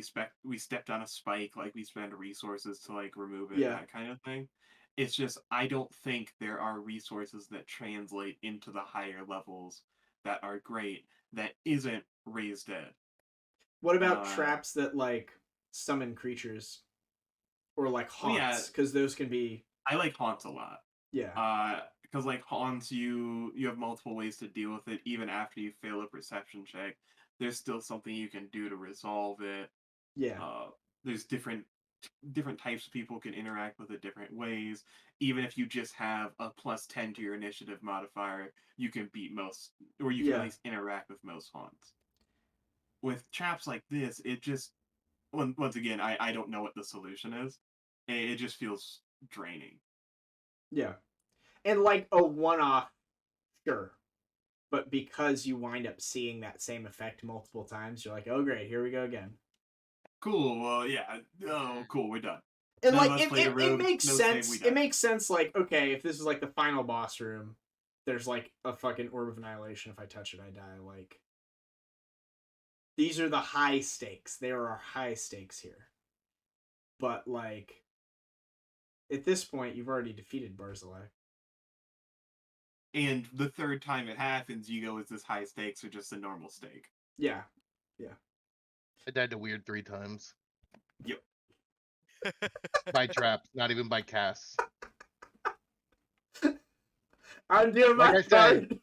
we stepped on a spike, like we spend resources to like remove it, that kind of thing. It's just I don't think there are resources that translate into the higher levels that are great that isn't raised dead. What about traps that like summon creatures or like haunts? Because those can be. I like haunts a lot. Yeah. Because like haunts, you have multiple ways to deal with it. Even after you fail a perception check, there's still something you can do to resolve it. Yeah. There's different types of people can interact with it different ways. Even if you just have a +10 to your initiative modifier, you can beat most, or you can at least interact with most haunts. With traps like this, it just once again, I don't know what the solution is. It just feels draining. Yeah. And like a one-off, sure. But because you wind up seeing that same effect multiple times, you're like, oh great, here we go again. Cool, well, yeah. Oh, cool, we're done. And like, it makes sense. It makes sense, like, okay, if this is like the final boss room, there's like a fucking Orb of Annihilation. If I touch it, I die. Like, these are the high stakes. There are high stakes here. But like, at this point, you've already defeated Barzilai. And the third time it happens, you go, is this high stakes or just a normal stake? Yeah. Yeah. I died to Weird 3 times. Yep. By traps, not even by casts. I'm doing like my I said,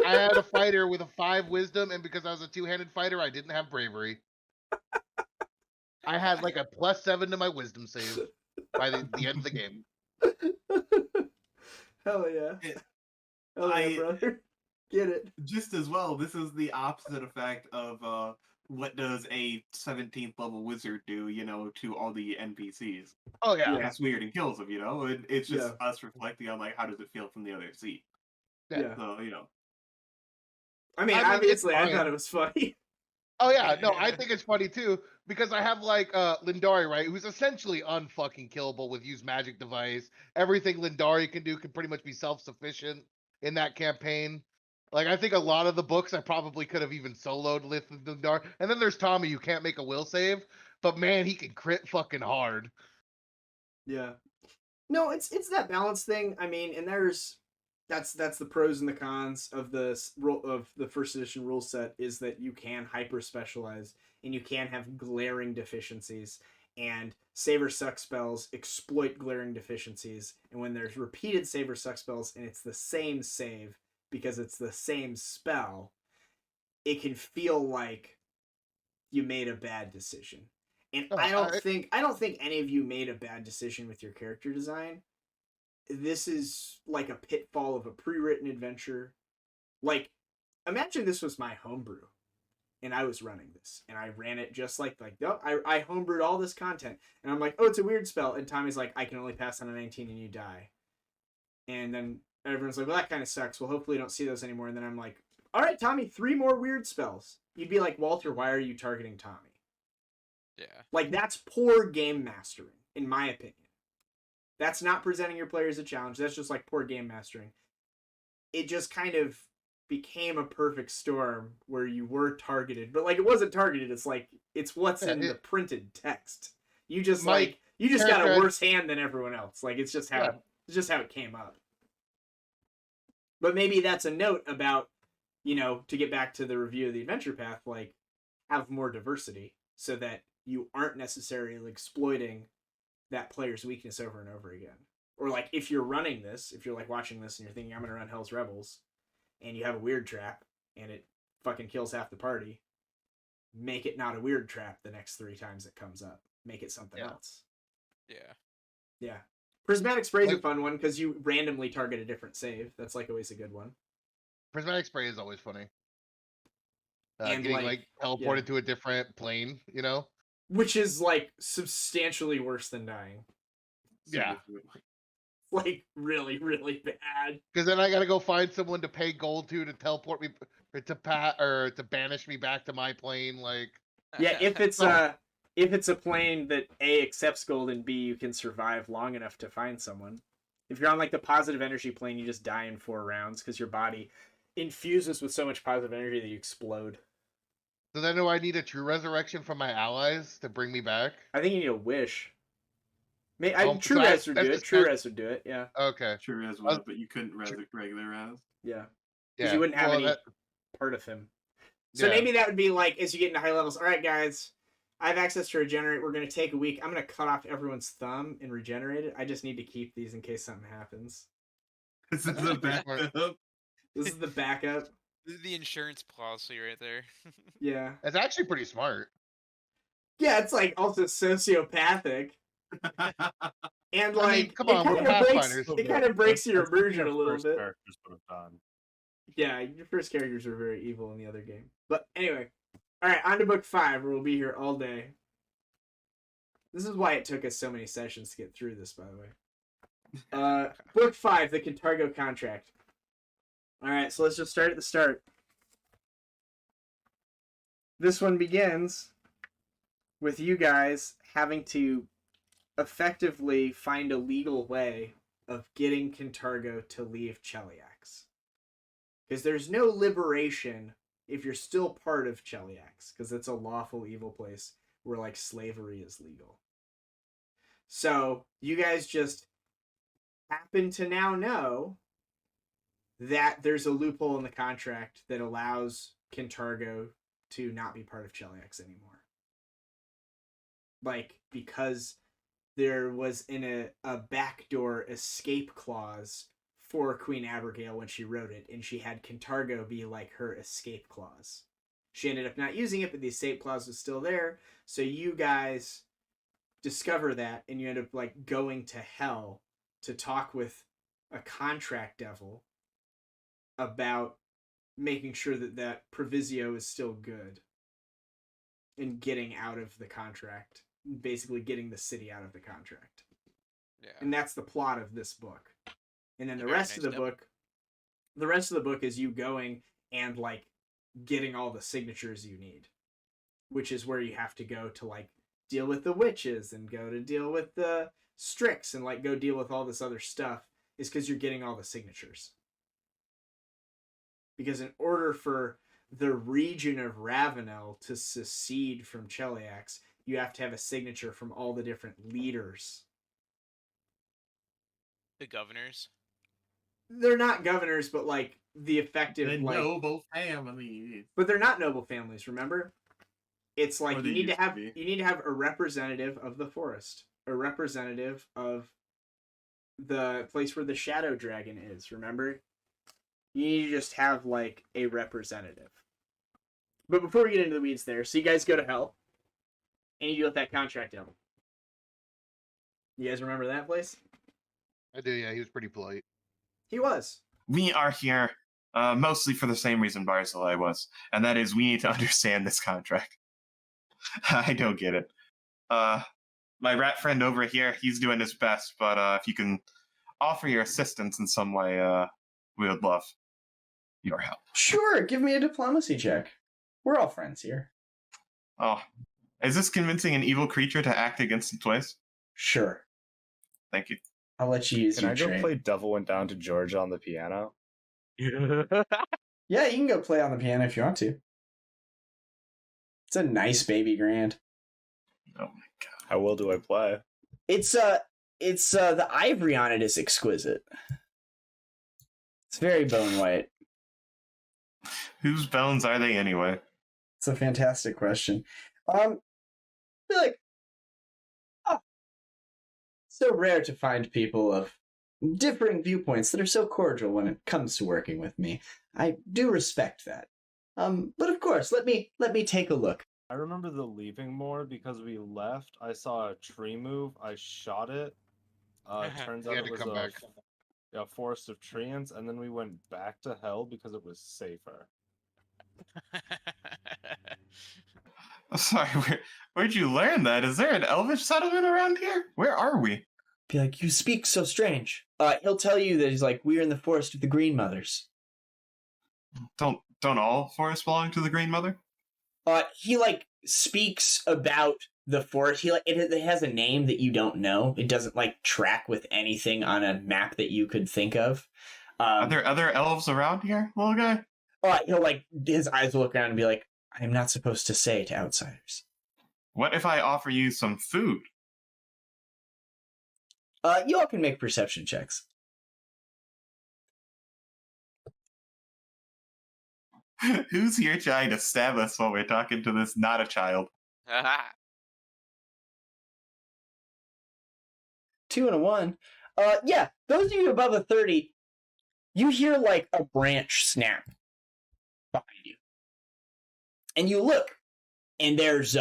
I had a fighter with a 5 wisdom, and because I was a two-handed fighter, I didn't have bravery. I had like a +7 to my wisdom save by the end of the game. Hell yeah. Hell yeah, brother. Get it. Just as well, this is the opposite effect of what does a 17th level wizard do, you know, to all the NPCs. Oh yeah. That's weird and kills them, you know? It's just us reflecting on like how does it feel from the other seat. Yeah. So, you know. I mean obviously I thought it was funny. Oh yeah, no, I think it's funny too, because I have like Lindari, right, who's essentially unfucking killable with use magic device. Everything Lindari can do can pretty much be self-sufficient in that campaign. Like I think a lot of the books I probably could have even soloed with Lindari. And then there's Tommy who can't make a will save, but man, he can crit fucking hard. Yeah. No, it's that balance thing. I mean, and that's the pros and the cons of the first edition rule set is that you can hyper specialize and you can have glaring deficiencies, and save or suck spells exploit glaring deficiencies, and when there's repeated save or suck spells and it's the same save because it's the same spell, it can feel like you made a bad decision. And I don't think any of you made a bad decision with your character design. This is like a pitfall of a pre-written adventure. Like, imagine this was my homebrew and I was running this and I ran it just like nope, I homebrewed all this content and I'm like, oh, it's a weird spell, and Tommy's like, I can only pass on a 19 and you die. And then everyone's like, well, that kind of sucks. Well, hopefully you don't see those anymore. And then I'm like, all right, Tommy, 3 more weird spells. You'd be like, Walter, why are you targeting Tommy? Yeah. Like, that's poor game mastering, in my opinion. That's not presenting your players a challenge. That's just like poor game mastering. It just kind of became a perfect storm where you were targeted, but like it wasn't targeted. It's like it's what's in the printed text. You just got a worse hand than everyone else. Like it's just how it came up. But maybe that's a note about, you know, to get back to the review of the adventure path, like have more diversity so that you aren't necessarily exploiting that player's weakness over and over again. Or like if you're running this, if you're like watching this and you're thinking I'm gonna run Hell's Rebels, and you have a weird trap and it fucking kills half the party, make it not a weird trap the next 3 times it comes up. Make it something else. Yeah. Yeah. Prismatic Spray's a fun one because you randomly target a different save. That's like always a good one. Prismatic Spray is always funny. And getting like teleported to a different plane, you know? Which is like substantially worse than dying. Yeah. Like really, really bad. Because then I gotta go find someone to pay gold to teleport me or to banish me back to my plane. Like, yeah, if it's a plane that A accepts gold and B you can survive long enough to find someone. If you're on like the positive energy plane, you just die in 4 rounds because your body infuses with so much positive energy that you explode. So then do I need a true resurrection from my allies to bring me back? I think you need a wish. True res would do it. True res would do it. Yeah. Okay. True res would, but you couldn't res regular res. Yeah. Because you wouldn't have any part of him. So maybe that would be like as you get into high levels. All right, guys, I have access to regenerate. We're going to take a week. I'm going to cut off everyone's thumb and regenerate it. I just need to keep these in case something happens. This is the backup. This is the backup. This is the insurance policy right there. Yeah. It's actually pretty smart. Yeah, it's like also sociopathic. And like, I mean, come on, we're Pathfinders. It kind of breaks your immersion a little bit. Characters would have done. Yeah, your first characters were very evil in the other game. But anyway, all right, on to book 5, where we'll be here all day. This is why it took us so many sessions to get through this, by the way. Book 5, the Kintargo contract. All right, so let's just start at the start. This one begins with you guys having to effectively find a legal way of getting Kintargo to leave Cheliax. Because there's no liberation if you're still part of Cheliax, because it's a lawful evil place where like slavery is legal. So you guys just happen to now know that there's a loophole in the contract that allows Kintargo to not be part of Cheliax anymore. Like, because there was in a backdoor escape clause for Queen Abigail when she wrote it, and she had Kintargo be like her escape clause. She ended up not using it, but the escape clause was still there, so you guys discover that, and you end up like going to hell to talk with a contract devil about making sure that that provisio is still good and getting out of the contract, basically getting the city out of the contract. Yeah. And that's the plot of this book. And then the rest of the book is you going and like getting all the signatures you need, which is where you have to go to like deal with the witches and go to deal with the Strix and like go deal with all this other stuff, is because you're getting all the signatures. Because in order for the region of Ravenel to secede from Cheliax, you have to have a signature from all the different leaders. The governors? They're not governors, but like the effective The like noble families. But they're not noble families, remember? It's like Or you they need to used to have be. you need to have a representative of the forest, a representative of the place where the shadow dragon is, remember? You need to just have like a representative. But before we get into the weeds there, so you guys go to hell and you deal with that contract devil. You guys remember that place? I do, yeah. He was pretty polite. He was. We are here mostly for the same reason Barzillai was, and that is we need to understand this contract. I don't get it. My rat friend over here, he's doing his best, but if you can offer your assistance in some way, we would love your help. Sure, give me a diplomacy check. We're all friends here. Oh, is this convincing an evil creature to act against its ways? Sure. Thank you. I'll let you use Can your I go trait. play Devil Went Down to Georgia on the piano? Yeah, you can go play on the piano if you want to. It's a nice baby grand. Oh my god. How well do I play? It's the ivory on it is exquisite. It's very bone white. Whose bones are they anyway? It's a fantastic question. I feel like so rare to find people of differing viewpoints that are so cordial when it comes to working with me. I do respect that. But of course, let me take a look. I remember the leaving more because we left. I saw a tree move. I shot it. Turns out it was a forest of treants, and then we went back to hell because it was safer. Sorry, where'd you learn that? Is there an elvish settlement around here? Where are we? Be like, you speak so strange. He'll tell you that he's like, we're in the forest of the Green Mothers. Don't all forests belong to the Green Mother? He like speaks about the forest. He like it has a name that you don't know. It doesn't like track with anything on a map that you could think of. Are there other elves around here, little guy? He'll like his eyes will look around and be like, I'm not supposed to say to outsiders. What if I offer you some food? You all can make perception checks. Who's here trying to stab us while we're talking to this not a child? 2 and a 1. Yeah, those of you above a 30, you hear like a branch snap behind you. And you look, and there's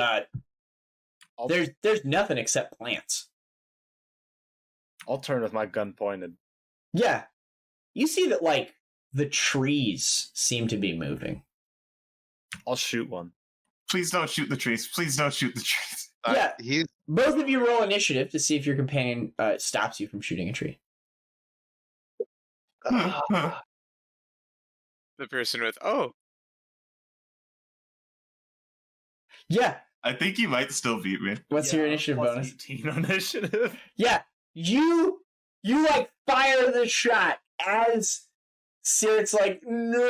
nothing except plants. I'll turn with my gun pointed. Yeah. You see that like the trees seem to be moving. I'll shoot one. Please don't shoot the trees. Please don't shoot the trees. Yeah. Both of you roll initiative to see if your companion stops you from shooting a tree. The person with, Yeah. I think you might still beat me. What's your initiative bonus? 18 initiative. Yeah. You like fire the shot as Sirt's like, no.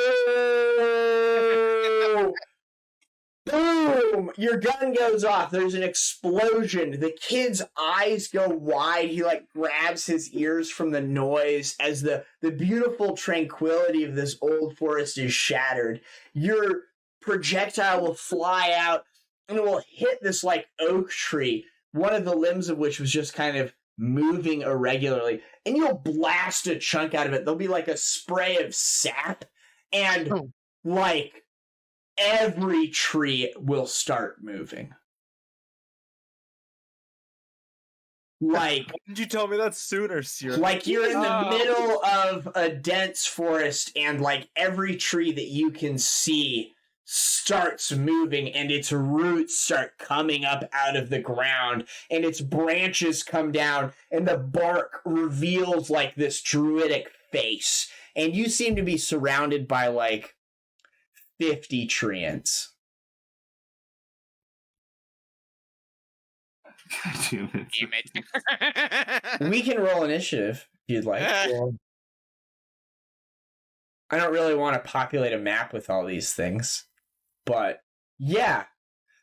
Boom! Your gun goes off. There's an explosion. The kid's eyes go wide. He like grabs his ears from the noise as the beautiful tranquility of this old forest is shattered. Your projectile will fly out and it will hit this like oak tree, one of the limbs of which was just kind of moving irregularly, and you'll blast a chunk out of it. There'll be like a spray of sap, and like every tree will start moving. Like, why didn't you tell me that sooner, Sierra? Like you're in the middle of a dense forest, and like every tree that you can see starts moving, and its roots start coming up out of the ground, and its branches come down, and the bark reveals like this druidic face, and you seem to be surrounded by like 50 treants. God damn it. We can roll initiative if you'd like. I don't really want to populate a map with all these things. But, yeah.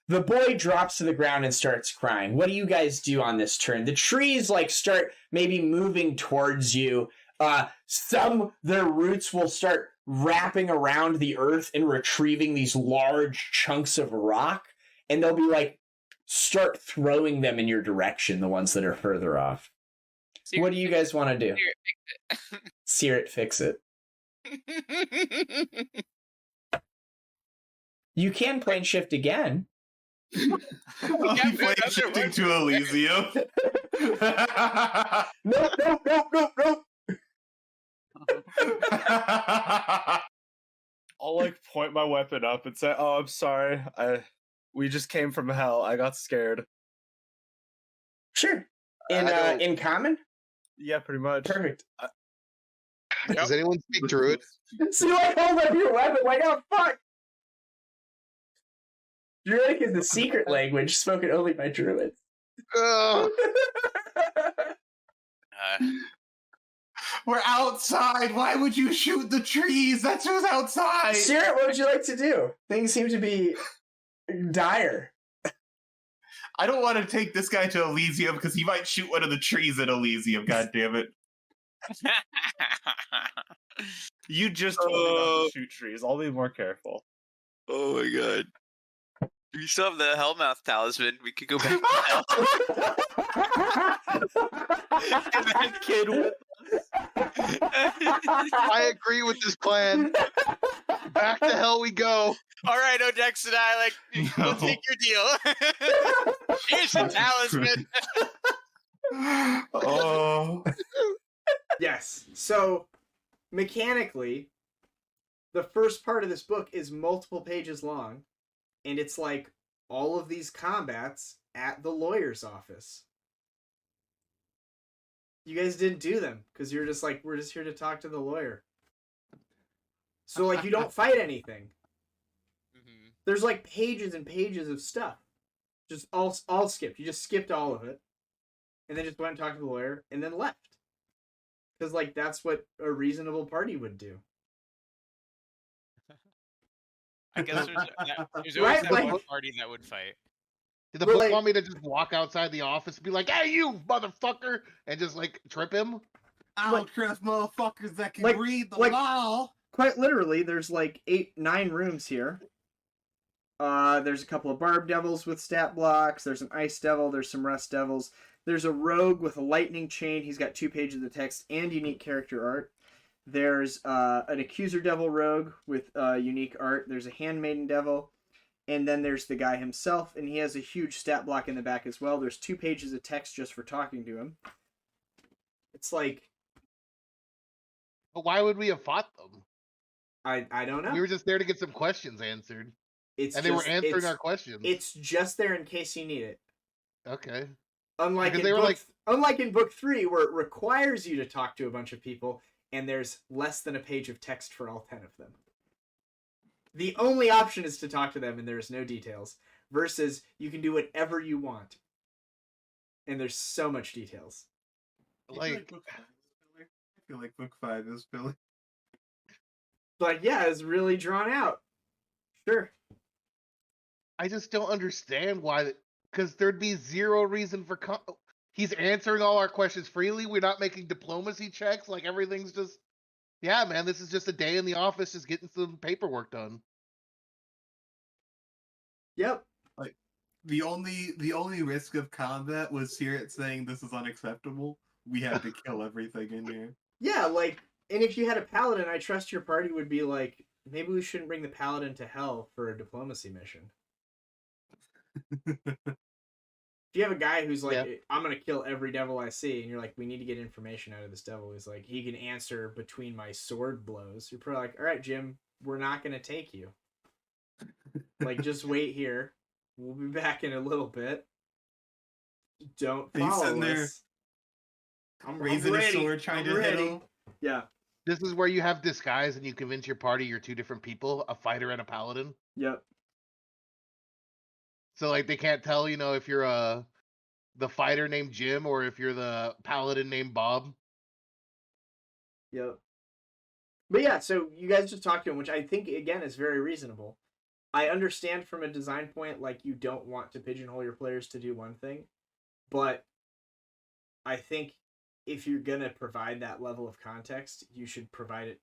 The boy drops to the ground and starts crying. What do you guys do on this turn? The trees, like, start maybe moving towards you. Their roots will start wrapping around the earth and retrieving these large chunks of rock. And they'll be, like, start throwing them in your direction, the ones that are further off. What do you guys want to do? Sirit, fix it. You can plane shift again. I'll be plane shifting to Elysium. Nope. I'll like point my weapon up and say, "Oh, I'm sorry. We just came from hell. I got scared." Sure. In common? Yeah, pretty much. Perfect. Does anyone speak Druid? So you like hold up your weapon like, oh fuck! Druidic is the secret language spoken only by druids. We're outside. Why would you shoot the trees? That's who's outside. Sirit, what would you like to do? Things seem to be dire. I don't want to take this guy to Elysium because he might shoot one of the trees at Elysium. God damn it! You just told me not to shoot trees. I'll be more careful. Oh my god. We still have the Hellmouth talisman. We could go back to hell. And then kid with I agree with this plan. Back to hell we go. All right, Odex and I, we'll take your deal. Here's the talisman. Oh. Yes. So, mechanically, the first part of this book is multiple pages long, and it's like all of these combats at the lawyer's office. You guys didn't do them because you're just like, we're just here to talk to the lawyer. So, like, you don't fight anything. There's like pages and pages of stuff. Just all skipped. You just skipped all of it. And then just went and talked to the lawyer and then left. Because, like, that's what a reasonable party would do. I guess there's always Right, that like- one party that would fight. Did the Well, book like- want me to just walk outside the office and be like, "Hey, you motherfucker," and just like trip him? I don't trust motherfuckers that can like- read the like- law. Quite literally, there's like 9 rooms here. There's a couple of barb devils with stat blocks. There's an ice devil. There's some rust devils. There's a rogue with a lightning chain. He's got 2 pages of text and unique character art. There's an accuser devil rogue with unique art. There's a handmaiden devil. And then there's the guy himself, and he has a huge stat block in the back as well. There's 2 pages of text just for talking to him. It's like, But why would we have fought them? I don't know. We were just there to get some questions answered, It's and they were just- answering it's- our questions. It's just there in case you need it. Okay. Unlike Because in they were book, like- unlike in book 3, where it requires you to talk to a bunch of people, and there's less than a page of text for all 10 of them. The only option is to talk to them, and there's no details. Versus, you can do whatever you want, and there's so much details. Like, I feel like book 5 is filler. But yeah, it's really drawn out. Sure. I just don't understand why. Because there'd be zero reason for. He's answering all our questions freely. We're not making diplomacy checks. Like everything's just. Yeah, man, this is just a day in the office, just getting some paperwork done. Yep. Like the only risk of combat was here it saying this is unacceptable. We had to kill everything in here. Yeah, like, and if you had a paladin, I trust your party would be like, maybe we shouldn't bring the paladin to hell for a diplomacy mission. If you have a guy who's like, Yeah. I'm gonna kill every devil I see, and you're like, we need to get information out of this devil. He's like, he can answer between my sword blows. You're probably like, all right, Jim, we're not gonna take you. Like, just wait here. We'll be back in a little bit. Don't Are you follow sitting us. there I'm raising a ready. sword trying I'm to hit ready. him? Yeah. This is where you have disguise and you convince your party you're 2 different people, a fighter and a paladin. Yep. So like they can't tell, if you're the fighter named Jim or if you're the paladin named Bob. Yep. But yeah, so you guys just talked to him, which I think again is very reasonable. I understand from a design point, like, you don't want to pigeonhole your players to do one thing, but I think if you're gonna provide that level of context, you should provide it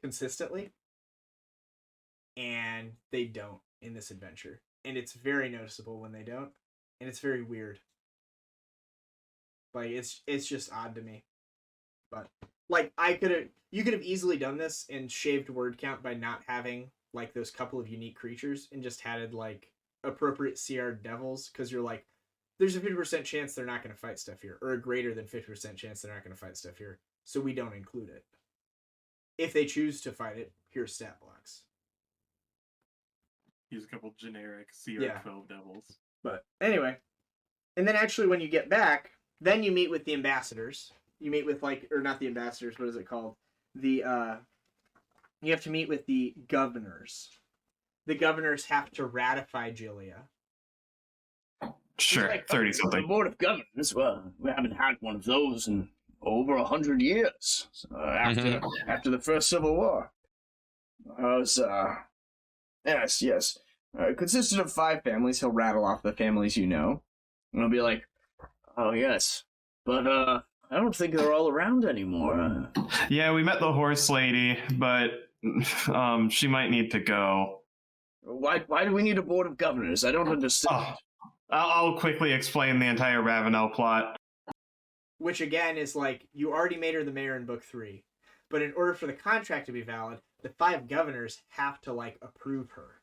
consistently. And they don't in this adventure. And it's very noticeable when they don't. And it's very weird. Like, it's just odd to me. But like, you could have easily done this and shaved word count by not having like those couple of unique creatures and just added like appropriate CR devils, because you're like, there's a 50% chance they're not going to fight stuff here, or a greater than 50% chance they're not going to fight stuff here, so we don't include it. If they choose to fight it, here's stat blocks. Use a couple generic Yeah. CR12 devils. But anyway, and then actually when you get back, then you meet with the ambassadors. You meet with or not the ambassadors, what is it called? You have to meet with the governors. The governors have to ratify Gilia. Sure, 30 The something. Board of Governors, well, we haven't had one of those in over 100 years. So after the first Civil War. Yes. It consisted of 5 families. He'll rattle off the families you know. And I'll be like, oh, yes. But, I don't think they're all around anymore. Yeah, we met the horse lady, but she might need to go. Why do we need a board of governors? I don't understand. I'll quickly explain the entire Ravenel plot. Which again is like, you already made her the mayor in book 3. But in order for the contract to be valid, the 5 governors have to like approve her.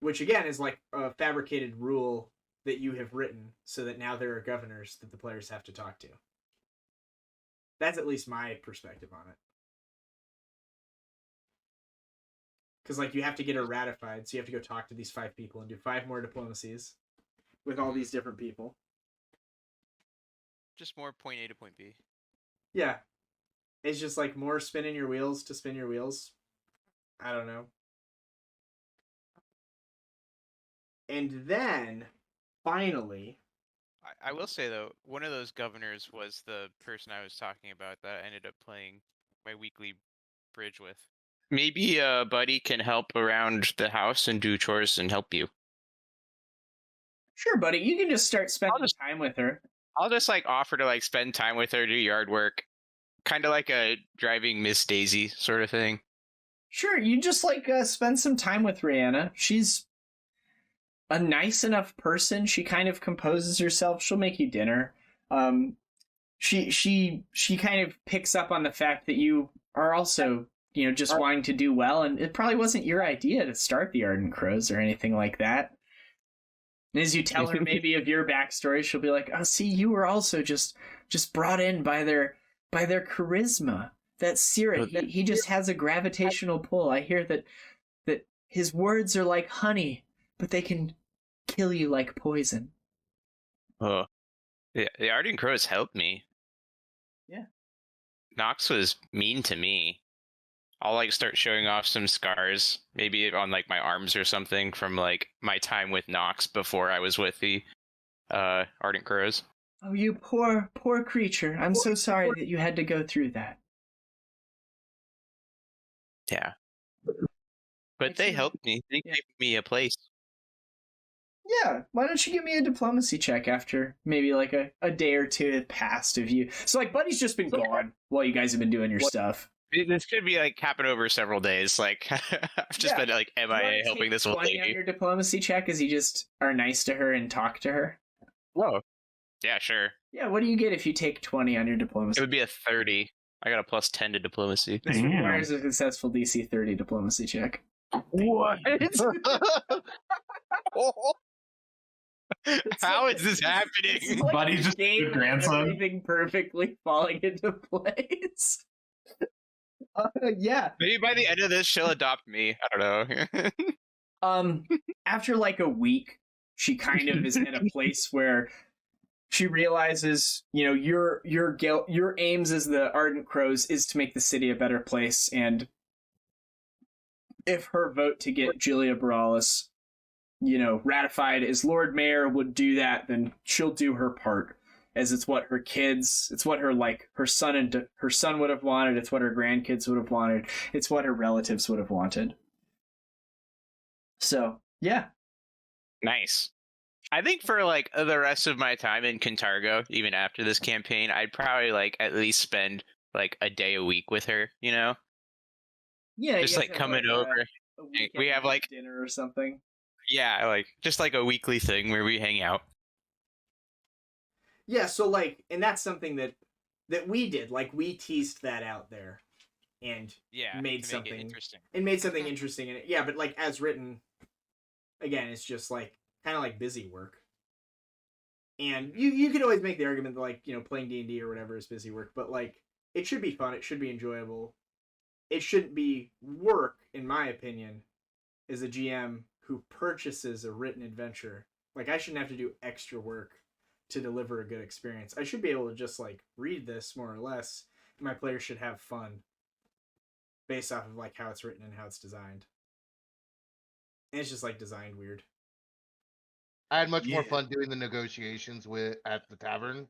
Which again is like a fabricated rule that you have written so that now there are governors that the players have to talk to. That's at least my perspective on it. Because like you have to get her ratified, so you have to go talk to these 5 people and do 5 more diplomacies with all these different people. Just more point A to point B. Yeah. It's just like more spinning your wheels to spin your wheels. I don't know. And then, finally... I will say, though, one of those governors was the person I was talking about that I ended up playing my weekly bridge with. Maybe a buddy can help around the house and do chores and help you. Sure, buddy. You can just start spending time with her. I'll just like offer to like spend time with her, do yard work. Kind of like a driving Miss Daisy sort of thing. Sure, you just like spend some time with Rihanna. She's a nice enough person. She kind of composes herself. She'll make you dinner. She kind of picks up on the fact that you are also, just wanting to do well, and it probably wasn't your idea to start the Ardent Crows or anything like that. And as you tell her maybe of your backstory, she'll be like, "Oh, see, you were also just brought in by their charisma. That Sirit, he just has a gravitational pull. I hear that his words are like honey, but they can kill you like poison." Oh, yeah, the Ardent Crows helped me. Yeah. Nox was mean to me. I'll like start showing off some scars, maybe on like my arms or something from like my time with Nox before I was with the Ardent Crows. Oh, you poor creature. I'm so sorry that you had to go through that. Yeah. But they helped me. They gave me a place. Yeah, why don't you give me a diplomacy check after maybe like a day or two had passed of you. So like Buddy's just been gone while you guys have been doing your stuff. This could be like happen over several days. Like I've just been like MIA helping this old 20 on lady. your diplomacy check as you just are nice to her and talk to her. Whoa. Yeah, sure. Yeah, what do you get if you take 20 on your diplomacy? It would be a 30. I got a plus 10 to diplomacy. This requires a successful DC 30 diplomacy check. What? How is this happening? Like Buddy's just a good grandson. Everything perfectly falling into place. Yeah. Maybe by the end of this, she'll adopt me. I don't know. After like a week, she kind of is in a place where she realizes, your aims as the Ardent Crows is to make the city a better place, and if her vote to get Julia Borealis, ratified as Lord Mayor would do that, then she'll do her part, as it's what her son would have wanted, it's what her grandkids would have wanted, it's what her relatives would have wanted. So, yeah. Nice. I think for like the rest of my time in Kintargo, even after this campaign, I'd probably like at least spend like a day a week with her, Yeah. just like coming over. We have like dinner or something. Yeah, like just like a weekly thing where we hang out. Yeah, so like, and that's something that we did. Like we teased that out there, and made something interesting. And made something interesting in it. Yeah, but like as written, again, it's just like kind of like busy work. And you could always make the argument that like playing D&D or whatever is busy work, but like it should be fun. It should be enjoyable. It shouldn't be work, in my opinion, as a GM who purchases a written adventure. Like I shouldn't have to do extra work to deliver a good experience. I should be able to just like read this more or less, and my players should have fun based off of like how it's written and how it's designed. And it's just like designed weird. I had much more fun doing the negotiations at the tavern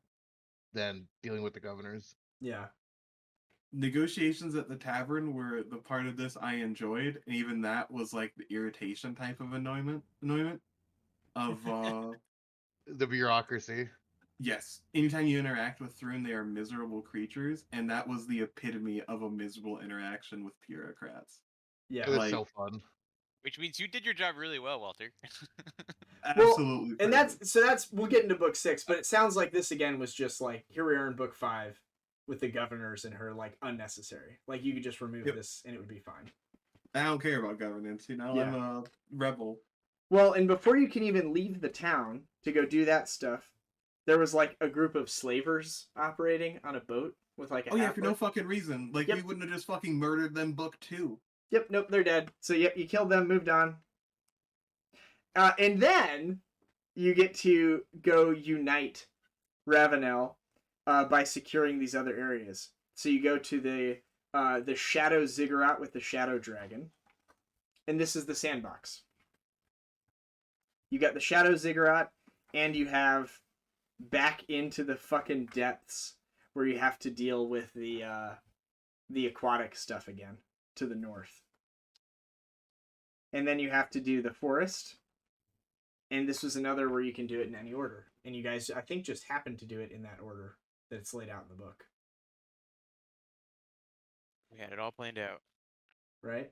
than dealing with the governors. Yeah. Negotiations at the tavern were the part of this I enjoyed, and even that was like the irritation type of annoyment of the bureaucracy. Yes. Anytime you interact with Thrun, they are miserable creatures, and that was the epitome of a miserable interaction with bureaucrats. Yeah. It was so fun. Which means you did your job really well, Walter. Absolutely. And that's we'll get into book 6, but it sounds like this again was just like here we are in book 5 with the governors and her like unnecessary. Like you could just remove this and it would be fine. I don't care about governance, you know. Yeah. I'm a rebel. Well, and before you can even leave the town to go do that stuff, there was like a group of slavers operating on a boat with like a Oh yeah, for no half-orc. fucking reason. Like we wouldn't have just fucking murdered them book 2. Yep, nope, they're dead. So yep, you killed them, moved on. And then you get to go unite Ravenel by securing these other areas. So you go to the Shadow Ziggurat with the Shadow Dragon, and this is the sandbox. You got the Shadow Ziggurat, and you have back into the fucking depths where you have to deal with the aquatic stuff again to the north. And then you have to do the forest. And this was another where you can do it in any order. And you guys, I think, just happened to do it in that order that it's laid out in the book. We had it all planned out. Right?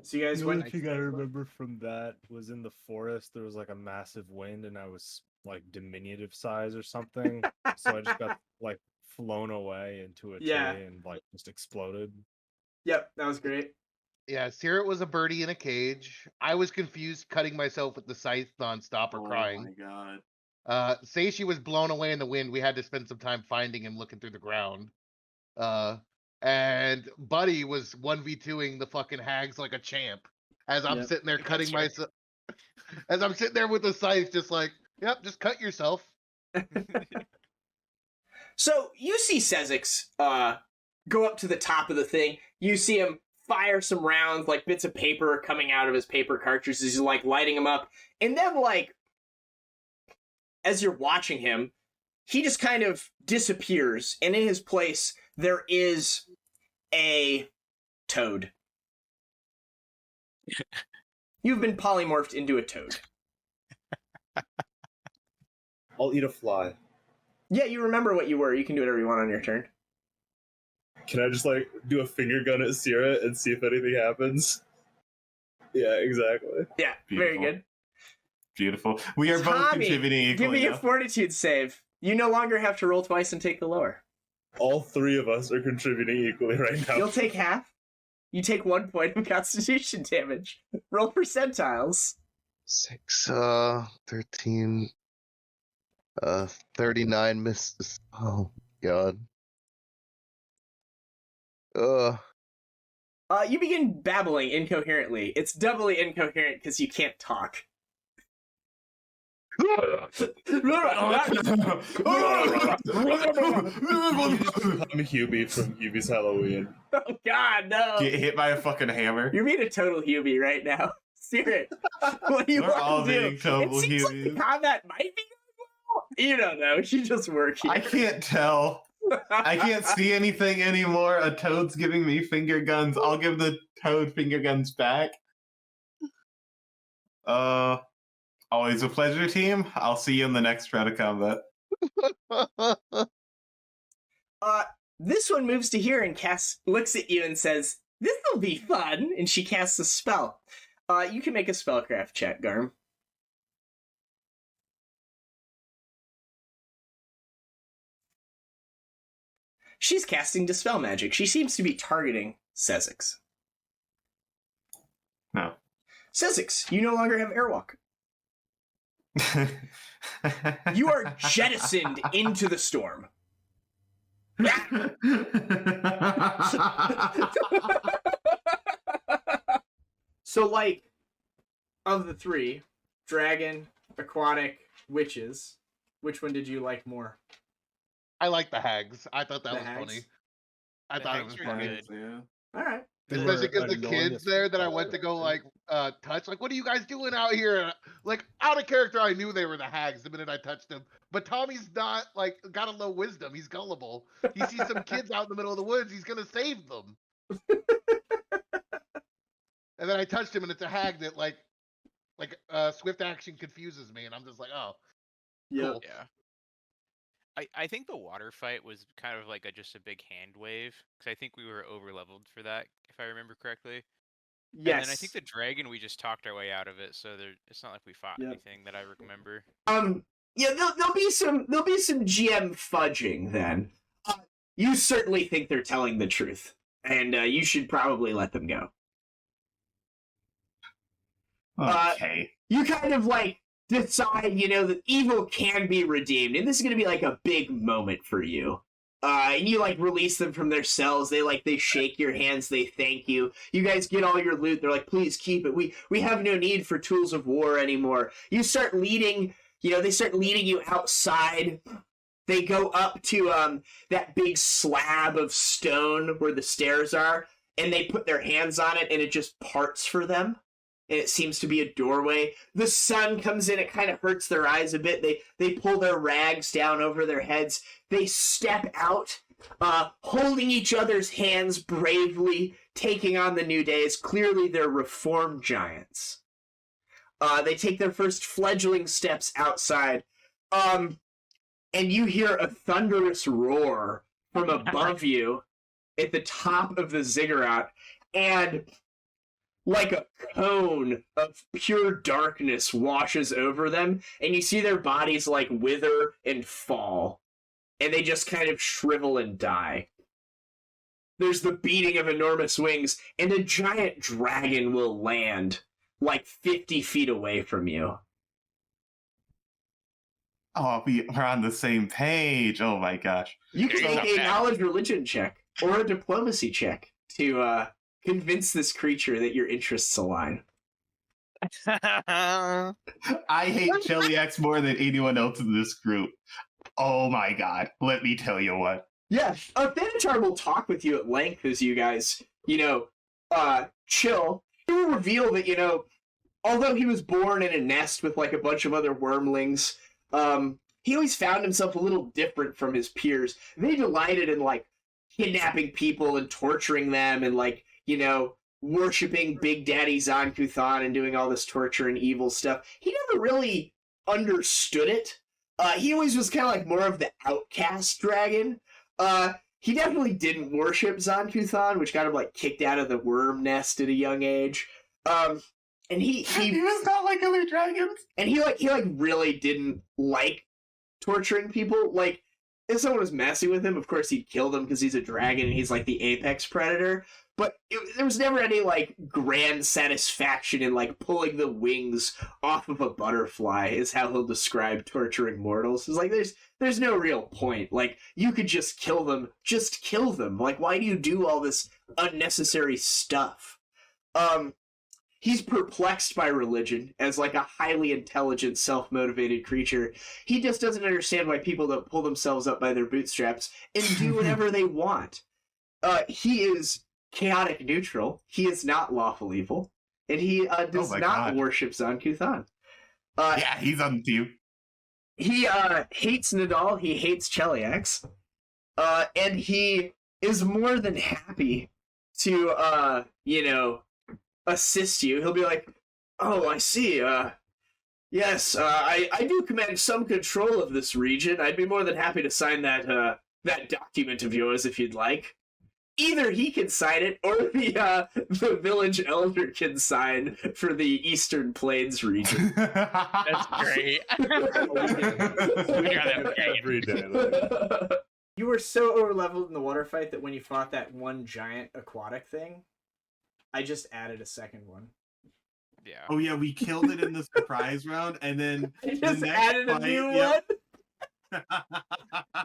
So you guys The went... only thing I remember from that was in the forest, there was like a massive wind and I was like diminutive size or something. So I just got like flown away into a tree and like just exploded. Yep, that was great. Yeah, Sirrit was a birdie in a cage. I was confused, cutting myself with the scythe nonstop or crying. Oh my god. Seishi was blown away in the wind. We had to spend some time finding him, looking through the ground. And Buddy was 1v2ing the fucking hags like a champ. As I'm sitting there cutting myself. As I'm sitting there with the scythe, just like, yep, just cut yourself. So you see Sezix go up to the top of the thing. You see him fire some rounds, like bits of paper coming out of his paper cartridges. He's like lighting them up. And then like, as you're watching him, he just kind of disappears. And in his place, there is a toad. You've been polymorphed into a toad. I'll eat a fly. Yeah, you remember what you were. You can do whatever you want on your turn. Can I just like do a finger gun at Sierra and see if anything happens? Yeah, exactly. Yeah, very good. Beautiful. We are both Tommy, contributing equally. give me a now. fortitude save. You no longer have to roll twice and take the lower. All three of us are contributing equally right now. You'll take half. You take 1 point of constitution damage. Roll percentiles. 6, 13, 39 misses. Oh, God. You begin babbling incoherently. It's doubly incoherent because you can't talk. I'm Hubie from Hubie's Halloween. Oh God, no! Get hit by a fucking hammer. You're being a total Hubie right now. Sirrit, what do you We're all want to do? being total It seems like the combat might be going well. You don't know. She just works here. I can't tell. I can't see anything anymore. A toad's giving me finger guns. I'll give the toad finger guns back. Always a pleasure, team. I'll see you in the next round of combat. This one moves to here and looks at you and says, "This'll be fun," and she casts a spell. You can make a spellcraft check, Garm. She's casting Dispel Magic. She seems to be targeting Sezix. No. Sezix, you no longer have Airwalk. You are jettisoned into the storm. So, like, of the three, dragon, aquatic, witches, which one did you like more? I like the hags. I thought that The was hags? funny. I thought it was funny. All right. Especially because the kids there that I went to go like touch, like, what are you guys doing out here? And, like, out of character, I knew they were the hags the minute I touched them. But Tommy's not like got a low wisdom. He's gullible. He sees some kids out in the middle of the woods. He's gonna save them. And then I touched him, and it's a hag that like swift action confuses me, and I'm just like, oh, cool. Yeah. I think the water fight was kind of like just a big hand wave because I think we were over leveled for that, if I remember correctly. And then I think the dragon, we just talked our way out of it, so it's not like we fought anything that I remember. Yeah, there'll be some GM fudging then. You certainly think they're telling the truth, and you should probably let them go. Okay. You kind of like decide, that evil can be redeemed, and this is going to be like a big moment for you. And you like release them from their cells. They shake your hands. They thank you. You guys get all your loot. They're like, please keep it. We have no need for tools of war anymore. You start leading. They start leading you outside. They go up to that big slab of stone where the stairs are, and they put their hands on it, and it just parts for them. And it seems to be a doorway. The sun comes in. It kind of hurts their eyes a bit. They pull their rags down over their heads. They step out, holding each other's hands bravely, taking on the new days. Clearly, they're reformed giants. They take their first fledgling steps outside. And you hear a thunderous roar from above you at the top of the ziggurat. And like a cone of pure darkness washes over them, and you see their bodies like wither and fall, and they just kind of shrivel and die. There's the beating of enormous wings, and a giant dragon will land like 50 feet away from you. Oh, we're on the same page. Oh my gosh. You can make a knowledge religion check or a diplomacy check to convince this creature that your interests align. I hate Cheliax more than anyone else in this group. Oh my god. Let me tell you what. Yeah, Thanatar will talk with you at length as you guys, chill. He will reveal that, although he was born in a nest with like a bunch of other wormlings, he always found himself a little different from his peers. They delighted in like kidnapping people and torturing them and like, worshipping Big Daddy Zon-Kuthon and doing all this torture and evil stuff. He never really understood it. He always was kind of like more of the outcast dragon. He definitely didn't worship Zon-Kuthon, which got him like kicked out of the worm nest at a young age. And he was not like other dragons. And he really didn't like torturing people. Like, if someone was messing with him, of course he'd kill them because he's a dragon and he's like the apex predator. But there was never any like grand satisfaction in like pulling the wings off of a butterfly, is how he'll describe torturing mortals. It's like there's no real point. Like, you could just kill them. Just kill them. Like, why do you do all this unnecessary stuff? He's perplexed by religion as like a highly intelligent, self-motivated creature. He just doesn't understand why people don't pull themselves up by their bootstraps and do whatever they want. He is chaotic neutral. He is not lawful evil, and he does not worship Zon-Kuthon. Yeah, he's on the team. He hates Nadal. He hates Cheliax, and he is more than happy to assist you. He'll be like, "Oh, I see. Yes, I do command some control of this region. I'd be more than happy to sign that document of yours if you'd like." Either he can sign it, or the village elder can sign for the Eastern Plains region. That's great. Every day. You were so overleveled in the water fight that when you fought that one giant aquatic thing, I just added a second one. Yeah. Oh yeah, we killed it in the surprise round, and then I just added a new one.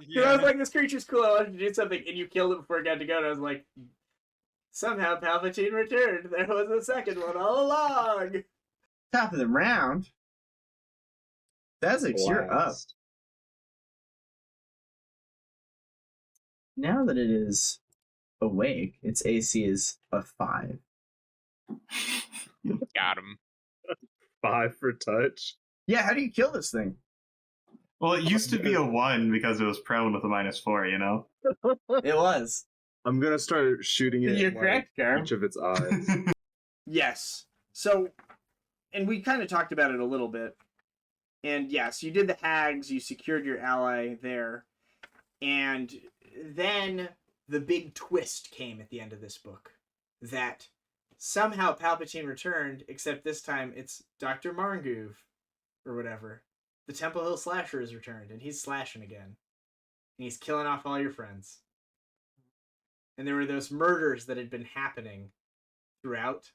Yeah. I was like, this creature's cool, I wanted to do something, and you killed it before it got to go, and I was like, somehow Palpatine returned. There was a second one all along. Top of the round. Fezix, you're up. Now that it is awake, its AC is a 5. Got him. 5 for touch. Yeah, how do you kill this thing? Well, it used to be a 1 because it was prone with a -4, you know? It was. I'm gonna start shooting it You're in correct, Carm. each of its eyes. Yes. So, and we kind of talked about it a little bit. And yes, you did the hags, you secured your ally there. And then the big twist came at the end of this book. That somehow Palpatine returned, except this time it's Dr. Marngouv, or whatever. The Temple Hill Slasher has returned, and he's slashing again. And he's killing off all your friends. And there were those murders that had been happening throughout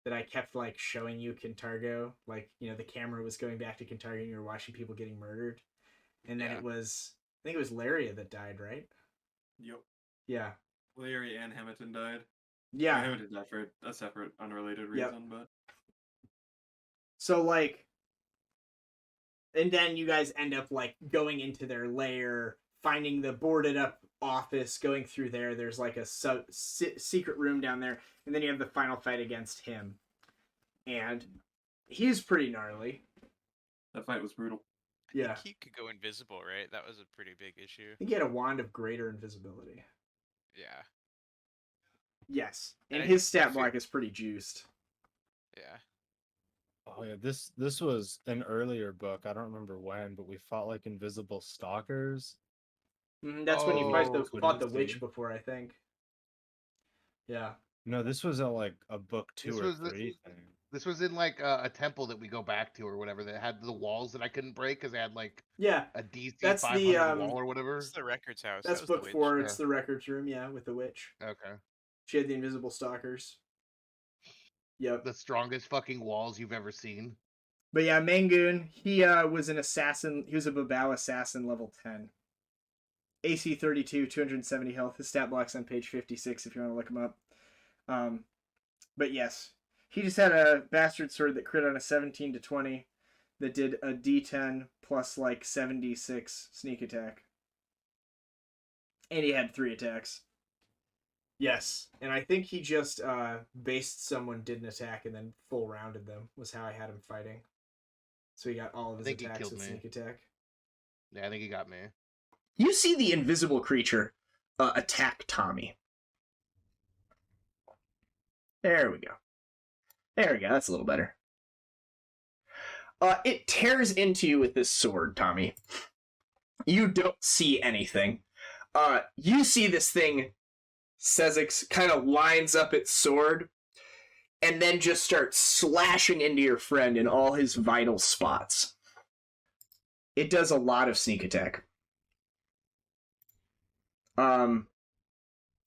that I kept, like, showing you Kintargo. Like, you know, the camera was going back to Kintargo and you were watching people getting murdered. And then it was, I think it was Laria that died, right? Yep. Yeah. Larry and Hamilton died. Yeah. Hamilton died for a separate, unrelated reason, but... So, like... And then you guys end up, like, going into their lair, finding the boarded up office, going through there. There's, like, a secret room down there. And then you have the final fight against him. And he's pretty gnarly. That fight was brutal. Yeah. I think he could go invisible, right? That was a pretty big issue. I think he had a wand of greater invisibility. Yeah. Yes. And I- his stat block is pretty juiced. Yeah. Oh yeah, this was an earlier book. I don't remember when, but we fought like invisible stalkers. That's when you fought the Quincy. witch before, I think. Yeah. No, this was like a book 2 or 3 thing. This was in like a temple that we go back to or whatever that had the walls that I couldn't break because they had like a DC That's 500 the wall or whatever. It's the records house. That's That was the book witch. 4. It's the records room, yeah, with the witch. Okay. She had the invisible stalkers. Yep. The strongest fucking walls you've ever seen. But yeah, Mangoon, he was an assassin. He was a Babao assassin level 10. AC 32, 270 health. His stat block's on page 56 if you want to look him up. But yes, he just had a bastard sword that crit on a 17 to 20 that did a D10 plus like 76 sneak attack. And he had 3 attacks. Yes, and I think he just based someone did an attack and then full rounded them was how I had him fighting. So he got all of his attacks with sneak attack. Yeah, I think he got me. You see the invisible creature attack Tommy. There we go. There we go. That's a little better. It tears into you with this sword, Tommy. You don't see anything. You see this thing, Sezix kind of lines up its sword and then just starts slashing into your friend in all his vital spots. It does a lot of sneak attack.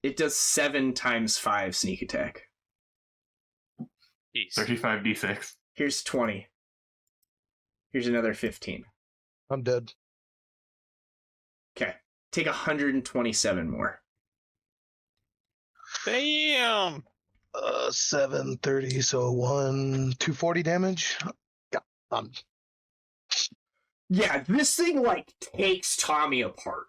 It does 7 times 5 sneak attack. 35d6. Here's 20. Here's another 15. I'm dead. Okay. Take 127 more. Damn! 730, so 240 damage. Yeah, Yeah, this thing, like, takes Tommy apart.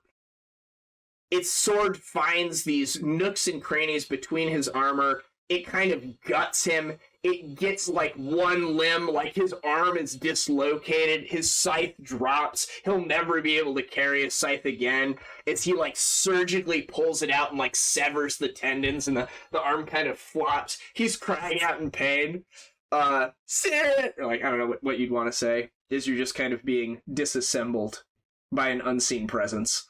Its sword finds these nooks and crannies between his armor. It kind of guts him. It gets, like, one limb, like his arm is dislocated. His scythe drops. He'll never be able to carry a scythe again. As he, like, surgically pulls it out and, like, severs the tendons, and the arm kind of flops. He's crying out in pain. Sit! Or, like, I don't know what you'd want to say. Is you're just kind of being disassembled by an unseen presence.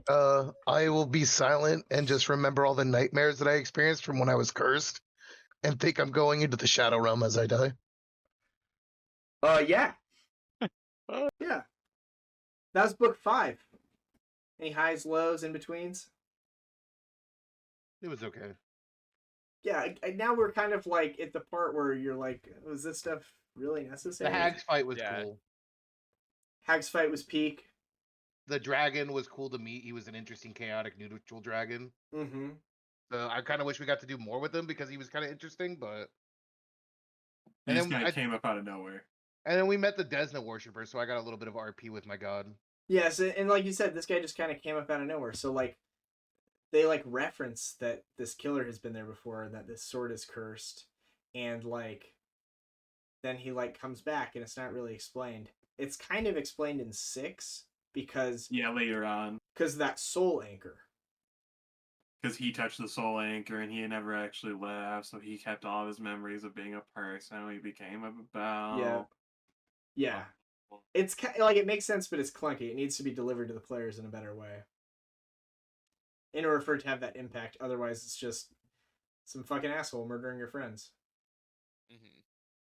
I will be silent and just remember all the nightmares that I experienced from when I was cursed and think I'm going into the Shadow Realm as I die. Yeah. Yeah. That was book 5. Any highs, lows, in betweens? It was okay. Yeah, now we're kind of like at the part where you're like, was this stuff really necessary? The Hags fight was cool. Hags fight was peak. The dragon was cool to meet. He was an interesting, chaotic, neutral dragon. Mm-hmm. So I kind of wish we got to do more with him because he was kind of interesting, but... He just kind of came up out of nowhere. And then we met the Desna worshiper, so I got a little bit of RP with my god. Yes, and like you said, this guy just kind of came up out of nowhere. So, like, they, like, reference that this killer has been there before and that this sword is cursed. And, like, then he, like, comes back and it's not really explained. It's kind of explained in 6 because... Yeah, later on. Because that soul anchor. Because he touched the soul anchor and he had never actually left, so he kept all of his memories of being a person. He became a Babao. Yeah. Yeah. It's like, it makes sense, but it's clunky. It needs to be delivered to the players in a better way. In order for it to have that impact. Otherwise, it's just some fucking asshole murdering your friends. Mm-hmm.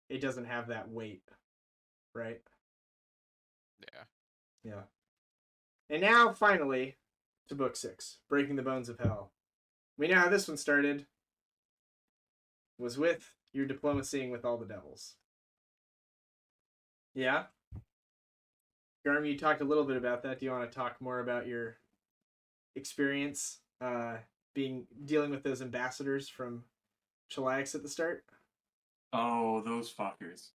It doesn't have that weight, right? Yeah. Yeah. And now, finally, to book 6, Breaking the Bones of Hell. We know how this one started. Was with your diplomacying with all the devils. Yeah? Garmy, you talked a little bit about that. Do you want to talk more about your experience dealing with those ambassadors from Chelax at the start? Oh, those fuckers.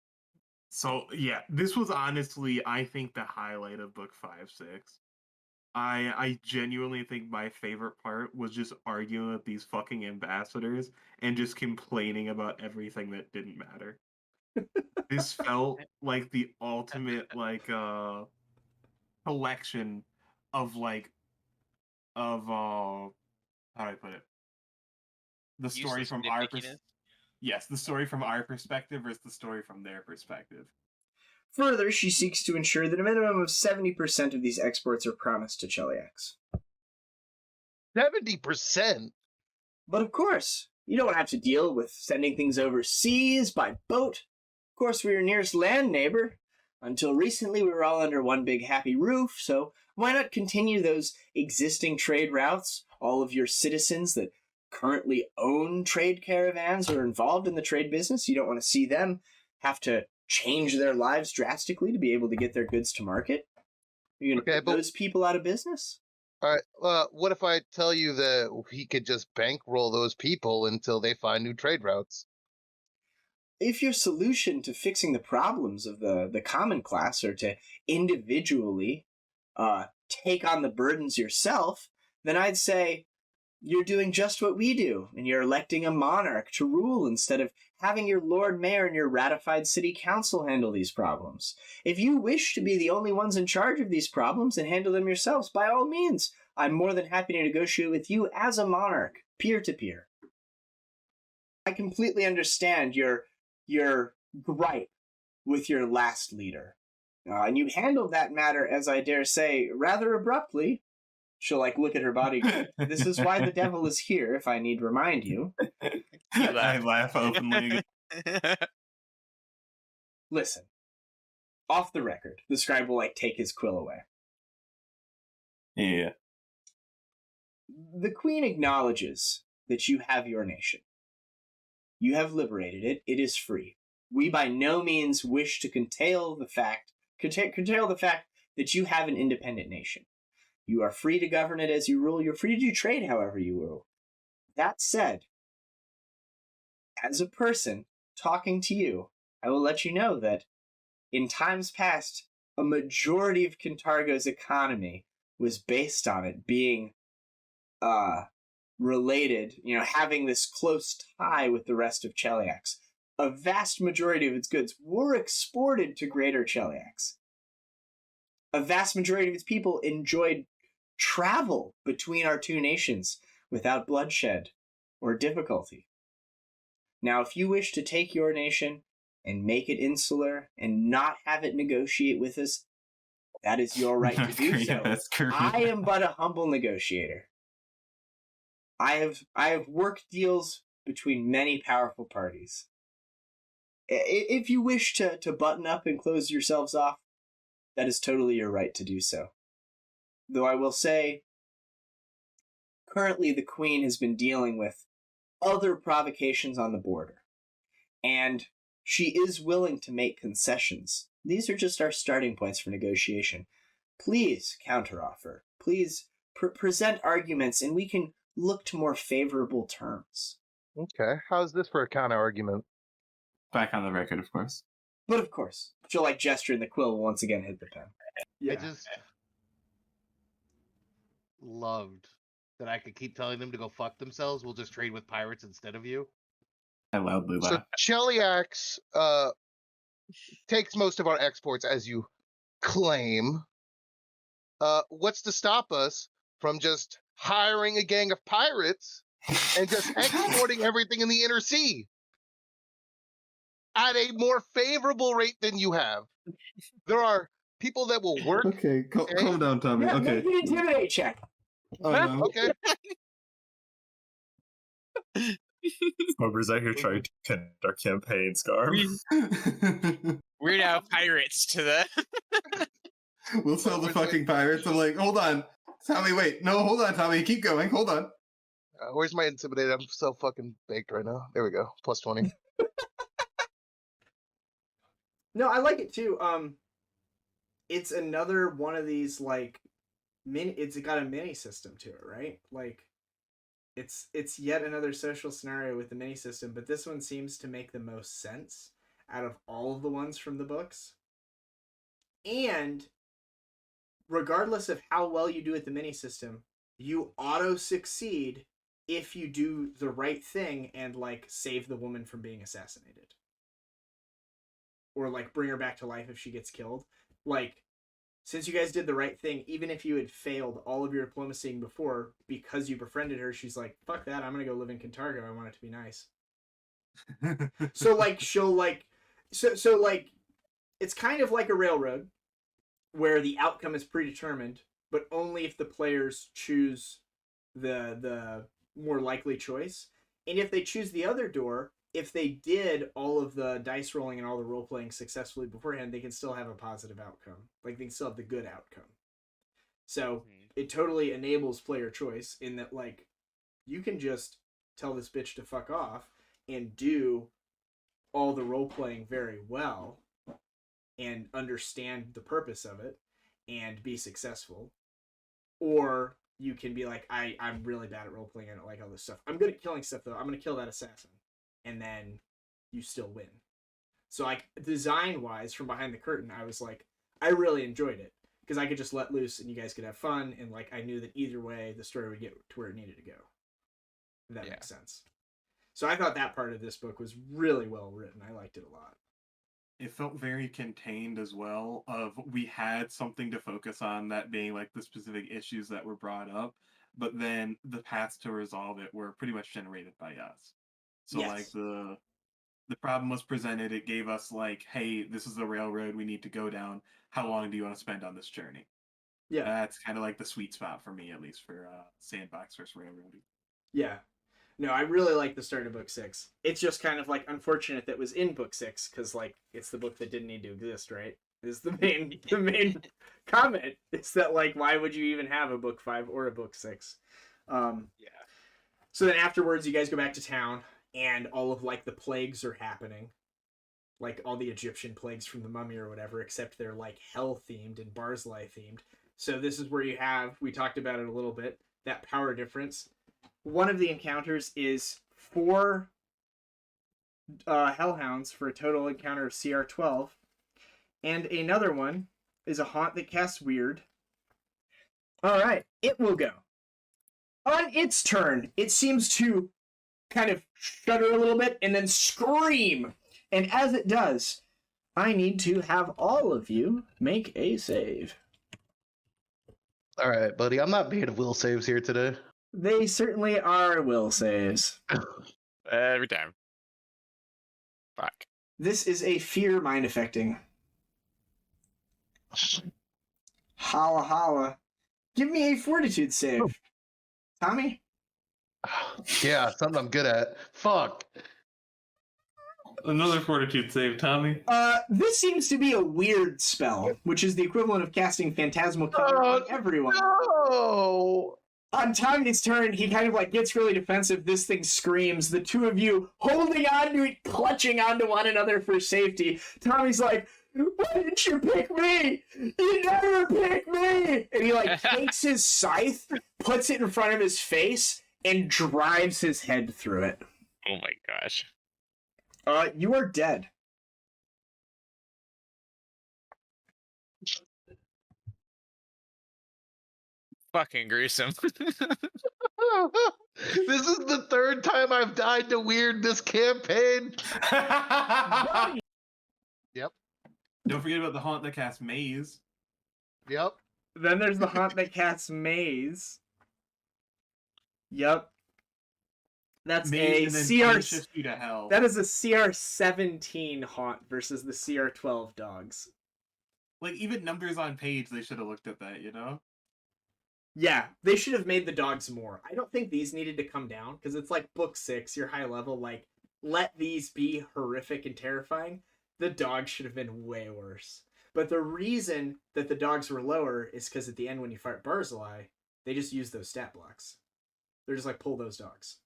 So yeah, this was honestly, I think, the highlight of book 5-6. I genuinely think my favorite part was just arguing with these fucking ambassadors and just complaining about everything that didn't matter. This felt like the ultimate collection of how do I put it? The story Useless from our nitpickiness? Yes, the story from our perspective versus the story from their perspective. Further, she seeks to ensure that a minimum of 70% of these exports are promised to Cheliax. 70%? But of course, you don't have to deal with sending things overseas by boat. Of course, we're your nearest land neighbor. Until recently, we were all under one big happy roof, so why not continue those existing trade routes? All of your citizens that currently own trade caravans or are involved in the trade business, you don't want to see them have to change their lives drastically to be able to get their goods to market? Are you going to put those people out of business? All right. What if I tell you that he could just bankroll those people until they find new trade routes? If your solution to fixing the problems of the common class are to individually take on the burdens yourself, then I'd say you're doing just what we do, and you're electing a monarch to rule instead of having your Lord Mayor and your ratified city council handle these problems. If you wish to be the only ones in charge of these problems and handle them yourselves, by all means, I'm more than happy to negotiate with you as a monarch, peer to peer. I completely understand your gripe with your last leader. And you handled that matter, as I dare say, rather abruptly. She'll look at her body. This is why the devil is here, if I need remind you. I laugh openly. Listen, off the record, the scribe will take his quill away. Yeah. The queen acknowledges that you have your nation. You have liberated it. It is free. We by no means wish to curtail the fact that you have an independent nation. You are free to govern it as you rule. You're free to do trade however you rule. That said, as a person talking to you, I will let you know that in times past, a majority of Kintargo's economy was based on it being related, having this close tie with the rest of Cheliax. A vast majority of its goods were exported to Greater Cheliax. A vast majority of its people enjoyed travel between our two nations without bloodshed or difficulty. Now, if you wish to take your nation and make it insular and not have it negotiate with us, that is your right to do so. I am but a humble negotiator. I have worked deals between many powerful parties. If you wish to button up and close yourselves off, that is totally your right to do so. Though I will say, currently the Queen has been dealing with other provocations on the border, and she is willing to make concessions. These are just our starting points for negotiation. Please counteroffer. Please present arguments, and we can look to more favorable terms. Okay, how's this for a counter-argument? Back on the record, of course. But of course, she'll gesture and the quill will once again hit the pen. I just loved that I could keep telling them to go fuck themselves. We'll just trade with pirates instead of you. I loudly laugh. So Cheliax takes most of our exports, as you claim. What's to stop us from just hiring a gang of pirates and just exporting everything in the inner sea at a more favorable rate than you have? There are people that will work. Okay, calm down, Tommy. Yeah, Okay. make an intimidate check. Oh, no. Okay. Smokers out here trying to conduct our campaign, Scarf. We're now pirates to the. We'll tell the fucking pirates. I'm like, hold on, Tommy. Wait, no, hold on, Tommy. Keep going. Hold on. Where's my intimidate? I'm so fucking baked right now. There we go. Plus 20. No, I like it too. It's another one of these like it's got a mini system to it, right? Like it's yet another social scenario with the mini system, but this one seems to make the most sense out of all of the ones from the books. And regardless of how well you do at the mini system, you auto succeed if you do the right thing and like save the woman from being assassinated. Or like bring her back to life if she gets killed. Like, since you guys did the right thing, even if you had failed all of your diplomacy before because you befriended her, she's like, fuck that, I'm gonna go live in Kintargo, I want it to be nice. So like she'll like so like it's kind of like a railroad where the outcome is predetermined, but only if the players choose the more likely choice. And if they choose the other door, if they did all of the dice rolling and all the role playing successfully beforehand, they can still have a positive outcome. Like they can still have the good outcome. So it totally enables player choice in that like you can just tell this bitch to fuck off and do all the role playing very well and understand the purpose of it and be successful. Or you can be like, I'm really bad at role playing, I don't like all this stuff. I'm good at killing stuff though. I'm gonna kill that assassin. And then you still win. So like design wise from behind the curtain, I was like, I really enjoyed it because I could just let loose and you guys could have fun. And like, I knew that either way the story would get to where it needed to go. If that makes sense. So I thought that part of this book was really well written. I liked it a lot. It felt very contained as well. Of we had something to focus on, that being like the specific issues that were brought up, but then the paths to resolve it were pretty much generated by us. So like the problem was presented, it gave us like, hey, this is the railroad we need to go down. How long do you want to spend on this journey? Yeah. That's kind of like the sweet spot for me, at least for sandbox versus railroading. Yeah. No, I really like the start of book 6. It's just kind of like unfortunate that it was in book 6 because like it's the book that didn't need to exist, right? Is the main comment. It's that like why would you even have a book 5 or a book 6? So then afterwards you guys go back to town and all of like the plagues are happening. Like all the Egyptian plagues from the mummy or whatever, except they're like hell themed and Barzillai themed. So this is where you have, we talked about it a little bit, that power difference. One of the encounters is 4 hellhounds for a total encounter of CR 12. And another one is a haunt that casts weird. Alright, it will go. On its turn, it seems to kind of shudder a little bit and then scream. And as it does, I need to have all of you make a save. All right, buddy. I'm not being will saves here today. They certainly are will saves. Every time. Fuck. This is a fear mind affecting. Holla holla. Give me a fortitude save. Tommy? Yeah, something I'm good at. Fuck. Another fortitude save, Tommy. This seems to be a weird spell, which is the equivalent of casting Phantasmal Cover on everyone. No! On Tommy's turn, he kind of like gets really defensive. This thing screams. The two of you holding on to it, clutching onto one another for safety. Tommy's like, why didn't you pick me? You never pick me! And he like takes his scythe, puts it in front of his face, and drives his head through it. Oh my gosh. You are dead. Fucking gruesome. This is the third time I've died to weird this campaign. Yep. Don't forget about the haunt that casts maze. Yep. Then there's the haunt that casts maze. Yep. That's Maze a and then CR. pushes you to hell. That is a CR 17 haunt versus the CR 12 dogs. Like even numbers on page, they should have looked at that, you know? Yeah, they should have made the dogs more. I don't think these needed to come down because it's like book 6, you're high level. Like, let these be horrific and terrifying. The dogs should have been way worse. But the reason that the dogs were lower is because at the end when you fight Barzillai, they just use those stat blocks. They're just like, pull those dogs.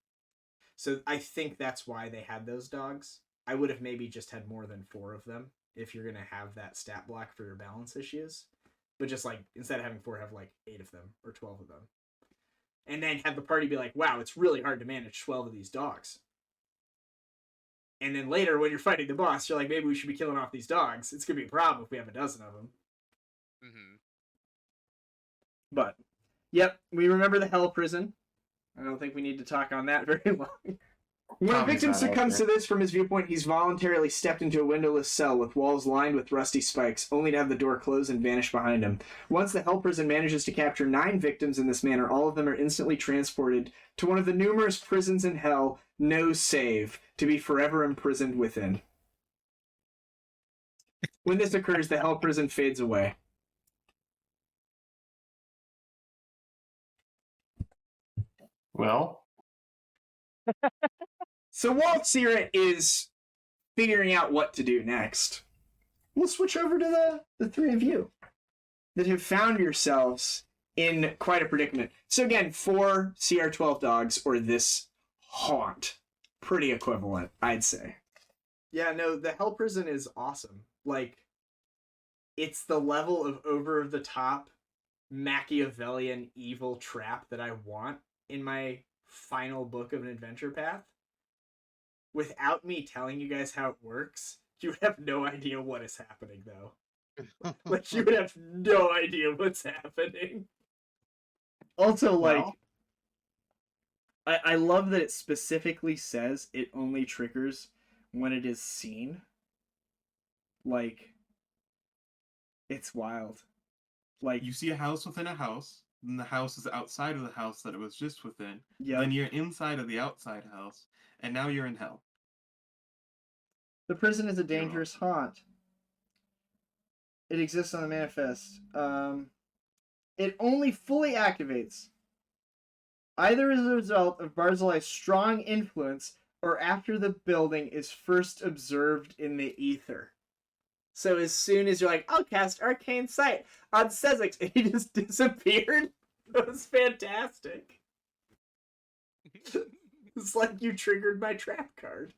So I think that's why they had those dogs. I would have maybe just had more than 4 of them if you're going to have that stat block for your balance issues. But just like, instead of having 4, have like 8 of them or 12 of them. And then have the party be like, wow, it's really hard to manage 12 of these dogs. And then later, when you're fighting the boss, you're like, maybe we should be killing off these dogs. It's going to be a problem if we have a dozen of them. Mm-hmm. But, yep, we remember the Hell Prison. I don't think we need to talk on that very long. When a victim succumbs to this, from his viewpoint, he's voluntarily stepped into a windowless cell with walls lined with rusty spikes, only to have the door close and vanish behind him. Once the Hell Prison manages to capture 9 victims in this manner, all of them are instantly transported to one of the numerous prisons in Hell, no save, to be forever imprisoned within. When this occurs, the Hell Prison fades away. Well, So while Sira is figuring out what to do next, we'll switch over to the 3 of you that have found yourselves in quite a predicament. So again, 4 CR12 dogs or this haunt. Pretty equivalent, I'd say. Yeah, no, the Hell Prison is awesome. Like, it's the level of over-the-top Machiavellian evil trap that I want in my final book of an adventure path. Without me telling you guys how it works, you have no idea what is happening, though. Like, you would have no idea what's happening. Also, like, I love that it specifically says it only triggers when it is seen. Like, it's wild. Like, you see a house within a house, then the house is outside of the house that it was just within. Yep. Then you're inside of the outside house, and now you're in hell. The prison is a dangerous haunt. It exists on the manifest. It only fully activates either as a result of Barzillai's strong influence or after the building is first observed in the ether. So as soon as you're like, I'll cast Arcane Sight on Sezix, and he just disappeared. That was fantastic. It's like you triggered my trap card.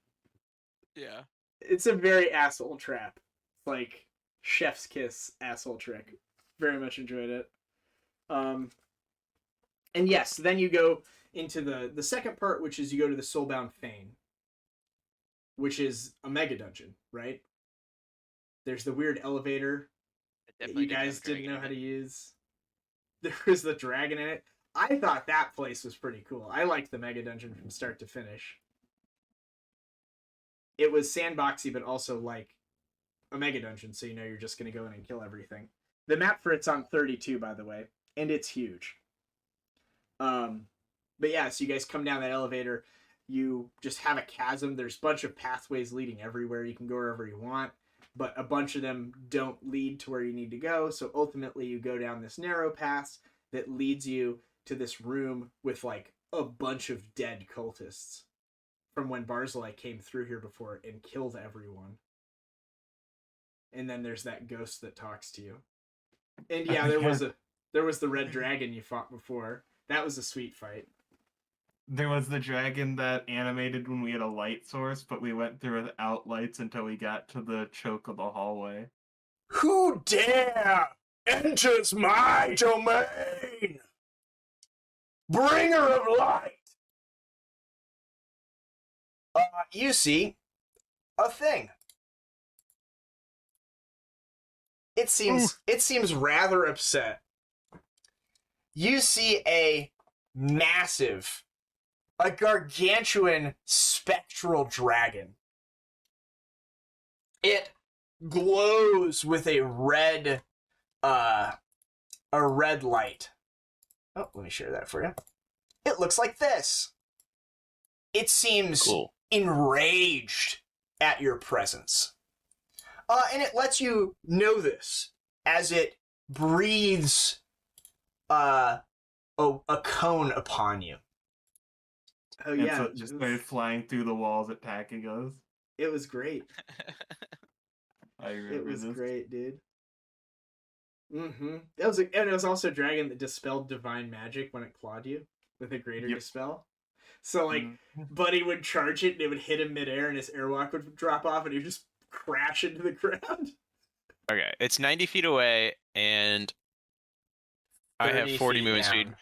Yeah. It's a very asshole trap. Like, chef's kiss asshole trick. Very much enjoyed it. And yes, then you go into the second part, which is you go to the Soulbound Fane, which is a mega dungeon, right? There's the weird elevator that you guys didn't know how to use. There was the dragon in it. I thought that place was pretty cool. I liked the mega dungeon from start to finish. It was sandboxy, but also like a mega dungeon, so you know you're just going to go in and kill everything. The map for it's on 32, by the way, and it's huge. But yeah, so you guys come down that elevator. You just have a chasm. There's a bunch of pathways leading everywhere. You can go wherever you want, but a bunch of them don't lead to where you need to go. So ultimately, you go down this narrow path that leads you to this room with like a bunch of dead cultists from when Barzillai came through here before and killed everyone. And then there's that ghost that talks to you. And yeah, there was the red dragon you fought before. That was a sweet fight. There was the dragon that animated when we had a light source, but we went through without lights until we got to the choke of the hallway. Who dare enters my domain? Bringer of light! You see a thing. It seems rather upset. You see a massive, a gargantuan spectral dragon. It glows with a red light. Oh, let me share that for you. It looks like this. It seems enraged at your presence. And it lets you know this as it breathes a cone upon you. Oh And yeah, so it just started flying through the walls, attacking us. it was great. I remember It was this. great, dude. That was, and it was also a dragon that dispelled divine magic when it clawed you with a greater dispel. So like, Buddy would charge it, and it would hit him midair, and his airwalk would drop off, and he would just crash into the ground. Okay, it's 90 feet away, and I have 30 40 feet movement down. speed.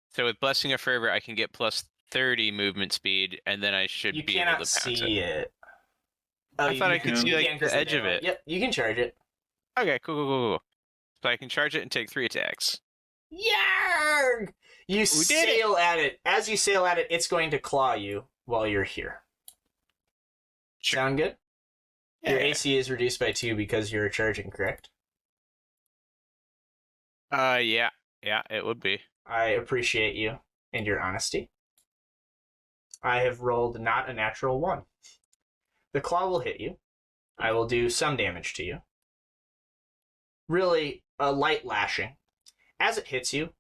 So with Blessing of Fervor, I can get plus 30 movement speed, and then I should You be able cannot to pounce see it. Oh, I thought I could see you like can 'cause the edge of daylight. it. Yep, you can charge it. Okay, cool. So I can charge it and take 3 attacks. Yarg! You sail at it. As you sail at it, it's going to claw you while you're here. Sound good? Your AC is reduced by 2 because you're charging, correct? Yeah, it would be. I appreciate you and your honesty. I have rolled not a natural 1. The claw will hit you. I will do some damage to you. Really, a light lashing. As it hits you,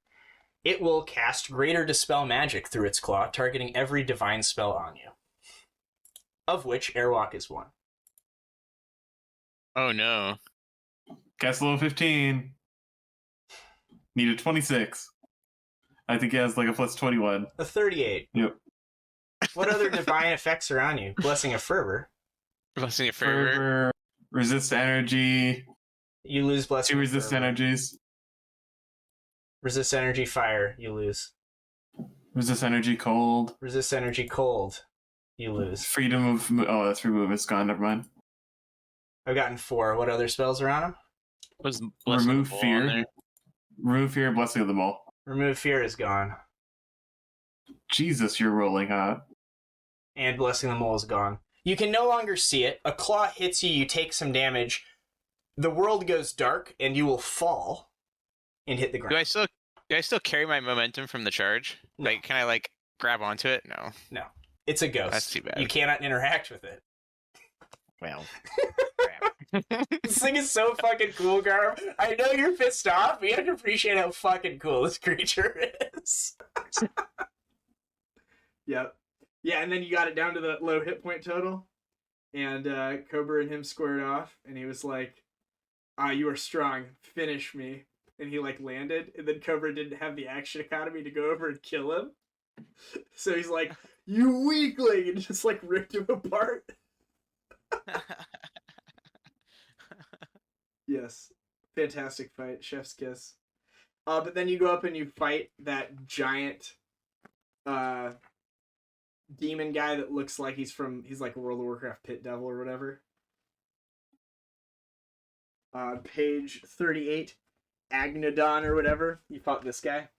it will cast Greater Dispel Magic through its claw, targeting every divine spell on you. Of which Airwalk is one. Oh no. Cast level 15. Needed 26. I think he has like a plus 21. A 38. Yep. What other divine effects are on you? Blessing of Fervor. Blessing of Fervor. Resist energy. You lose Blessing 2 of resist Fervor. energies. Resist energy fire. You lose. Resist energy cold. Resist energy cold. You lose. Freedom of... Oh, that's remove. It's gone. Never mind. I've gotten 4. What other spells are on him? Was remove fear. Remove fear. Blessing of the Mole. Remove fear is gone. Jesus, you're rolling hot. And Blessing of the Mole is gone. You can no longer see it. A claw hits you, you take some damage. The world goes dark, and you will fall and hit the ground. Do I still carry my momentum from the charge? No. Like, can I like grab onto it? No. No. It's a ghost. That's too bad. You cannot interact with it. Well. This thing is so fucking cool, Garb. I know you're pissed off, but you have to appreciate how fucking cool this creature is. Yep. Yeah, and then you got it down to the low hit point total, and Cobra and him squared off, and he was like, you are strong, finish me. And he like landed, and then Cobra didn't have the action economy to go over and kill him. So he's like, you weakling, and just like ripped him apart. Yes. Fantastic fight, chef's kiss. But then you go up and you fight that giant demon guy that looks like he's like a World of Warcraft pit devil or whatever. Page 38, Agnodon or whatever. You fought this guy.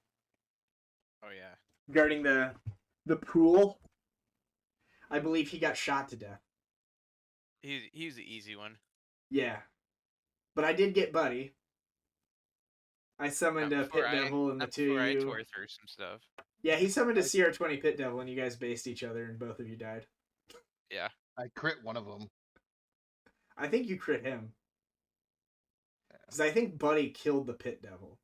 Oh yeah. Guarding the pool. I believe he got shot to death. He's the easy one. Yeah. But I did get Buddy. I summoned a Pit Devil and the two of you. I tore through some stuff. Yeah, he summoned a CR20 Pit Devil and you guys based each other and both of you died. Yeah. I crit one of them. I think you crit him. Because I think Buddy killed the Pit Devil.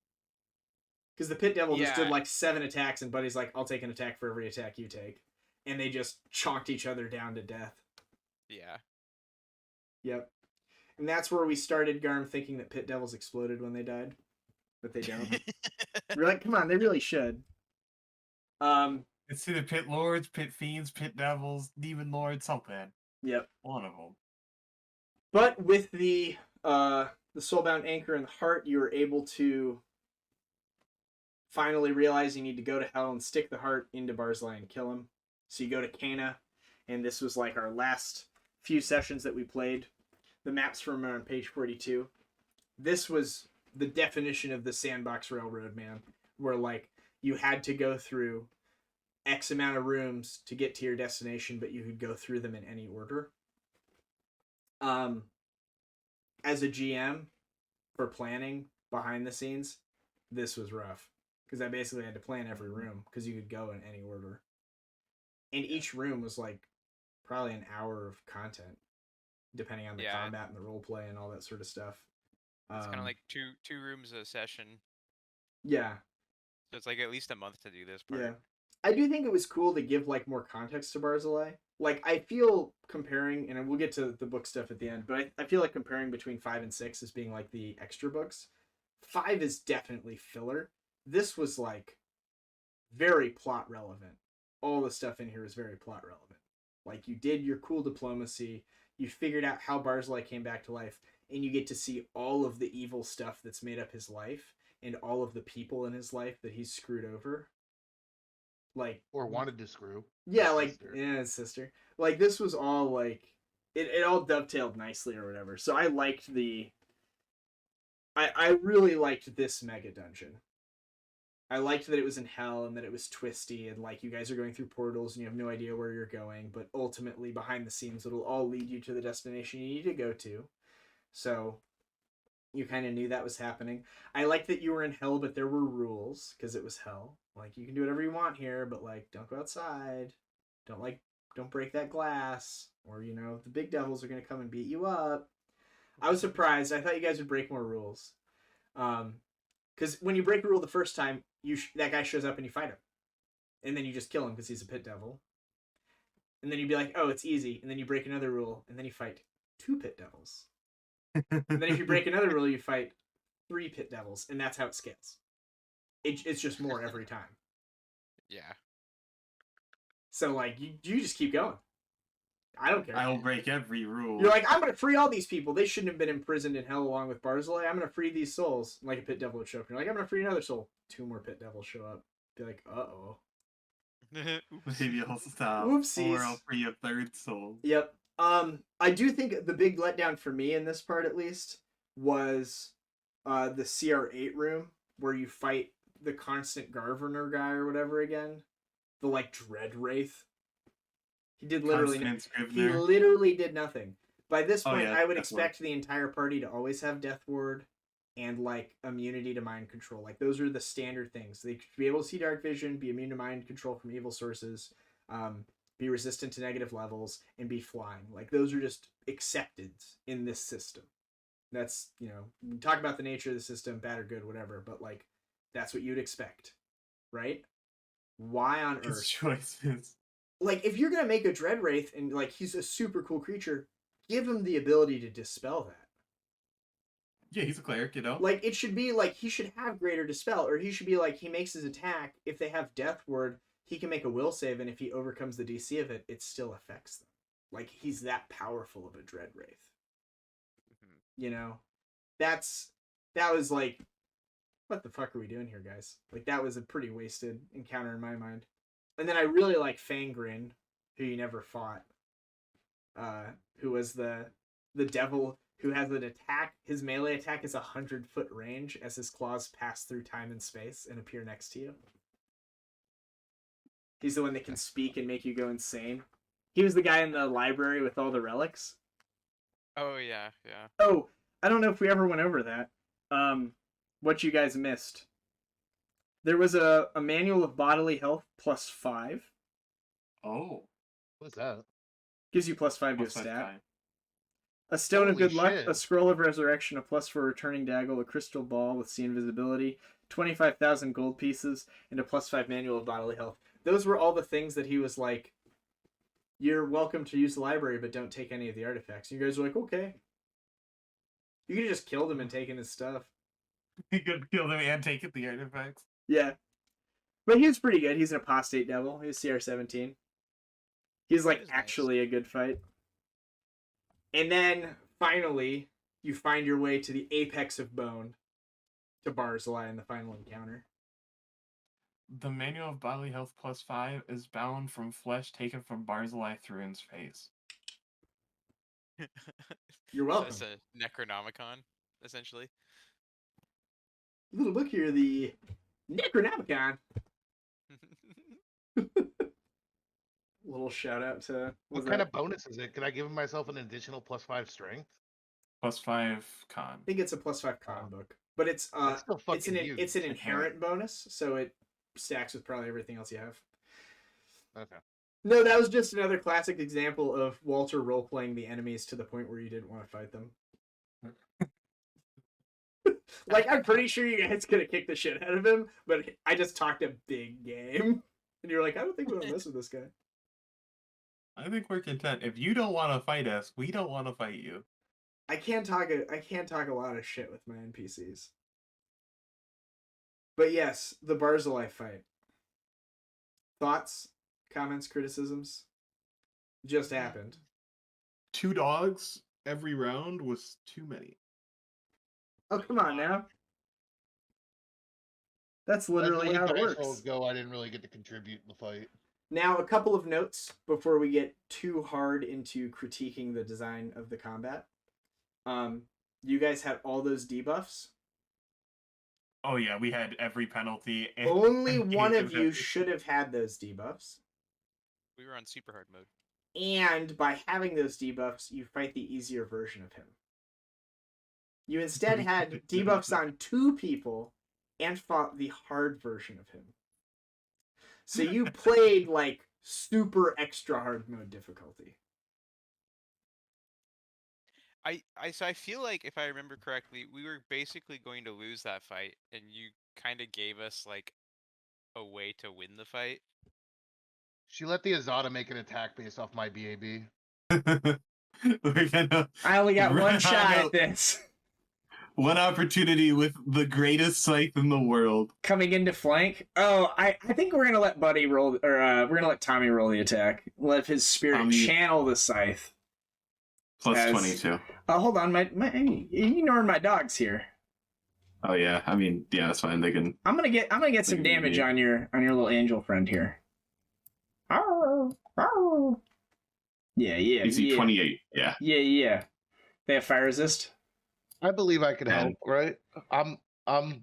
Because the Pit Devil just did like 7 attacks and Buddy's like, I'll take an attack for every attack you take. And they just chonked each other down to death. Yeah. Yep. And that's where we started, Garm, thinking that Pit Devils exploded when they died. But they don't. We're like, come on, they really should. It's either Pit Lords, Pit Fiends, Pit Devils, Demon Lords, something. Yep. One of them. But with the Soulbound Anchor in the heart, you were able to finally realize you need to go to hell and stick the heart into Barzillai and kill him. So you go to Cana, and this was like our last few sessions that we played. The maps from on page 42. This was the definition of the Sandbox Railroad, man. Where like you had to go through X amount of rooms to get to your destination, but you could go through them in any order. As a GM, for planning behind the scenes, this was rough. Because I basically had to plan every room, because you could go in any order. And each room was like probably an hour of content, depending on the combat and the role play and all that sort of stuff. It's kind of like two rooms a session. Yeah. So it's like at least a month to do this part. Yeah. I do think it was cool to give like more context to Barzillai. Like I feel comparing, and we'll get to the book stuff at the end, but I feel like comparing between 5 and 6 as being like the extra books. 5 is definitely filler. This was like very plot relevant. All the stuff in here is very plot relevant. Like you did your cool diplomacy, you figured out how Barzillai came back to life, and you get to see all of the evil stuff that's made up his life and all of the people in his life that he's screwed over. Like or wanted to screw. Yeah, like his sister. Like this was all like it all dovetailed nicely or whatever. So I liked I really liked this mega dungeon. I liked that it was in hell and that it was twisty and like you guys are going through portals and you have no idea where you're going, but ultimately behind the scenes it'll all lead you to the destination you need to go to. So you kind of knew that was happening. I liked that you were in hell, but there were rules because it was hell. Like you can do whatever you want here, but like don't go outside. Don't break that glass, or you know the big devils are gonna come and beat you up. I was surprised. I thought you guys would break more rules. Because when you break a rule the first time, that guy shows up and you fight him, and then you just kill him because he's a pit devil. And then you'd be like, oh, it's easy. And then you break another rule, and then you fight 2 pit devils. And then if you break another rule, you fight 3 pit devils, and that's how it scales. It's just more every time. Yeah. So like you just keep going. I don't care. I'll break every rule. You're like, I'm gonna free all these people. They shouldn't have been imprisoned in hell along with Barzillai. I'm gonna free these souls. Like a pit devil would show up. You're like, I'm gonna free another soul. 2 more pit devils show up. Be like, uh-oh. Maybe I'll stop. Whoopsies. Or I'll free a 3rd soul. Yep. I do think the big letdown for me in this part, at least, was the CR8 room where you fight the constant Garvener guy or whatever again. The like Dread Wraith. He did literally he literally did nothing. By this point, I would expect the entire party to always have Death Ward and like immunity to mind control. Like those are the standard things. They could be able to see dark vision, be immune to mind control from evil sources, be resistant to negative levels, and be flying. Like those are just accepted in this system. That's, you know, talk about the nature of the system, bad or good, whatever, but like that's what you'd expect, right? Why on earth? Choices. Like if you're gonna make a Dread Wraith and like he's a super cool creature, give him the ability to dispel that. Yeah, he's a cleric, you know? Like it should be like he should have greater dispel, or he should be like he makes his attack. If they have Death Ward, he can make a will save, and if he overcomes the DC of it, it still affects them. Like he's that powerful of a Dread Wraith. Mm-hmm. You know? That was like, what the fuck are we doing here, guys? Like that was a pretty wasted encounter in my mind. And then I really like Fangrin, who you never fought. Who was the devil who has an attack. His melee attack is 100-foot range as his claws pass through time and space and appear next to you. He's the one that can speak and make you go insane. He was the guy in the library with all the relics. Oh yeah, yeah. Oh, I don't know if we ever went over that. What you guys missed. There was a manual of bodily health +5. Oh. What's that? Gives you +5 to a stat. Time. A stone of Holy good luck, shit. a scroll of resurrection, a +4 returning daggle, a crystal ball with see invisibility, 25,000 gold pieces, and a +5 manual of bodily health. Those were all the things that he was like, you're welcome to use the library, but don't take any of the artifacts. And you guys were like, okay. You could have just killed him and taken his stuff. You could kill them and take the artifacts. Yeah. But he was pretty good. He's an apostate devil. He was CR17. He's like actually a good fight. And then finally, you find your way to the apex of bone to Barzillai in the final encounter. The manual of bodily health +5 is bound from flesh taken from Barzillai Thrun's face. You're welcome. So it's a Necronomicon, essentially. Little book here, the Necronomicon. Little shout out to What kind of bonus is it? Can I give myself an additional +5 strength? +5 con. I think it's a +5 con book, but it's still fucking huge. it's an inherent bonus, so it stacks with probably everything else you have. Okay. No, that was just another classic example of Walter role-playing the enemies to the point where you didn't want to fight them. Like, I'm pretty sure you guys could have kicked the shit out of him, but I just talked a big game. And you're like, I don't think we'll mess with this guy. I think we're content. If you don't want to fight us, we don't want to fight you. I can't talk a lot of shit with my NPCs. But yes, the Barzillai fight. Thoughts, comments, criticisms? Just happened. 2 dogs every round was too many. Oh, come on now. That's literally how it works. Go, I didn't really get to contribute in the fight. Now, a couple of notes before we get too hard into critiquing the design of the combat. You guys had all those debuffs. Oh yeah, we had every penalty. Only one of you should have had those debuffs. We were on super hard mode. And by having those debuffs, you fight the easier version of him. You instead had debuffs on 2 people and fought the hard version of him. So you played like super extra hard mode difficulty. So I feel like, if I remember correctly, we were basically going to lose that fight, and you kind of gave us like a way to win the fight. She let the Azada make an attack based off my BAB. I only got one shot at this. One opportunity with the greatest scythe in the world. Coming into flank. Oh, I think we're gonna let Buddy roll, or we're gonna let Tommy roll the attack. Let his spirit channel the scythe. Plus 22. Hold on, my ignoring my dogs here. Oh yeah, I mean, yeah, that's fine. They can. I'm gonna get some damage on your little angel friend here. Oh, oh. Yeah. Easy 28. Yeah. Yeah. They have fire resist. I believe I could help, right? I'm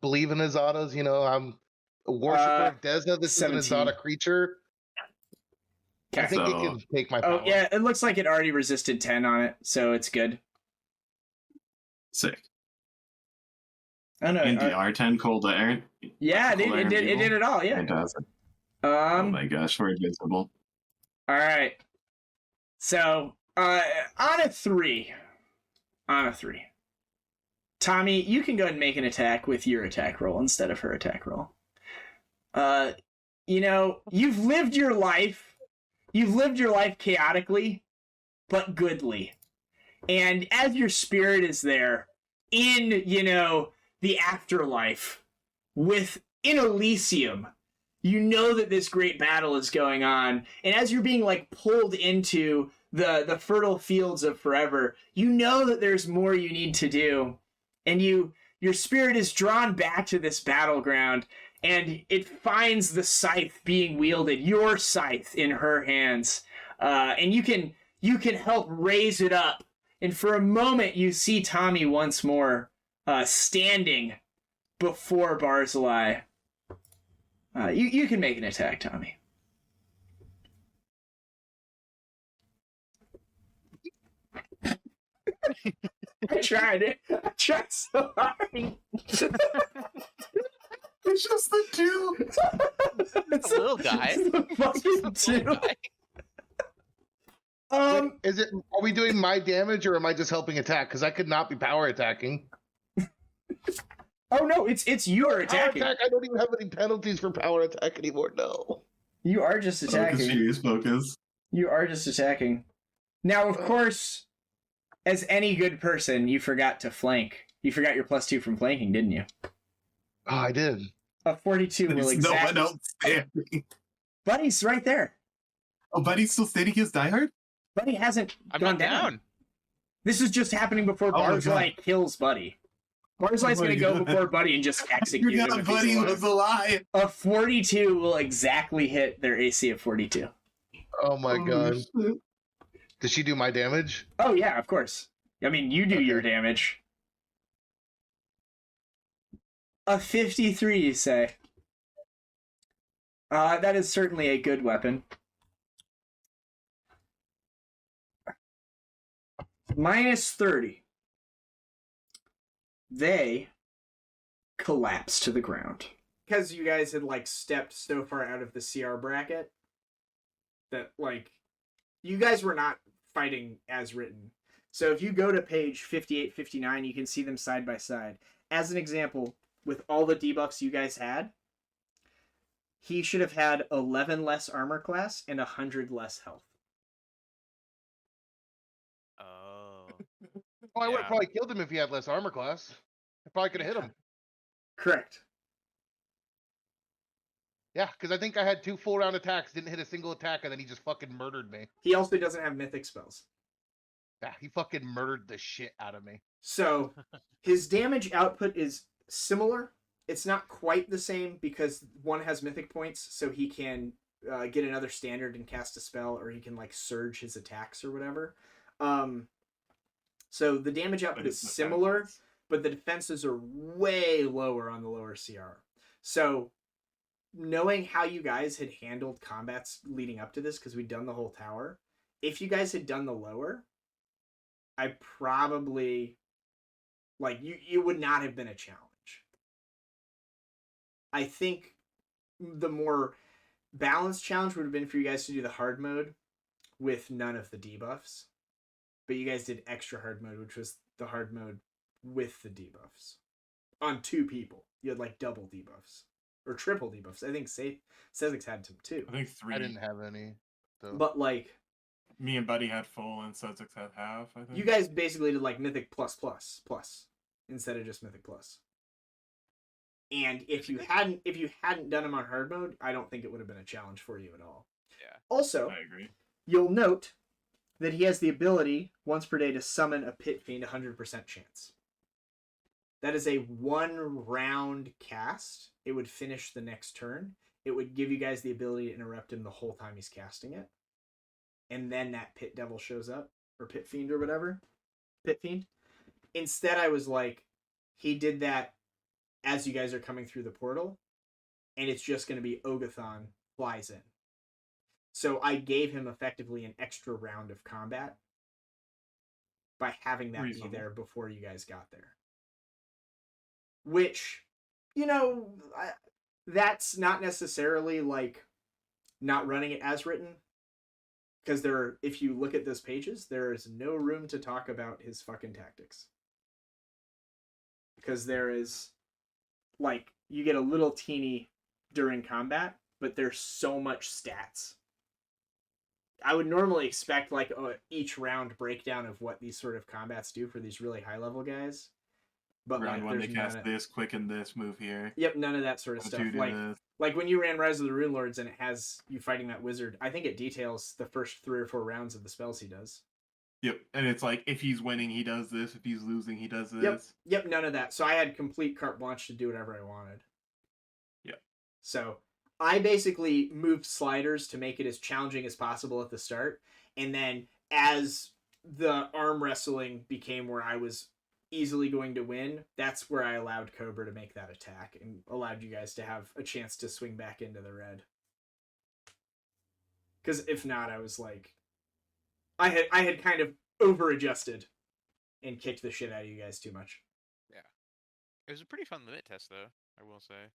believing Azadas, you know, I'm a worshiper of Desna. This 17. Is an Azada creature. Okay. I think it can take my power. Oh, yeah, it looks like it already resisted 10 on it, so it's good. Sick. Oh no. And the R10 cold Aaron? Yeah, it did it all, yeah. It does. Oh my gosh, we're invincible. Alright. So, on a 3. Tommy, you can go ahead and make an attack with your attack roll instead of her attack roll. You know, you've lived your life chaotically, but goodly. And as your spirit is there in, you know, the afterlife in Elysium, you know that this great battle is going on. And as you're being like pulled into the fertile fields of forever, you know that there's more you need to do. And your spirit is drawn back to this battleground, and it finds the scythe being wielded, your scythe, in her hands. And you can help raise it up. And for a moment, you see Tommy once more standing before Barzillai. You can make an attack, Tommy. I tried it. I tried so hard. It's just the 2. It's a little guy. It's the fucking 2. Is it? Are we doing my damage, or am I just helping attack? Because I could not be power attacking. Oh no, it's your attacking. Power attack, I don't even have any penalties for power attack anymore. No. You are just attacking. Serious focus. You are just attacking. Now, of course, as any good person, you forgot to flank. You forgot your +2 from flanking, didn't you? Oh, I did. A 42 will exactly. No one else standing. Buddy's right there. Oh, Buddy's still standing his diehard? Buddy hasn't gone down. This is just happening before Barzillai kills Buddy. Barzillai's going to go before Buddy and just execute him. If Buddy was alive. A 42 will exactly hit their AC of 42. Oh my god. Shit. Does she do my damage? Oh yeah, of course. I mean, you do your damage. A 53, you say? That is certainly a good weapon. -30. They collapse to the ground. Because you guys had, like, stepped so far out of the CR bracket that, like, you guys were not fighting as written. So if you go to page 58, 59, you can see them side by side. As an example, with all the debuffs you guys had, he should have had 11 less armor class and 100 less health. Oh. Well, I would have probably killed him if he had less armor class. I probably could have hit him. Correct. Yeah, because I think I had 2 full round attacks, didn't hit a single attack, and then he just fucking murdered me. He also doesn't have mythic spells. Yeah, he fucking murdered the shit out of me. So his damage output is similar. It's not quite the same because one has mythic points, so he can get another standard and cast a spell, or he can like surge his attacks or whatever. So the damage output is similar, but the defenses are way lower on the lower CR. So knowing how you guys had handled combats leading up to this, because we'd done the whole tower, if you guys had done the lower, I probably, like, you would not have been a challenge. I think the more balanced challenge would have been for you guys to do the hard mode with none of the debuffs. But you guys did extra hard mode, which was the hard mode with the debuffs. On 2 people. You had, like, double debuffs. Or triple debuffs. I think Sezix had some, too. I think 3. I didn't have any. So. But, like... Me and Buddy had full and Sezix had half, I think. You guys basically did, like, Mythic plus instead of just Mythic plus. And if you hadn't done them on hard mode, I don't think it would have been a challenge for you at all. Yeah. Also, I agree. You'll note that he has the ability once per day to summon a Pit Fiend 100% chance. That is a 1 round cast. It would finish the next turn. It would give you guys the ability to interrupt him the whole time he's casting it. And then that Pit Devil shows up, or Pit Fiend or whatever. Pit Fiend. Instead, I was like, he did that as you guys are coming through the portal, and it's just going to be Ogathon flies in. So I gave him effectively an extra round of combat by having that be there before you guys got there. Which, that's not necessarily like not running it as written. Because if you look at those pages, there is no room to talk about his fucking tactics. Because there is, like, you get a little teeny during combat, but there's so much stats. I would normally expect, like, each round breakdown of what these sort of combats do for these really high-level guys. But round like, 1, they cast this, quicken this, move here. Yep, none of that sort of stuff. Like when you ran Rise of the Rune Lords and it has you fighting that wizard, I think it details the first 3 or 4 rounds of the spells he does. Yep, and it's like, if he's winning, he does this. If he's losing, he does this. Yep, none of that. So I had complete carte blanche to do whatever I wanted. Yep. So I basically moved sliders to make it as challenging as possible at the start. And then as the arm wrestling became where I was easily going to win, that's where I allowed Cobra to make that attack and allowed you guys to have a chance to swing back into the red. Because if not, I was like, I had kind of over-adjusted and kicked the shit out of you guys too much. Yeah. It was a pretty fun limit test, though, I will say.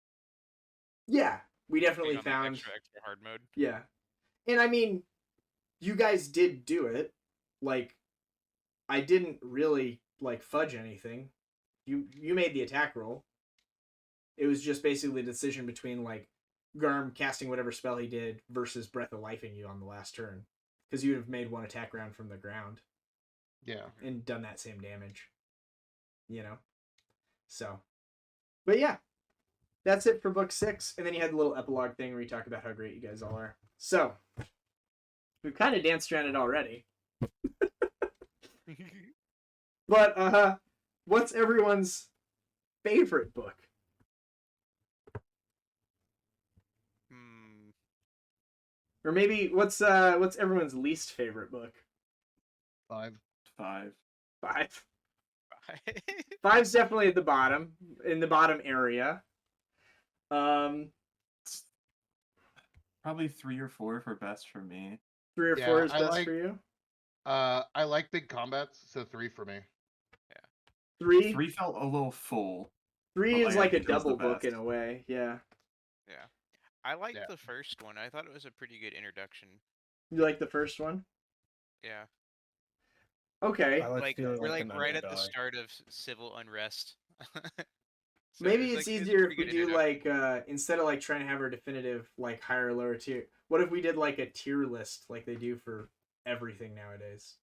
Yeah, we definitely Being on found... extra hard mode. Yeah. And I mean, you guys did do it. Like, I didn't really, like, fudge anything. You made the attack roll. It was just basically a decision between, like, Garm casting whatever spell he did versus Breath of Lifing you on the last turn. Because you would have made 1 attack round from the ground. Yeah. And done that same damage. So. But yeah. That's it for book 6. And then you had the little epilogue thing where you talk about how great you guys all are. So. We've kind of danced around it already. But, what's everyone's favorite book? Or maybe what's everyone's least favorite book? 5. 5's definitely at the bottom, in the bottom area. Probably 3 or 4 for best for me. 3 or 4 is best for you? I like big combats, so 3 for me. Yeah. 3 felt a little full. 3 is like a double book in a way, yeah. Yeah. I liked the first one. I thought it was a pretty good introduction. You like the first one? Yeah. Okay. Like feeling we're like like an right at the underdog. start of civil unrest. So Maybe it's it's like, easier pretty if we good do introduction. like instead of like trying to have our definitive like higher or lower tier. What if we did like a tier list like they do for everything nowadays?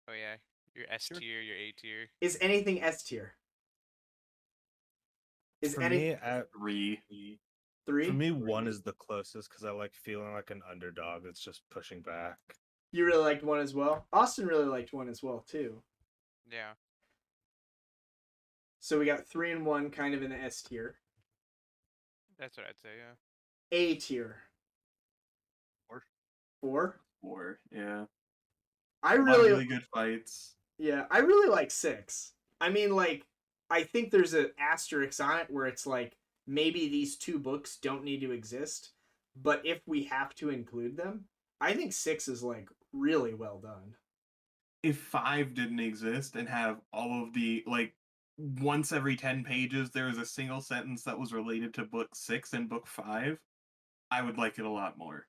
Oh yeah, your S tier, your A tier. Is anything S tier? Is For any me, at 3. three? For me, 1 is the closest because I like feeling like an underdog that's just pushing back. You really liked 1 as well. Austin really liked 1 as well too. Yeah. So we got 3 and 1 kind of in the S tier. That's what I'd say, yeah. A tier. 4? 4, yeah. I A lot of really really good fights. Yeah, I really like 6. I mean, like, I think there's an asterisk on it where it's like maybe these 2 books don't need to exist, but if we have to include them, I think 6 is like really well done. If 5 didn't exist and have all of the like once every 10 pages there was a single sentence that was related to book 6 and book 5, I would like it a lot more.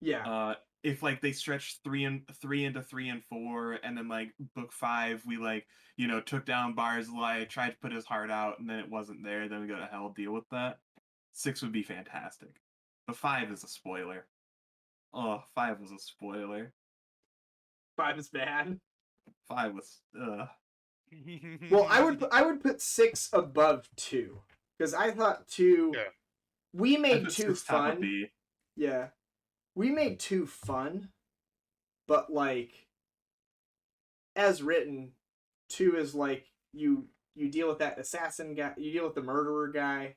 Yeah. If like they stretched 3 into 3 and 4, and then like book 5 we like, took down Barzillai, tried to put his heart out, and then it wasn't there, then we go to hell, deal with that. 6 would be fantastic. But 5 is a spoiler. Oh, 5 was a spoiler. 5 is bad. 5 was Well, I would put 6 above 2 because I thought 2. Yeah. We I made put 2 6 top of fun. B. Yeah, we made 2 fun, but like as written, 2 is like you deal with that assassin guy, you deal with the murderer guy,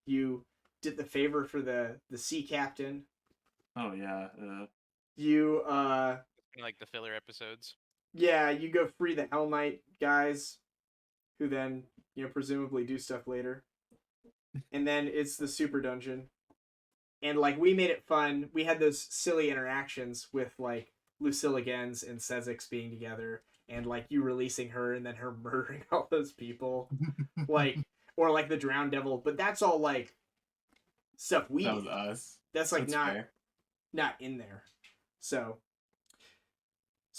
you did the favor for the sea captain. Oh yeah. You Like the filler episodes. yeah, you go free the Hell Knight guys, who then presumably do stuff later, and then it's the super dungeon, and like we made it fun. We had those silly interactions with like Lucilla Gens and Sezix being together, and like you releasing her and then her murdering all those people, like or like the Drowned Devil. But that's all like stuff we That was did. us. That's like That's not fair. not in there. So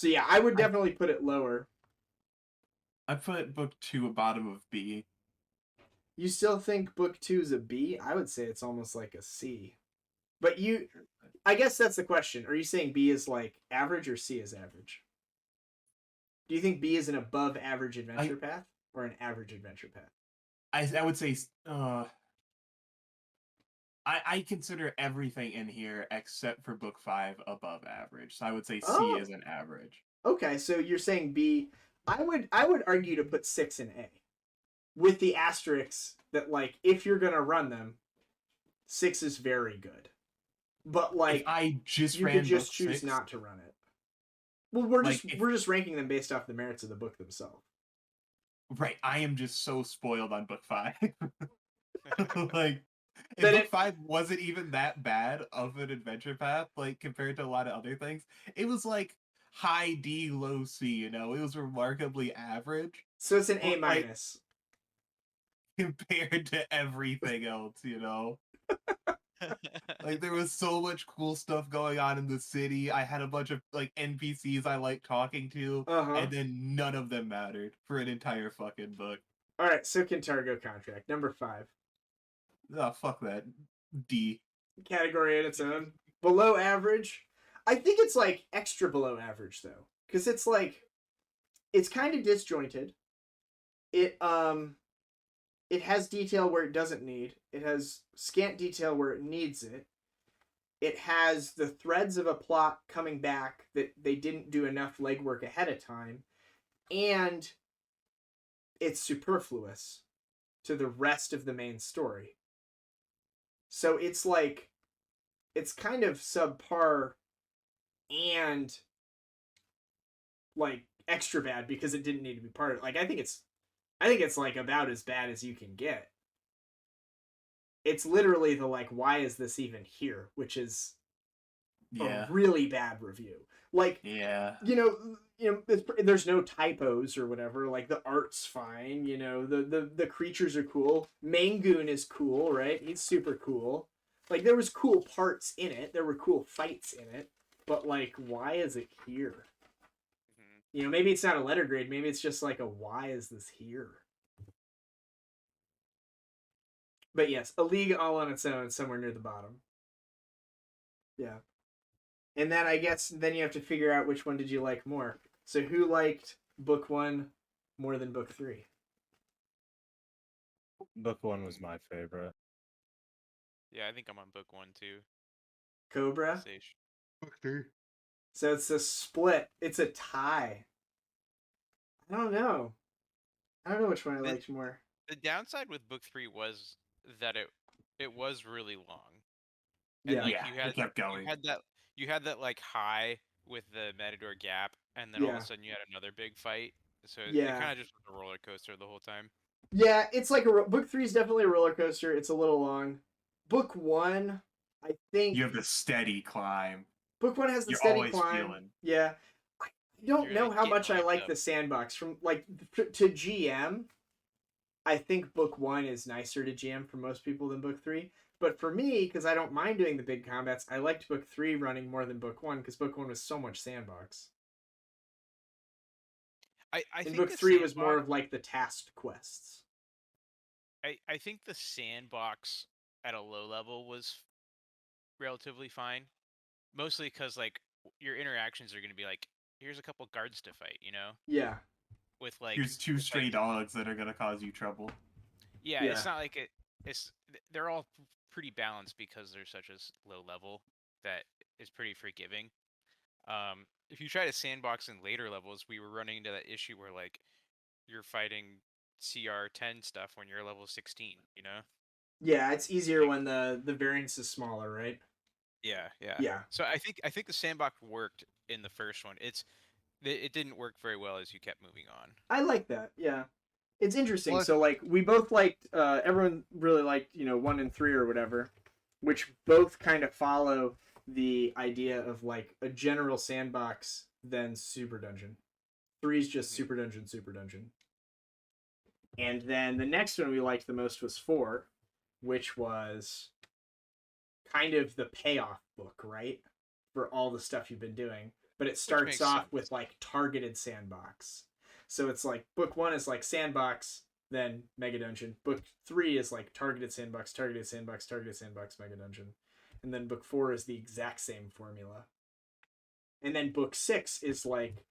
yeah, I would definitely put it lower. I put book 2 at bottom of B. You still think book 2 is a B? I would say it's almost like a C. But I guess that's the question. Are you saying B is like average or C is average? Do you think B is an above average adventure path or an average adventure path? I would say I consider everything in here except for book 5 above average. So I would say C is an average. Okay, so you're saying B. I would argue to put 6 in A. With the asterisks that like if you're gonna run them, 6 is very good. But like if I just you ran could just book choose 6, not to run it. Well, we're Like, just ranking them based off the merits of the book themselves. right, I am just so spoiled on book 5. Like if Then book 5 wasn't even that bad of an adventure path, like compared to a lot of other things, it was like high D, low C, it was remarkably average. So it's an A But, like, minus. compared to everything else, Like there was so much cool stuff going on in the city. I had a bunch of like NPCs I liked talking to, and then none of them mattered for an entire fucking book. All right, so Kintargo contract number 5. Oh, fuck that. D. Category in its own. Below average. I think it's like extra below average though, because it's like it's kind of disjointed. It has detail where it doesn't need. It has scant detail where it needs it. It has the threads of a plot coming back that they didn't do enough legwork ahead of time, and it's superfluous to the rest of the main story. So it's like it's kind of subpar and like extra bad because it didn't need to be part of it. Like I think it's like about as bad as you can get. It's literally the like why is this even here, which is a really bad review. Like there's no typos or whatever. Like the art's fine, the creatures are cool. Mangoon is cool, right? He's super cool. Like there was cool parts in it. There were cool fights in it. But like why is it here? You know, maybe it's not a letter grade. Maybe it's just like a why is this here? But yes, a league all on its own, somewhere near the bottom. Yeah. And then I guess then you have to figure out which one did you like more. So who liked book 1 more than book 3? Book 1 was my favorite. Yeah, I think I'm on book 1 too. Cobra? Sage. Book 3. So it's a split. It's a tie. I don't know. I don't know which one I liked more. The downside with book 3 was that it was really long. And Yeah. like Yeah, you had it kept going. You had that like high with the Matador Gap, and then all of Yeah. a sudden you had another big fight. So it Yeah. kind of just was a roller coaster the whole time. Yeah, it's like book 3 is definitely a roller coaster. It's a little long. Book 1, I think You have the steady climb. book 1 has the You're steady always climb. feeling. Yeah. I don't know how much I like the sandbox. From like to GM, I think book 1 is nicer to GM for most people than book 3. But for me, because I don't mind doing the big combats, I liked book 3 running more than book 1 because book 1 was so much sandbox. I And think book the 3 was more sandbox- of like the tasked quests. I think the sandbox at a low level was relatively fine, mostly because like your interactions are going to be like, here's a couple guards to fight, you know? Yeah. With like Here's two with, stray like, dogs that are gonna cause you trouble. yeah, it's not like they're all pretty balanced because they're such a low level that is pretty forgiving. If you try to sandbox in later levels, we were running into that issue where like you're fighting CR 10 stuff when you're level 16, you know? Yeah, it's easier when the variance is smaller, right? Yeah. Yeah. So I think the sandbox worked in the first one. It didn't work very well as you kept moving on. I like that. Yeah. It's interesting. Plus- So like we both liked everyone really liked, 1 and 3 or whatever, which both kind of follow the idea of like a general sandbox then super dungeon. 3 is just super dungeon. And then the next one we liked the most was 4, which was kind of the payoff book, right? For all the stuff you've been doing. But it starts makes off sense. with like targeted sandbox. So it's like book 1 is like sandbox, then mega dungeon. Book 3 is like targeted sandbox, mega dungeon. And then book 4 is the exact same formula. And then book 6 is like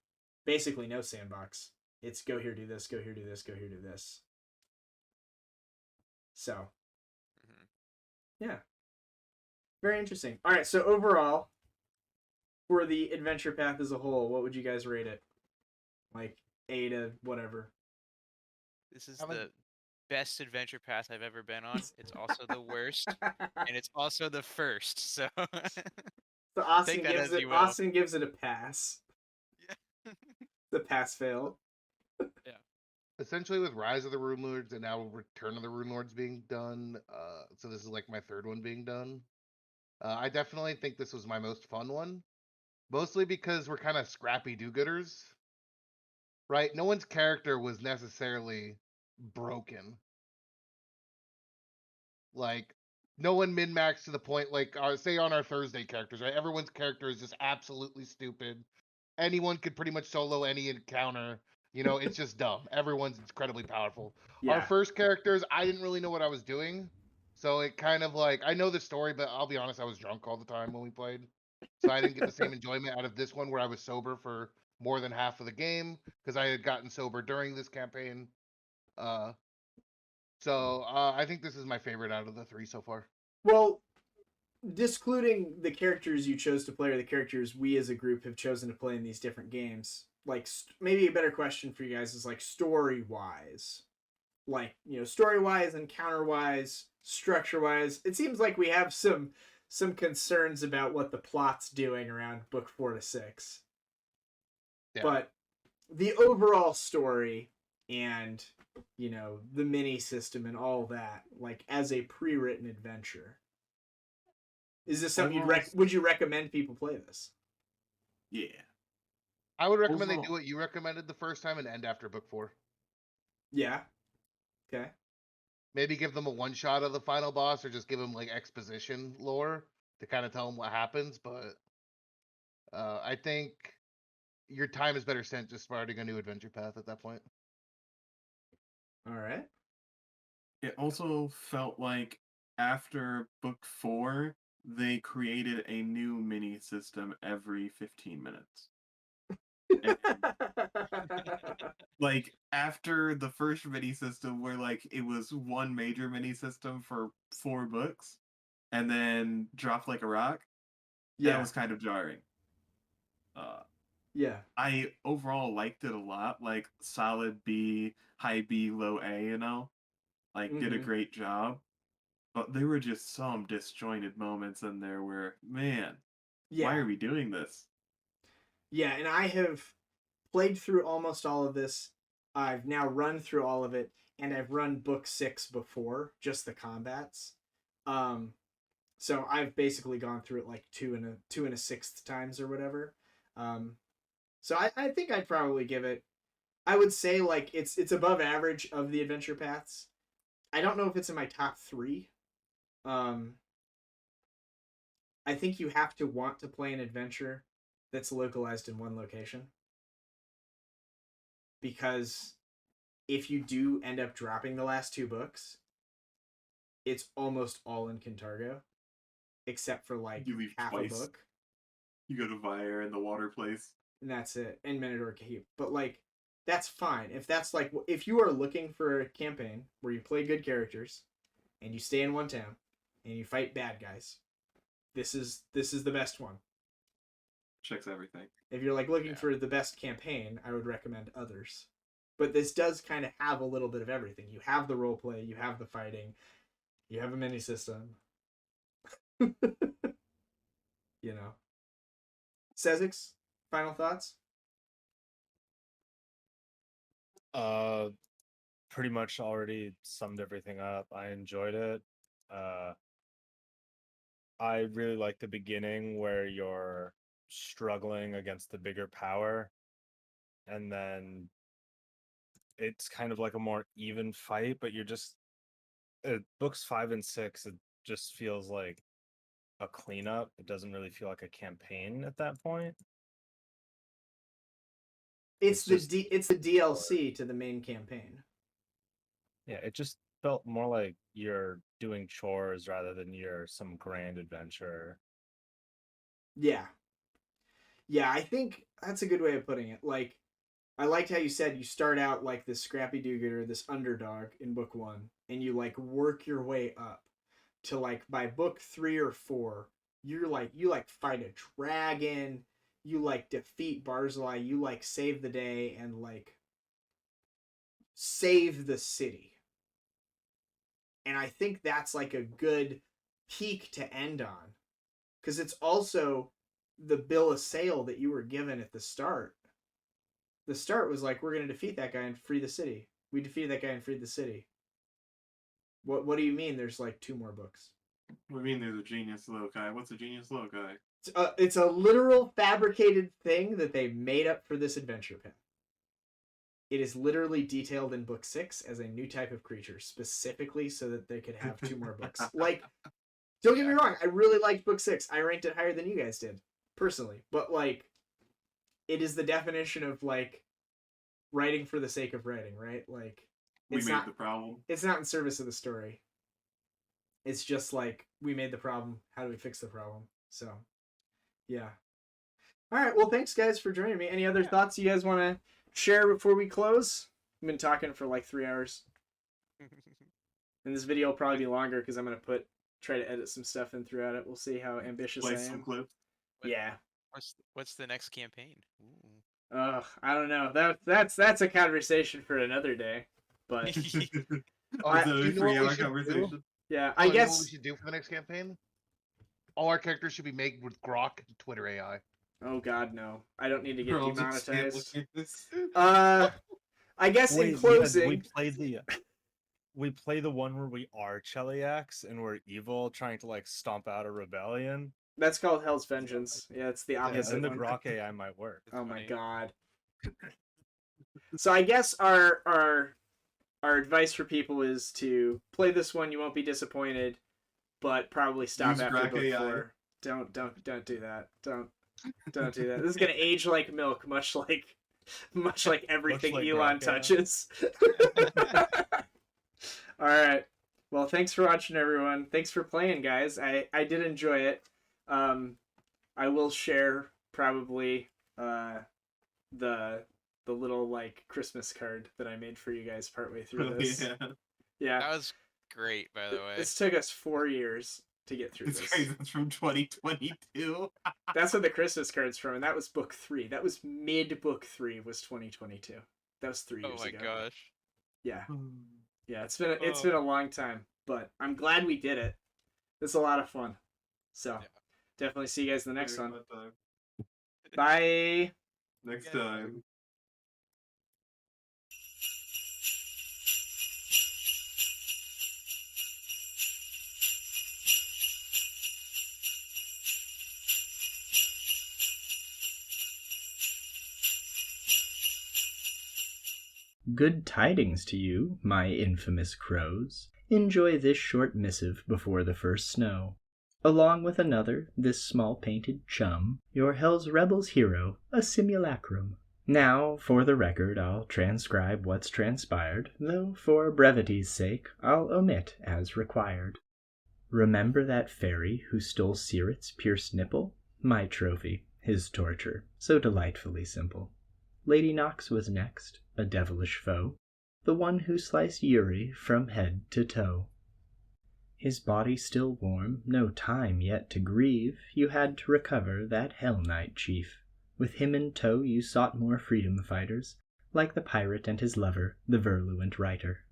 basically no sandbox. It's go here, do this, go here, do this, go here, do this. So, yeah. Very interesting. All right, so overall, for the adventure path as a whole, what would you guys rate it? Like A to whatever. This is the best adventure path I've ever been on. It's also the worst, and it's also the first. So, So Austin take that gives as it. you will. Austin gives it a pass. Yeah. The pass fail. Yeah. Essentially, with Rise of the Rune Lords and now Return of the Rune Lords being done, so this is like my third one being done. I definitely think this was my most fun one, mostly because we're kind of scrappy do-gooders, right? No one's character was necessarily broken. Like, no one min-maxed to the point, like, say on our Thursday characters, right? Everyone's character is just absolutely stupid. Anyone could pretty much solo any encounter. You know, it's just dumb. Everyone's incredibly powerful. Yeah. Our first characters, I didn't really know what I was doing. So it kind of like, I know the story, but I'll be honest, I was drunk all the time when we played. So I didn't get the same enjoyment out of this one where I was sober for more than half of the game because I had gotten sober during this campaign. So I think this is my favorite out of the 3 so far. Well, discluding the characters you chose to play or the characters we as a group have chosen to play in these different games, like maybe a better question for you guys is like story-wise. Like, story-wise, encounter-wise, structure-wise. It seems like we have some concerns about what the plot's doing around book 4 to 6. Yeah. But the overall story and, the mini system and all that, like as a pre-written adventure. Is this something would you recommend people play this? Yeah. I would recommend they do what you recommended the first time and end after book 4. Yeah. Okay. Maybe give them a one-shot of the final boss or just give them like exposition lore to kind of tell them what happens. But I think your time is better spent just starting a new adventure path at that point. All right. It also felt like after book 4, they created a new mini system every 15 minutes. Like after the first mini system where like it was one major mini system for 4 books and then dropped like a rock, that was kind of jarring. Yeah. I overall liked it a lot, like solid B, high B, low A, you know? Like did a Mhm. great job. But there were just some disjointed moments in there where, man, why Yeah. are we doing this? Yeah, and I have played through almost all of this. I've now run through all of it, and I've run book 6 before, just the combats. So I've basically gone through it like two and a sixth times or whatever. So I think I'd probably give it. I would say like it's above average of the adventure paths. I don't know if it's in my top 3. I think you have to want to play an adventure that's localized in one location. Because if you do end up dropping the last 2 books, it's almost all in Kintargo, except for like You leave half twice. a book. You go to Vire and the water place. And that's it. And Minotaur Keep. But like, that's fine. If that's like, if you are looking for a campaign where you play good characters, and you stay in one town, and you fight bad guys, this is the best one. Checks everything. If you're like looking for the best campaign, I would recommend others. But this does kind of have a little bit of everything. You have the role play, you have the fighting, you have a mini system. You know. Sezix, final thoughts? Pretty much already summed everything up. I enjoyed it. I really like the beginning where you're struggling against the bigger power, and then it's kind of like a more even fight, but you're just books 5 and 6, it just feels like a cleanup. It doesn't really feel like a campaign at that point. It's the DLC to the main campaign. Yeah, it just felt more like you're doing chores rather than you're some grand adventure. Yeah. Yeah, I think that's a good way of putting it. Like, I liked how you said you start out like this scrappy do-gooder, this underdog in book 1, and you like work your way up to like by book 3 or 4, you fight a dragon, you like defeat Barzillai, you like save the day and like save the city. And I think that's like a good peak to end on. Because it's also the bill of sale that you were given at the start. The start was like, we're going to defeat that guy and free the city. We defeated that guy and freed the city. What do you mean there's like 2 more books? What do you mean there's a genius loci? What's a genius loci? It's a literal fabricated thing that they made up for this adventure path. It is literally detailed in book 6 as a new type of creature, specifically so that they could have 2 more books. Like, don't get me wrong, I really liked book 6. I ranked it higher than you guys did, personally. But, like, it is the definition of, like, writing for the sake of writing, right? Like, We made the problem. It's not in service of the story. It's just, like, we made the problem. How do we fix the problem? So, yeah. All right, well, thanks, guys, for joining me. Any other thoughts you guys want to share before we close? I've been talking for, like, 3 hours. And this video will probably be longer because I'm going to try to edit some stuff in throughout it. We'll see how ambitious I am. Some clips. Yeah. What's the next campaign? Ooh. I don't know. That's a conversation for another day. But It's a 3-hour conversation. Yeah, I I guess what we should do for the next campaign. All our characters should be made with Grok Twitter AI. Oh God, no! I don't need to get Girl, just demonetized. can't look at this. I guess in Wait, closing, we play the one where we are Cheliacs and we're evil, trying to like stomp out a rebellion. that's called Hell's Vengeance. Yeah, it's the opposite. And the one. Grok AI might work. Oh my God. So I guess our advice for people is to play this one. You won't be disappointed, but probably stop Use after Grok book AI. 4. Don't do that. Don't. Don't do that. This is gonna age like milk, much like everything like Elon Dracula. touches. All right. Well, thanks for watching, everyone. Thanks for playing, guys. I did enjoy it. I will share probably the little like Christmas card that I made for you guys partway through this. Yeah. That was great, by the way. This took us 4 years to get through It's this. crazy. It's from 2022. That's what the Christmas card's from, and that was book 3. That was mid book 3 was 2022. That was 3 years ago. Oh my gosh. Yeah. Yeah, it's been a long time, but I'm glad we did it. It's a lot of fun. So, definitely see you guys in the next one. Bye. Next time. Good tidings to you, my infamous crows. Enjoy this short missive before the first snow. Along with another, this small painted chum, your Hell's Rebels hero, a simulacrum. Now, for the record, I'll transcribe what's transpired, though for brevity's sake, I'll omit as required. Remember that fairy who stole Sirit's pierced nipple? My trophy, his torture, so delightfully simple. Lady Nox was next, a devilish foe, the one who sliced Yuri from head to toe. His body still warm, no time yet to grieve, you had to recover that Hell Knight chief. With him in tow you sought more freedom fighters, like the pirate and his lover, the virulent writer.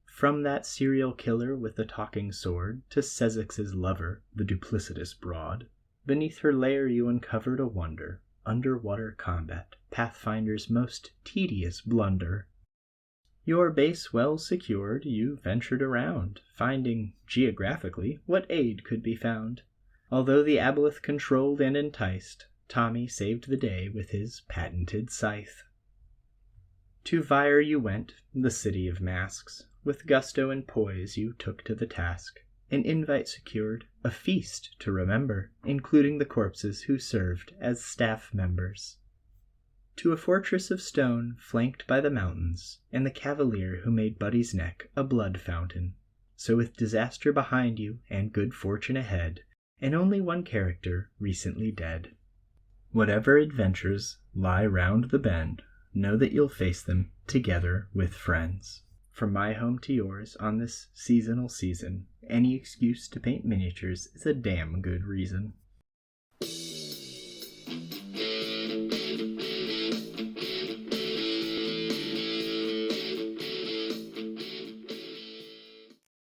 From that serial killer with the talking sword to Sezex's lover, the duplicitous broad, beneath her lair you uncovered a wonder. Underwater combat, Pathfinder's most tedious blunder. Your base well secured, you ventured around, finding, geographically, what aid could be found. Although the aboleth controlled and enticed, Tommy saved the day with his patented scythe. To Vire you went, the city of masks. With gusto and poise you took to the task. An invite secured, a feast to remember, including the corpses who served as staff members. To a fortress of stone flanked by the mountains, and the cavalier who made Buddy's neck a blood fountain. So with disaster behind you and good fortune ahead, and only one character recently dead. Whatever adventures lie round the bend, know that you'll face them together with friends. From my home to yours on this seasonal season, any excuse to paint miniatures is a damn good reason.